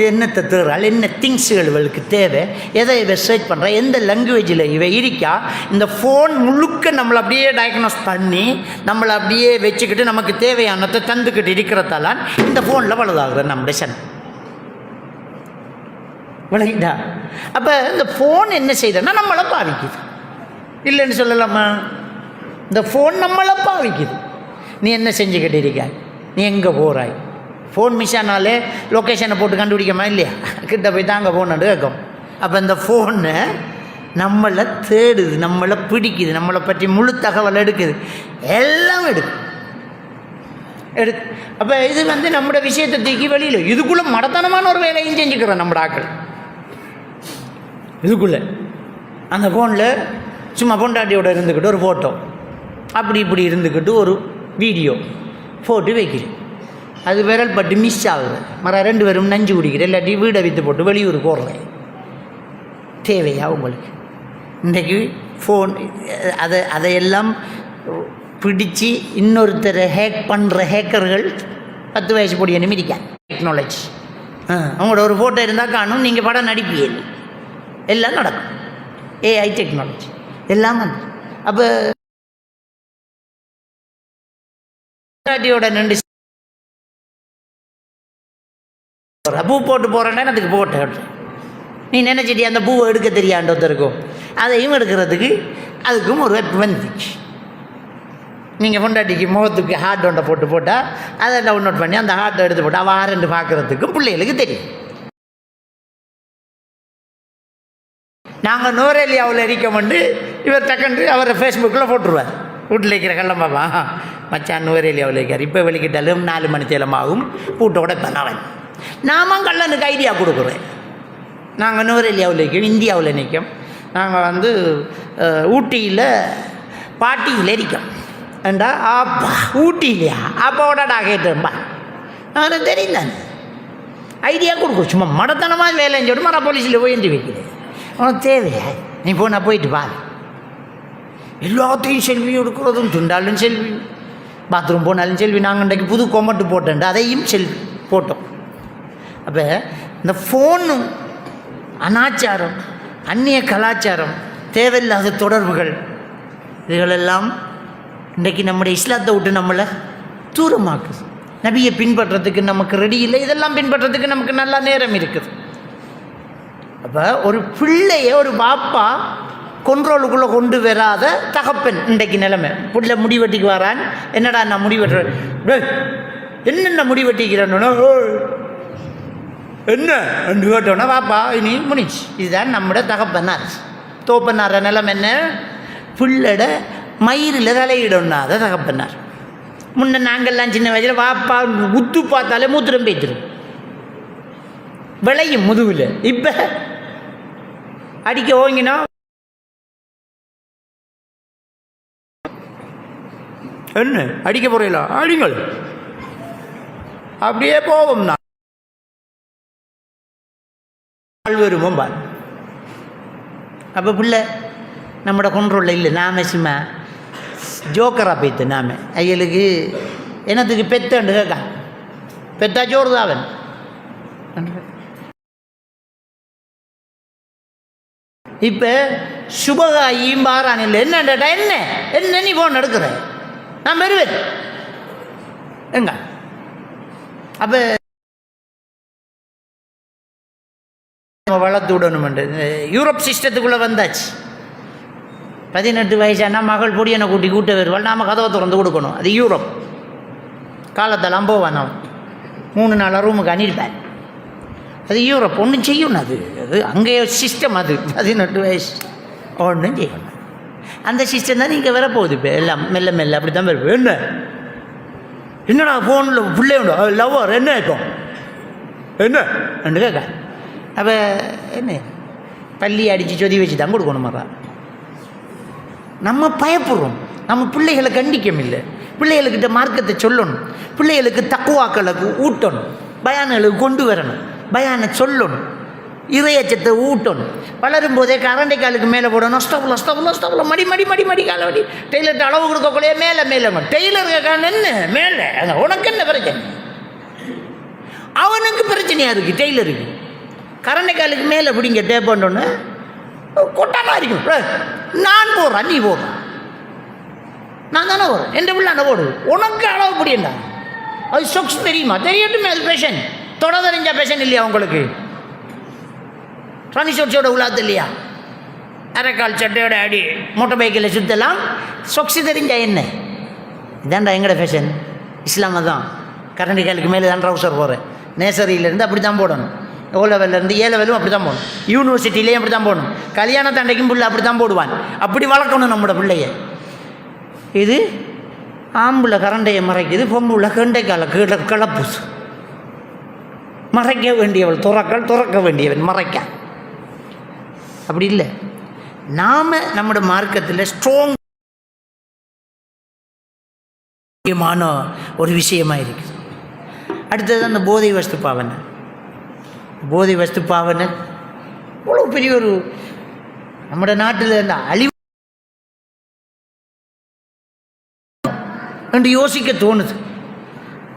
என்னத்தை தேர்றாள், என்ன திங்ஸுகள் இவளுக்கு தேவை, எதை இவ சர்ச் பண்ணுறா, எந்த லாங்குவேஜில் இவ இருக்கா. இந்த ஃபோன் முழுக்க நம்மளை அப்படியே டயக்னோஸ் பண்ணி நம்மளை அப்படியே வச்சுக்கிட்டு நமக்கு தேவையானதை தந்துக்கிட்டு இருக்கிறதால இந்த ஃபோனில் வளர்தாகுது நம்முடைய சன். விளங்கிட்டா? அப்போ இந்த ஃபோன் என்ன செய்யுதுன்னா நம்மளை பாவிக்குது, இல்லைன்னு சொல்லலாமா? இந்த ஃபோன் நம்மளை பாவிக்குது. நீ என்ன செஞ்சுக்கிட்டு இருக்க, நீ எங்கே போகிறாய், ஃபோன் மிஸ் ஆனாலே லொக்கேஷனை போட்டு கண்டுபிடிக்கமா இல்லையா, கிட்ட போய் தாங்க ஃபோன்னு கேட்கும். அப்போ இந்த ஃபோனை நம்மளை தேடுது, நம்மளை பிடிக்குது, நம்மளை பற்றி முழு தகவல் எடுக்குது, எல்லாம் எடுக்கு. அப்போ இது நம்மளோட விஷயத்தை தூக்கி வெளியில் இதுக்குள்ளே மடத்தனமான ஒரு வேலையும் செஞ்சுக்கிறோம் நம்ம ஆக்கள். இதுக்குள்ளே அந்த ஃபோனில் சும்மா பொண்டாட்டியோட இருந்துக்கிட்டு ஒரு ஃபோட்டோ அப்படி இப்படி இருந்துக்கிட்டு ஒரு வீடியோ போட்டு வைக்கிறேன். அது விரல் பட்டு மிஸ் ஆகுது. ரெண்டு பேரும் நஞ்சு குடிக்கிறேன், இல்லாட்டி வீடை விற்று போட்டு வெளியூர் போடுறேன். தேவையா உங்களுக்கு? இன்றைக்கு ஃபோன் அதையெல்லாம் பிடிச்சி இன்னொருத்தரை ஹேக் பண்ணுற ஹேக்கர்கள் 10 வயசு பொடியை நிமிடிக்க டெக்னாலஜி. அவங்களோட ஒரு ஃபோட்டோ இருந்தால் காணும், நீங்கள் படம் நடிப்பீங்க, எல்லாம் நடக்கும். ஏஐ டெக்னாலஜி எல்லாம் வந்து அப்போ நின்று பூ போட்டு போகிறேன்னா அதுக்கு போட்டேன். நீ நினச்சிட்டி அந்த பூவை எடுக்க தெரியாண்டொருத்தருக்கும் அதையும் எடுக்கிறதுக்கு அதுக்கும் ஒரு வெப் வந்துச்சு. நீங்கள் பொண்டாட்டிக்கு முகத்துக்கு ஹார்ட் ஒன்றை போட்டால் அதை டவுன்லோட் பண்ணி அந்த ஹார்ட்டை எடுத்து போட்டு அவள் ஆரண்டு பார்க்குறதுக்கும் பிள்ளைகளுக்கு தெரியும். நாங்கள் நோரேலியாவில் இருக்கோம்ண்டு இவர் டக்குண்டு அவரை ஃபேஸ்புக்கில் போட்டுருவார். வீட்டில் இருக்கிற கள்ளம்பாப்பா மச்சான் நோரேலியாவில் இருக்கார், இப்போ வெளிக்கிட்டாலும் 4 மணி தேலமாகும் பூட்டோட பண்ணவன். நாம கள்ளனுக்கு ஐடியா கொடுக்குறேன். நாங்கள் நோரேலியாவில் இருக்கோம், இந்தியாவில் நிற்கும். நாங்கள் ஊட்டியில் பாட்டியில் இருக்கோம். ஏண்டா அப்பா ஊட்டிலையா அப்பாவோடா கேட்டேன்பா, நான் தெரியும் தானே ஐடியா கொடுக்கும். சும்மா மடத்தனமாக வேலைன்னு சொல்லிட்டு போலீஸில் போய் எஞ்சி வைக்கிறேன். உனக்கு தேவையா? நீ போனால் போயிட்டு பாரு. எல்லாத்தையும் செல்வி எடுக்கிறதும், துண்டாலும் செல்வி, பாத்ரூம் போனாலும் செல்வி. நாங்கள் இன்றைக்கு புது கொமட்டு போட்டேன்ட்டு அதையும் செல்வி போட்டோம். அப்போ இந்த ஃபோனு அனாச்சாரம், அந்நிய கலாச்சாரம், தேவையில்லாத தொடர்புகள், இதுகளெல்லாம் இன்றைக்கி நம்முடைய இஸ்லாத்தை விட்டு நம்மளை தூரமாக்குது. நபியை பின்பற்றத்துக்கு நமக்கு ரெடி இல்லை, இதெல்லாம் பின்பற்றத்துக்கு நமக்கு நல்லா நேரம் இருக்குது. அப்போ ஒரு பிள்ளைய ஒரு பாப்பா கொண்ட்ரோலுக்குள்ளே கொண்டு வராத தகப்பன் இன்றைக்கு நிலைமை. பிள்ளை முடிவெட்டிக்கு வரான், என்னடா நான் முடிவெட்டுறேன், என்னென்ன முடிவெட்டிக்கிறேன்னு என்ன ரெண்டு கேட்டோன்னா பாப்பா இனி முடிச்சு. இதுதான் நம்மட தகப்பனார் தோப்பனார் நிலம். என்ன பிள்ளட மயிரில் தலையிடொன்னாத தகப்பனார். முன்ன நாங்கள்லாம் சின்ன வயசில் வாப்பா உத்து பார்த்தாலே மூத்திரம் பேய்த்திரும், விளையும் முதுவில். இப்போ அடிக்க ஓங்கினா என்ன அடிக்க போறீங்களா, அடிங்கள், அப்படியே போவோம். நான் வருவோம் பார். அப்போ பிள்ளை நம்மட கொண்ட்ரோலில் இல்லை. நாம சும்மா ஜோக்கராக போய்த்து நாம ஐயலுக்கு என்னத்துக்கு பெத்தண்டு கேட்கா, பெத்தா ஜோறு தான் அவன். இப்போ சுபகாயும் பாரான் இல்லை. என்னடா என்ன என்ன நீ போன் எடுக்கிற, நான் வருவேன் எங்க. அப்போ வளர்த்து விடணுமெண்டு யூரோப் சிஸ்டத்துக்குள்ளே வந்தாச்சு. 18 வயசானா மகள் பொடியனை கூட்ட வருவாள், நாம் கதவை திறந்து கொடுக்கணும். அது யூரோப் காலத்தெல்லாம் போவான். அவன் 3 நாள் ரூமுக்கு அணியிருப்பேன். அது யூரோப் ஒன்றும் செய்யணும். அது அங்கேயே சிஸ்டம். அது 18 வயசு ஒன்றும் செய்யணும். அந்த சிஸ்டம் தான் நீங்கள் வரப்போகுது. இப்போ எல்லாம் மெல்ல மெல்ல அப்படி தான் வருது. என்னடா ஃபோனில் பிள்ளையோட லவ்வர் என்ன இருக்கும் என்ன ரெண்டு கேட்க. அப்போ என்ன பள்ளி அடித்து சொதி வச்சு தான் கொடுக்கணுமாக்கா. நம்ம பயப்படுறோம். நம்ம பிள்ளைகளை கண்டிக்கம் இல்லை. பிள்ளைகளுக்கிட்ட மார்க்கத்தை சொல்லணும், பிள்ளைகளுக்கு தக்குவாக்களுக்கு ஊட்டணும், பயான்களுக்கு கொண்டு வரணும், பயானை சொல்லணும், இறையச்சத்தை ஊட்டணும். வளரும் போதே கரண்டை காலுக்கு மேலே போடணும். ஸ்டவ்ல மடி மடி மடி மடி காலை வடி. டெய்லர்கிட்ட அளவு கொடுக்கக்கூடிய மேலே மேலே டெய்லருக்கு என்ன மேலே உனக்கு என்ன பிரச்சனை? அவனுக்கு பிரச்சனையாக இருக்குது. டெய்லருக்கு கரண்டை காலுக்கு மேலே பிடிங்க டேப் பண்ணோன்னு கொட்டானா இருக்கும். நான் போடுறேன், நீ போடுறேன், நான் தானே போடுறேன், எந்த பிள்ளை அந்த போடு, உனக்கு அளவு பிடிண்டா. அது சொக்ஸ் தெரியுமா? தெரியட்டுமே. அது பேஷன். தொட தெரிஞ்சா பேஷன் இல்லையா உங்களுக்கு? ரணி சொச்சோட உள்ளாது இல்லையா? அரைக்கால் சட்டையோட அடி மோட்டர் பைக்கில் சுற்றலாம். சொக்ஸு தெரிஞ்சா என்ன? இதான்டா எங்கட ஃபேஷன். இஸ்லாம தான். கரண்டி காலுக்கு மேலே தான் ட்ரௌசர் போகிறேன். நேசரியிலேருந்து அப்படி தான் போடணும். ஓ லெவல்லேருந்து ஏ லெவலும் அப்படி தான் போடணும். யூனிவர்சிட்டிலேயும் அப்படி தான் போடணும். கல்யாண தண்டைக்கும் பிள்ளை அப்படி தான் போடுவான். அப்படி வளர்க்கணும் நம்மளோட பிள்ளைய. இது ஆம்புல கரண்டையை மறைக்குது, பொம்புள்ள கண்டைக்கால கிளப்புசு. மறைக்க வேண்டியவள் துறக்க வேண்டியவன் மறைக்க. அப்படி இல்லை. நாம் நம்முடைய மார்க்கத்தில் ஸ்ட்ராங் முக்கியமான ஒரு விஷயமாக இருக்குது. அடுத்தது அந்த போதை வஸ்து பாவனை. போதை வஸ்து பாவனை அவ்வளோ பெரிய ஒரு நம்முடைய நாட்டில் அந்த அழிவு என்று யோசிக்க தோணுது.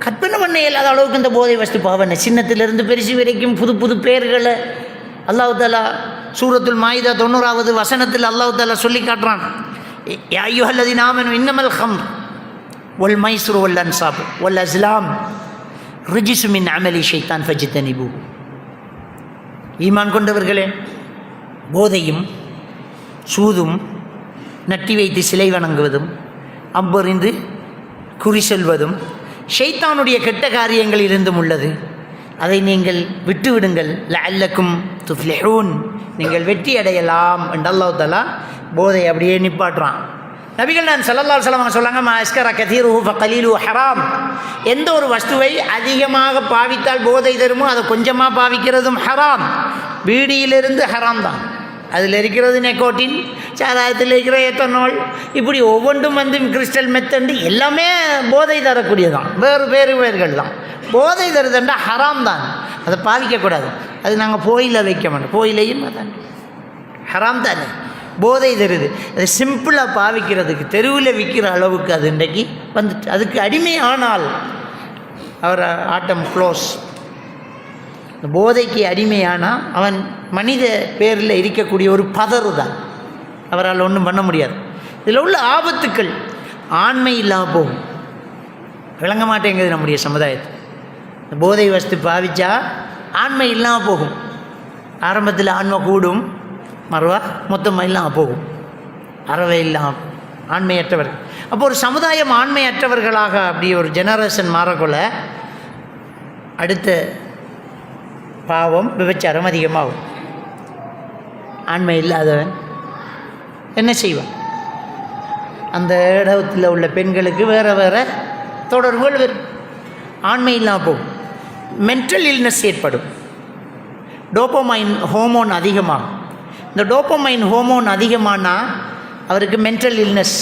கற்பனை பண்ண இல்லாத அளவுக்கு இந்த போதை வஸ்து பாவனை சின்னத்திலிருந்து பெருசு வரைக்கும் புது புது பேர்களை அல்லாஹ் தஆலா சூரத்துல் மாயிதா 90வது வசனத்தில் அல்லாஹ் தஆலா சொல்லி காட்டுறான். யா அய்யுஹல்லதீன ஆமனூ இன்னமல் ஹம்ர் வல் மைஸ்ரு வல் அன்சாப் வல் அஸ்லாம் ரிஜ்ஸு மின் அமலி ஷைத்தான் ஃபஜ்தனிபூஹு. ஈமான் கொண்டவர்களே, போதையும் சூதும் நட்டி வைத்து சிலை வணங்குவதும் அம்பொறிந்து குறி சொல்வதும் ஷைத்தானுடைய கெட்ட காரியங்களிலிருந்தும் உள்ளது. அதை நீங்கள் விட்டுவிடுங்கள். லஅல்லக்கும் துஃப்லிஹூன், நீங்கள் வெற்றி அடையலாம் என்று அல்லாஹ் தஆலா போதை அப்படியே நிப்பாட்டுறான். நபிகள் நான் ஸல்லல்லாஹு அலைஹி வஸல்லம் சொன்னாங்க, மா அஸ்கர கதீருஹு ஃபகலீலுஹு ஹராம். எந்த ஒரு வஸ்துவை அதிகமாக பாவித்தால் போதை தருமோ அதை கொஞ்சமாக பாவிக்கிறதும் ஹராம். பீடியிலிருந்து ஹராம் தான். அதில் இருக்கிறது நெக்கோட்டின், சாராயத்தில் இருக்கிற எத்தனால், இப்படி ஒவ்வொன்றும் கிறிஸ்டல் மெத்தண்டு எல்லாமே போதை தரக்கூடியதான். வேறு பேர்கள் தான். போதை தருதுண்டா ஹராம் தான், அதை பாவிக்கக்கூடாது. அது நாங்கள் போயில வைக்க மாட்டோம். போயிலையும் அதான் ஹராம் தானே. போதை தருது, அதை சிம்பிளாக பாவிக்கிறதுக்கு தெருவில் விற்கிற அளவுக்கு அது இன்றைக்கு வந்துட்டு அதுக்கு அடிமையானால் அவர் ஆட்டம் க்ளோஸ். இந்த போதைக்கு அடிமையானால் அவன் மனித பேரில் இருக்கக்கூடிய ஒரு பதறு தான். அவரால் ஒன்றும் பண்ண முடியாது. இதில் உள்ள ஆபத்துக்கள் ஆண்மை இல்லாமல் போகும். விளங்க மாட்டேங்குது நம்முடைய சமுதாயத்தில். இந்த போதை வஸ்து பாவிச்சா ஆண்மை இல்லாமல் போகும். ஆரம்பத்தில் ஆண்மை கூடும், மறுவா மொத்தமாக இல்லாமல் போகும். அறவே இல்லாமல் ஆண்மையற்றவர்கள். அப்போ ஒரு சமுதாயம் ஆண்மையற்றவர்களாக அப்படி ஒரு ஜெனரேஷன் மாறக்கொள்ள அடுத்த பாவம் விபச்சாரம் அதிகமாகும். ஆண்மை இல்லாதவன் என்ன செய்வான்? அந்த இடத்தில் உள்ள பெண்களுக்கு வேறு வேறு தொடர்புகள் வரும். ஆண்மை இல்லாமல் போகும். மென்டல் இல்னஸ் ஏற்படும். டோபமைன் ஹோமோன் அதிகமாகும். இந்த டோபமைன் ஹோமோன் அதிகமானால் அவருக்கு மென்டல் இல்னஸ்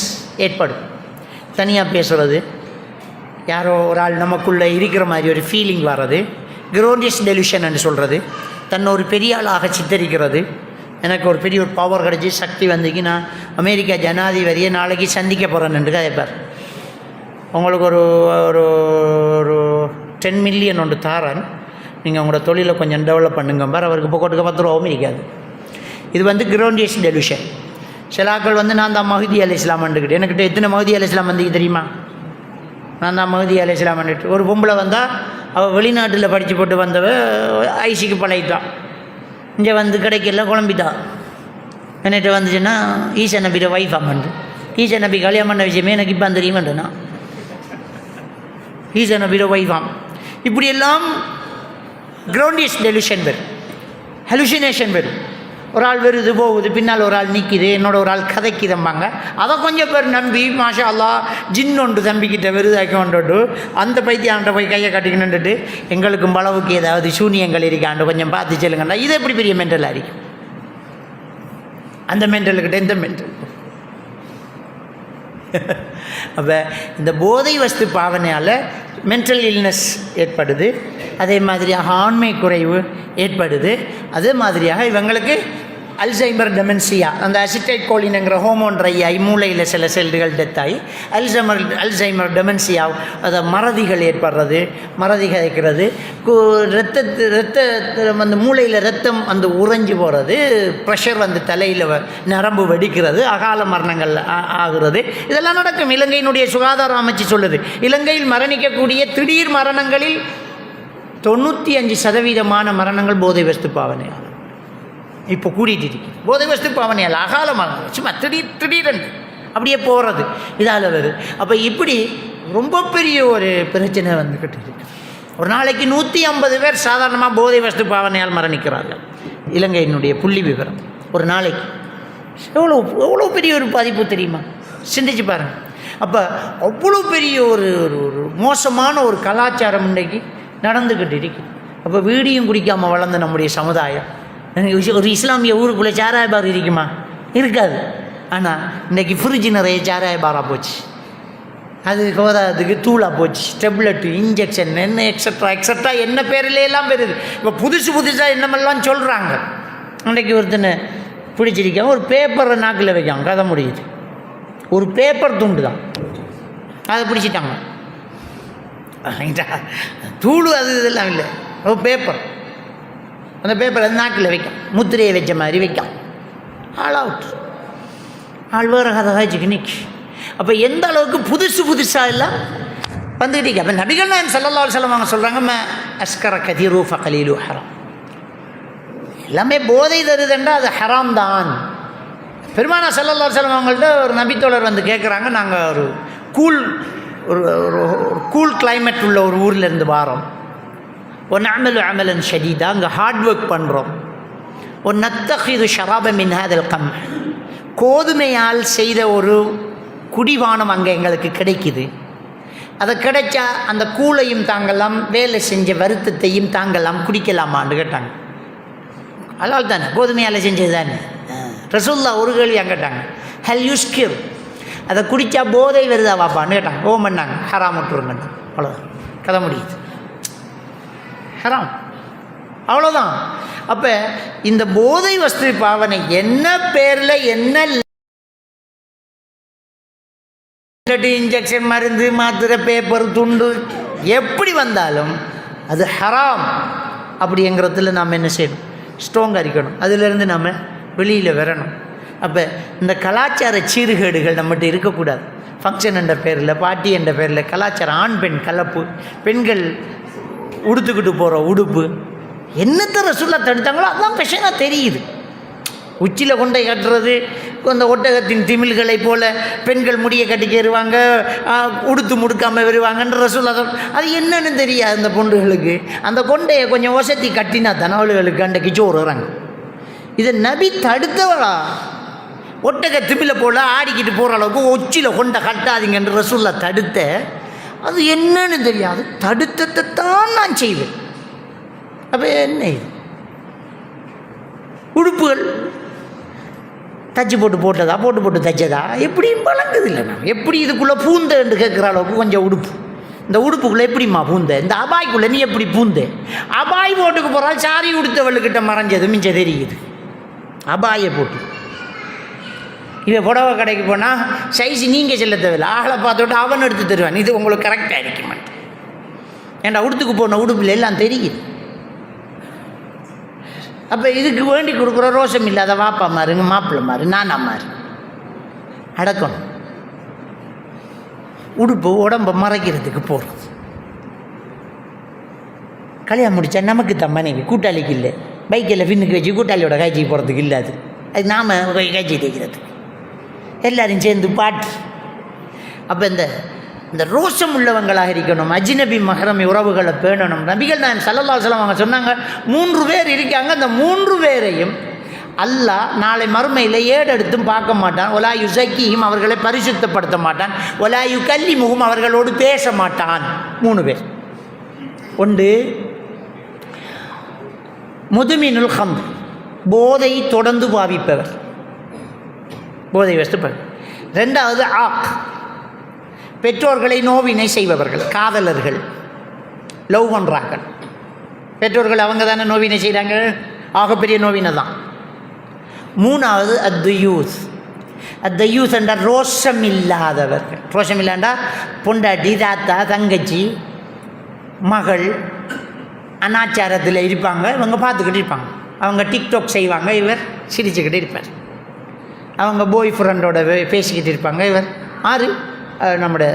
ஏற்படும். தனியாக பேசுகிறது, யாரோ ஒரு ஆள் நமக்குள்ளே இருக்கிற மாதிரி ஒரு ஃபீலிங் வர்றது, கிரோண்டியஸ் டெலியூஷன் என்று சொல்கிறது, தன்னை ஒரு பெரிய ஆளாக சித்தரிக்கிறது. எனக்கு ஒரு பெரிய ஒரு பவர் கிடச்சி சக்தி வந்துக்கு நான் அமெரிக்கா ஜனாதிபதியை நாளைக்கு சந்திக்க போகிறேன்னு கேட்பார். உங்களுக்கு ஒரு ஒரு ஒரு 10 மில்லியன் ஒன்று தாரன், நீங்கள் உங்களோட தொழிலை கொஞ்சம் டெவலப் பண்ணுங்க பார். அவருக்கு போக்கோட்டுக்கு 10 ரூபாவும் இருக்காது. இது கிரோண்டியஸ் டெலியூஷன். சிலாக்கள் நான் தான் மஹதி அலைஹிஸ்ஸலாம் வந்துக்கிட்டு, எனக்கிட்ட எத்தனை மஹதி அலைஹிஸ்ஸலாம் வந்துக்கு தெரியுமா? நான் தான் மஹதி அலைஹிஸ்ஸலாம் வந்துட்டு. ஒரு பொம்பளை வந்தால் அவள் வெளிநாட்டில் படித்து போட்டு வந்தவ ஐசிக்கு பழகிட்டான். இங்கே கிடைக்கல குழம்பிட்டா. என்னட்டு வந்துச்சுன்னா ஈசா நபியோட ஒய்ஃப் அம்மண்டு. ஈசா நபி கல்யாணம் பண்ண விஷயமே எனக்கு இப்போ தெரியுமாண்டேண்ணா. ஈசா நபியோட ஒய்ஃபாம். இப்படியெல்லாம் கிரௌண்டியஸ் டெலியூஷன் வரும், ஹலுசினேஷன் வரும். ஒரு ஆள் வருது போகுது, பின்னால் ஒரு ஆள் நிற்கிது, என்னோட ஒரு ஆள் கதைக்குதம்பாங்க. அதை கொஞ்சம் பேர் நம்பி மாஷா அல்லா ஜின்னொண்டு தம்பிக்கிட்ட விருதாக்கி கொண்டுட்டு அந்த பைத்தியான்ட்ட போய் கையை கட்டிக்கணுன்ட்டு எங்களுக்கும் பளவுக்கு ஏதாவது சூனியங்கள் இருக்காண்டு கொஞ்சம் பார்த்து சொல்லுங்கண்டா. இது எப்படி பெரிய மென்டலாக இருக்கும்? அந்த மென்டலுக்கிட்ட எந்த மென்டல்? அப்போ இந்த போதை வஸ்து பாவனையால் மென்டல் இல்னஸ் ஏற்படுது. அதே மாதிரியாக ஆண்மை குறைவு ஏற்படுது. அதே மாதிரியாக இவங்களுக்கு அல்சைமர் டெமென்சியா, அந்த அசிட்டைட் கோலின்ங்கிற ஹோமோன் ட்ரை ஆகி மூளையில் சில செல்கள் டெத் ஆகி அல்சைமர் டெமென்சியா, அதை மறதிகள் ஏற்படுறது, மறதி கதைக்கிறது, ரத்த மூளையில் ரத்தம் உறைஞ்சி போகிறது, ப்ரெஷர் தலையில் நரம்பு வெடிக்கிறது, அகால மரணங்கள் ஆகிறது. இதெல்லாம் நடக்கும். இலங்கையினுடைய சுகாதார அமைச்சு சொல்லுது, இலங்கையில் மரணிக்கக்கூடிய திடீர் மரணங்களில் 95% மரணங்கள் போதை வஸ்து பாவனையால் இப்போ கூட்டிகிட்டு இருக்கு. போதை வஸ்து பாவனையால் அகால மரணம் சும்மா திடீரென்று அப்படியே போகிறது இதால் வருது. அப்போ இப்படி ரொம்ப பெரிய ஒரு பிரச்சனை வந்துக்கிட்டு இருக்கு. ஒரு நாளைக்கு 150 பேர் சாதாரணமாக போதை வஸ்து பாவனையால் மரணிக்கிறார்கள். இலங்கையினுடைய புள்ளி விவரம். ஒரு நாளைக்கு எவ்வளோ பெரிய ஒரு பாதிப்பு தெரியுமா? சிந்திச்சு பாருங்கள். அப்போ அவ்வளோ பெரிய ஒரு மோசமான ஒரு கலாச்சாரம் இன்றைக்கு நடந்துக்கிட்டு இருக்கு. அப்போ வீடியும் குடிக்காமல் வளர்ந்த நம்முடைய சமுதாயம், ஒரு இஸ்லாமிய ஊருக்குள்ளே சாராய பார் இருக்குமா? இருக்காது. ஆனால் இன்றைக்கி ஃப்ரிட்ஜ் நிறைய சாராய பாரா போச்சு, அது போதாதுக்கு தூளாக போச்சு, டெப்லெட்டு, இன்ஜெக்ஷன், என்ன எக்ஸட்ரா எக்ஸட்ரா என்ன பேரிலையெல்லாம் பெறுது. இப்போ புதுசாக என்னமெல்லாம் சொல்கிறாங்க. இன்றைக்கி ஒருத்தனை பிடிச்சிருக்கான், ஒரு பேப்பரை நாக்கில் வைக்கான், கதை முடியுது. ஒரு பேப்பர் துண்டு தான், அதை பிடிச்சிட்டாங்க. தூள் அது இதெல்லாம் இல்லை, ஒரு பேப்பர். அந்த பேப்பரை நாக்கில் வைக்கும், முத்திரையை வச்ச மாதிரி வைக்கும். ஆல் அவுட், ஆள் வேறு கதை காய்ச்சிக்கு நிற்கி. அப்போ எந்த அளவுக்கு புதுசாக எல்லாம் வந்துக்கிட்டே. அப்போ நபிகள் நாயகம் ஸல்லல்லாஹு அலைஹி வஸல்லம் அவங்க சொல்கிறாங்க, அஸ்கர கதீரு ஃபகலீலு ஹராம். எல்லாமே போதை தருதுன்றா அது ஹராம் தான். பெருமானா ஸல்லல்லாஹு அலைஹி வஸல்லம் அவங்கள்ட்ட ஒரு நபித்தோழர் வந்து கேட்குறாங்க, நாங்கள் ஒரு கூல் கிளைமேட் உள்ள ஒரு ஊர்லேருந்து வாரோம். ஒரு நஅமலு அமலன் ஷதீதா, அங்கே ஹார்ட் ஒர்க் பண்ணுறோம். ஒரு நத்தஹிது ஷராப மின் ஹாதல் கம், கோதுமையால் செய்த ஒரு குடிவானம் அங்கே எங்களுக்கு கிடைக்குது. அதை கிடைச்சா அந்த கூழையும் தாங்கலாம், வேலை செஞ்ச வருத்தத்தையும் தாங்கலாம், குடிக்கலாமான்னு கேட்டாங்க. அலால் தானே, கோதுமையால் செஞ்சது தானே. ரசூலுல்லாஹ் ஒரு கேள்வி கேட்டாங்க, ஹல் யுஸ்கிர், அதை குடித்தா போதை வருதா வாப்பான்னு கேட்டாங்க. ஓ பண்ணாங்க, ஹராம் விட்டுருங்கண்ணா. அவ்வளோதான், கதை முடியுது. ஹராம், அவ்வளோதான். அப்போ இந்த போதை வஸ்து பாவனை என்ன பேரில், என்ன இன்ஜெக்ஷன், மருந்து, மாத்திரை, பேப்பர், துண்டு, எப்படி வந்தாலும் அது ஹராம். அப்படிங்கிறதுல நாம் என்ன செய்யணும், ஸ்ட்ராங்காக இருக்கணும். அதிலிருந்து நாம் வெளியில் வரணும். அப்போ இந்த கலாச்சார சீர்கேடுகள் நம்மகிட்ட இருக்கக்கூடாது. ஃபங்க்ஷன் என்ற பேரில், பார்ட்டி என்ற பேரில் கலாச்சாரம், ஆண் பெண் கலப்பு, பெண்கள் உடுத்துக்கிட்டு போகிற உடுப்பு, என்னத்தை ரசூலுல்லாஹ் தடுத்தாங்களோ அதுதான் பிரச்சனை தெரியுது. உச்சியில் கொண்டை கட்டுறது, அந்த ஒட்டகத்தின் திமில்களை போல் பெண்கள் முடியை கட்டிக்கிடுவாங்க, உடுத்து முடுக்காமல் வருவாங்கன்ற ரசூலுல்லாஹ். அது என்னன்னு தெரியாது அந்த பொண்ணுகளுக்கு. அந்த கொண்டையை கொஞ்சம் வசதி கட்டினா தானே அவளுகளுக்கு அண்டைக்கு சோறு வராங்க. இதை நபி தடுத்தவளா? ஒட்டக திமில போல் ஆடிக்கிட்டு போகிற அளவுக்கு உச்சியில் கொண்டை கட்டாதீங்கன்ற ரசூலுல்லாஹ் தடுத்த, அது என்னன்னு தெரியாது. தடுத்ததை தான் நான் செய்வேன். அப்போ என்ன இது? உடுப்புகள் தச்சு போட்டதா, போட்டு தைச்சதா, எப்படியும் வழங்குது இல்லை. நான் எப்படி இதுக்குள்ளே பூந்தேன்னு கேட்குற அளவுக்கு கொஞ்சம் உடுப்பு, இந்த உடுப்புக்குள்ளே எப்படிம்மா பூந்த, இந்த அபாய்க்குள்ளே நீ எப்படி பூந்த? அபாய் போட்டுக்கு போகிறாள், சாரி உடுத்தவள்கிட்ட மறைஞ்சது மிஞ்ச தெரியுது. அபாயை போட்டு இவன் புடவை கடைக்கு போனால் சைஸ் நீங்கள் செல்ல தேவையில்லை, ஆளை பார்த்துட்டு அவன் எடுத்து தருவான், இது உங்களுக்கு கரெக்டாக இருக்க மாட்டேன். ஏன்டா உடுத்துக்கு போன உடுப்பில் எல்லாம் தெரியுது. அப்போ இதுக்கு வேண்டி கொடுக்குற ரோஷம் இல்லாத வாப்பா மாறுங்க, மாப்பிள்ளை மாறு, நானா மாறு, அடக்கணும். உடுப்பு உடம்பை மறைக்கிறதுக்கு போடுறது. கல்யாணம் முடித்தா நமக்கு தான் மனைவி, கூட்டாளிக்கு இல்லை. பைக்கில் பின்னுக்கு வச்சு கூட்டாளியோட காய்ச்சிக்கு போகிறதுக்கு இல்லாது, அது நாம் காய்ச்சி தைக்கிறது, எல்லோரும் சேர்ந்து பாட்டு. அப்போ இந்த ரோஷம் உள்ளவங்களாக இருக்கணும். அஜ்னபி மஹ்ரம் உறவுகளை பேணணும். நபிகள் நாயகம் ஸல்லல்லாஹு அலைஹி வஸல்லம் அவங்க சொன்னாங்க, 3 பேர் இருக்காங்க, அந்த 3 பேரையும் அல்லாஹ் நாளை மறுமையில் ஏடெடுத்தும் பார்க்க மாட்டான். ஒலா யுஸக்கிஹிம், அவர்களை பரிசுத்தப்படுத்த மாட்டான். ஒலா யுகல்லிமுஹும், அவர்களோடு பேச மாட்டான். 3 பேர். ஒன்று முதுமினுல் ஹம்ர், போதை தொடர்ந்து பாவிப்பவர், போதை வஸ்து. 2வது ஆக், பெற்றோர்களை நோவினை செய்பவர்கள், காதலர்கள், லவ் பண்ணுறார்கள். பெற்றோர்கள் அவங்க தானே நோவினை செய்கிறாங்க, ஆகப்பெரிய நோவினை தான். 3வது அத்யூஸ். அத்யூஸ் என்ற ரோஷம் இல்லாதவர்கள். ரோஷம் இல்லாண்டா பொண்டாட்டி, தாத்தா, தங்கச்சி, மகள் அனாச்சாரத்தில் இருப்பாங்க, இவங்க பார்த்துக்கிட்டு இருப்பாங்க. அவங்க டிக்டாக் செய்வாங்க, இவர் சிரிச்சுக்கிட்டு இருப்பார். அவங்க பாய் ஃப்ரெண்டோட பேசிக்கிட்டு இருப்பாங்க, இவர் ஆறு நம்மோட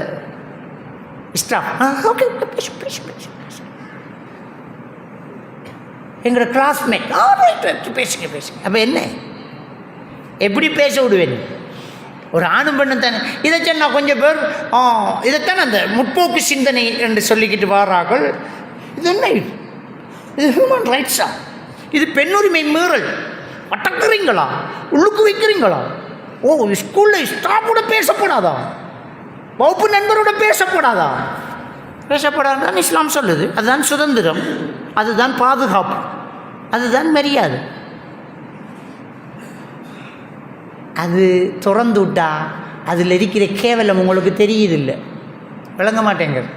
ஸ்டாஃப், ஓகே பேசு பேசு பேசு பேசு, எங்களோட கிளாஸ்மேட், பேசுங்க பேசுங்க. அப்போ என்ன, எப்படி பேச விடுவேன்? ஒரு ஆணும் பெண்ணும் தானே. இதை சொன்னால் கொஞ்சம் பேர் இதைத்தானே அந்த முற்போக்கு சிந்தனை என்று சொல்லிக்கிட்டு வர்றார்கள். இது என்ன, இது ஹியூமன் ரைட்ஸா? இது பெண்ணுரிமை மீறல். அட்டக்குறீங்களா, உள்ளுக்கு வைக்கிறீங்களா? ஓ, ஸ்கூலில் ஸ்டாஃபோட பேசப்படாதா? வகுப்பு நண்பரோட பேசப்படாதா? பேசப்படாதான் இஸ்லாம் சொல்லுது. அதுதான் சுதந்திரம், அதுதான் பாதுகாப்பு, அதுதான் மரியாதை. அது திறந்து விட்டா அதில் இருக்கிற கேவலம் உங்களுக்கு தெரியுதில்லை, விளங்க மாட்டேங்குது.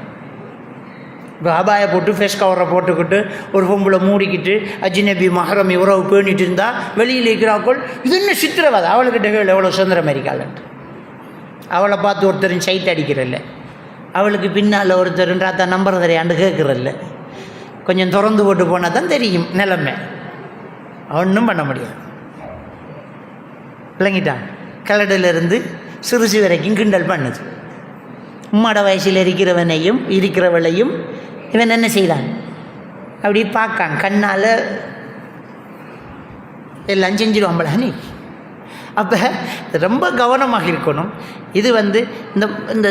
இப்போ அபாயை போட்டு ஃபேஸ் கவரை போட்டுக்கிட்டு ஒரு பொம்பளை மூடிக்கிட்டு அஜினபி மஹரம் உறவு பேணிட்டு இருந்தால் வெளியில் இருக்கிறாக்கள் இது என்ன சித்திரவாத, அவளுக்கிட்ட எவ்வளோ சுதந்திரம் இருக்காளன்ட்டு. அவளை பார்த்து ஒருத்தரும் சைட் அடிக்கிறல்ல, அவளுக்கு பின்னால் ஒருத்தர் ராத்தா நம்பர் தரையாண்டு கேட்குறல்ல. கொஞ்சம் திறந்து போட்டு போனால் தான் தெரியும் நிலைமை. ஒன்றும் பண்ண முடியாது. விளங்கிட்டான். கிளடிலிருந்து சிறுசு வரைக்கும் கிண்டல் பண்ணுது. உம்மாட வயசில் இருக்கிறவளையும் இவன் என்ன செய்தான், அப்படி பார்க்கான் கண்ணால் எல்லாம் செஞ்சிடுவாம்பள நீ. அப்போ ரொம்ப கவனமாக இருக்கணும். இது இந்த இந்த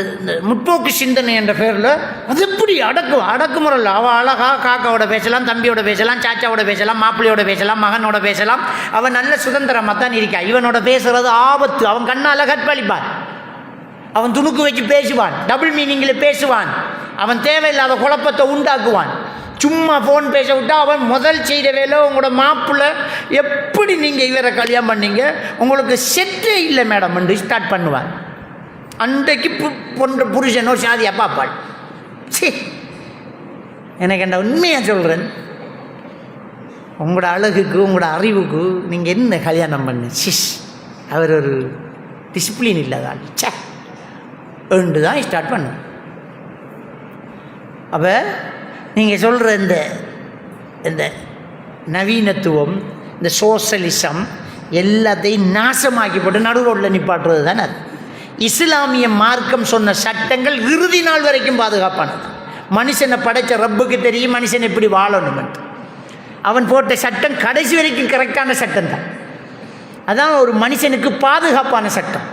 முற்போக்கு சிந்தனை என்ற பேரில் அது எப்படி அடக்குமுறையில் அவள் அழகாக காக்காவோட பேசலாம், தம்பியோட பேசலாம், சாச்சாவோட பேசலாம், மாப்பிள்ளையோட பேசலாம், மகனோட பேசலாம். அவன் நல்ல சுதந்திரமாக தான் இருக்கா. இவனோட பேசுகிறது ஆபத்து. அவன் கண்ணால் கற்பழிப்பான், அவன் துணுக்கு வச்சு பேசுவான், டபுள் மீனிங்கில் பேசுவான், அவன் தேவையில்லாத குழப்பத்தை உண்டாக்குவான். சும்மா ஃபோன் பேச விட்டா அவன் முதல் செய்த வேலை உங்களோட மாப்பிள்ளை எப்படி நீங்கள் இவரை கல்யாணம் பண்ணீங்க, உங்களுக்கு செட்டே இல்லை மேடம் என்று ஸ்டார்ட் பண்ணுவான். அன்றைக்கு புருஷனோ சாதியா பாப்பாள். சரி, எனக்கு என்ன உண்மையாக சொல்கிறேன், உங்களோட அழகுக்கு உங்களோட அறிவுக்கு நீங்கள் என்ன கல்யாணம் பண்ணு அவர் ஒரு டிசிப்ளின் இல்லாதால் சே என்று தான் ஸ்டார்ட் பண்ணுவேன். அப்போ நீங்கள் சொல்கிற இந்த நவீனத்துவம், இந்த சோசலிசம் எல்லாத்தையும் நாசமாக்கி போட்டு நடு ரோட்டில் நிப்பாட்டுறது தானே அது. இஸ்லாமிய மார்க்கம் சொன்ன சட்டங்கள் இறுதி நாள் வரைக்கும் பாதுகாப்பானது. மனுஷனை படைத்த ரப்புக்கு தெரியும் மனுஷன் எப்படி வாழணும். அவன் போட்ட சட்டம் கடைசி வரைக்கும் கரெக்டான சட்டம் தான். அதான் ஒரு மனுஷனுக்கு பாதுகாப்பான சட்டம்.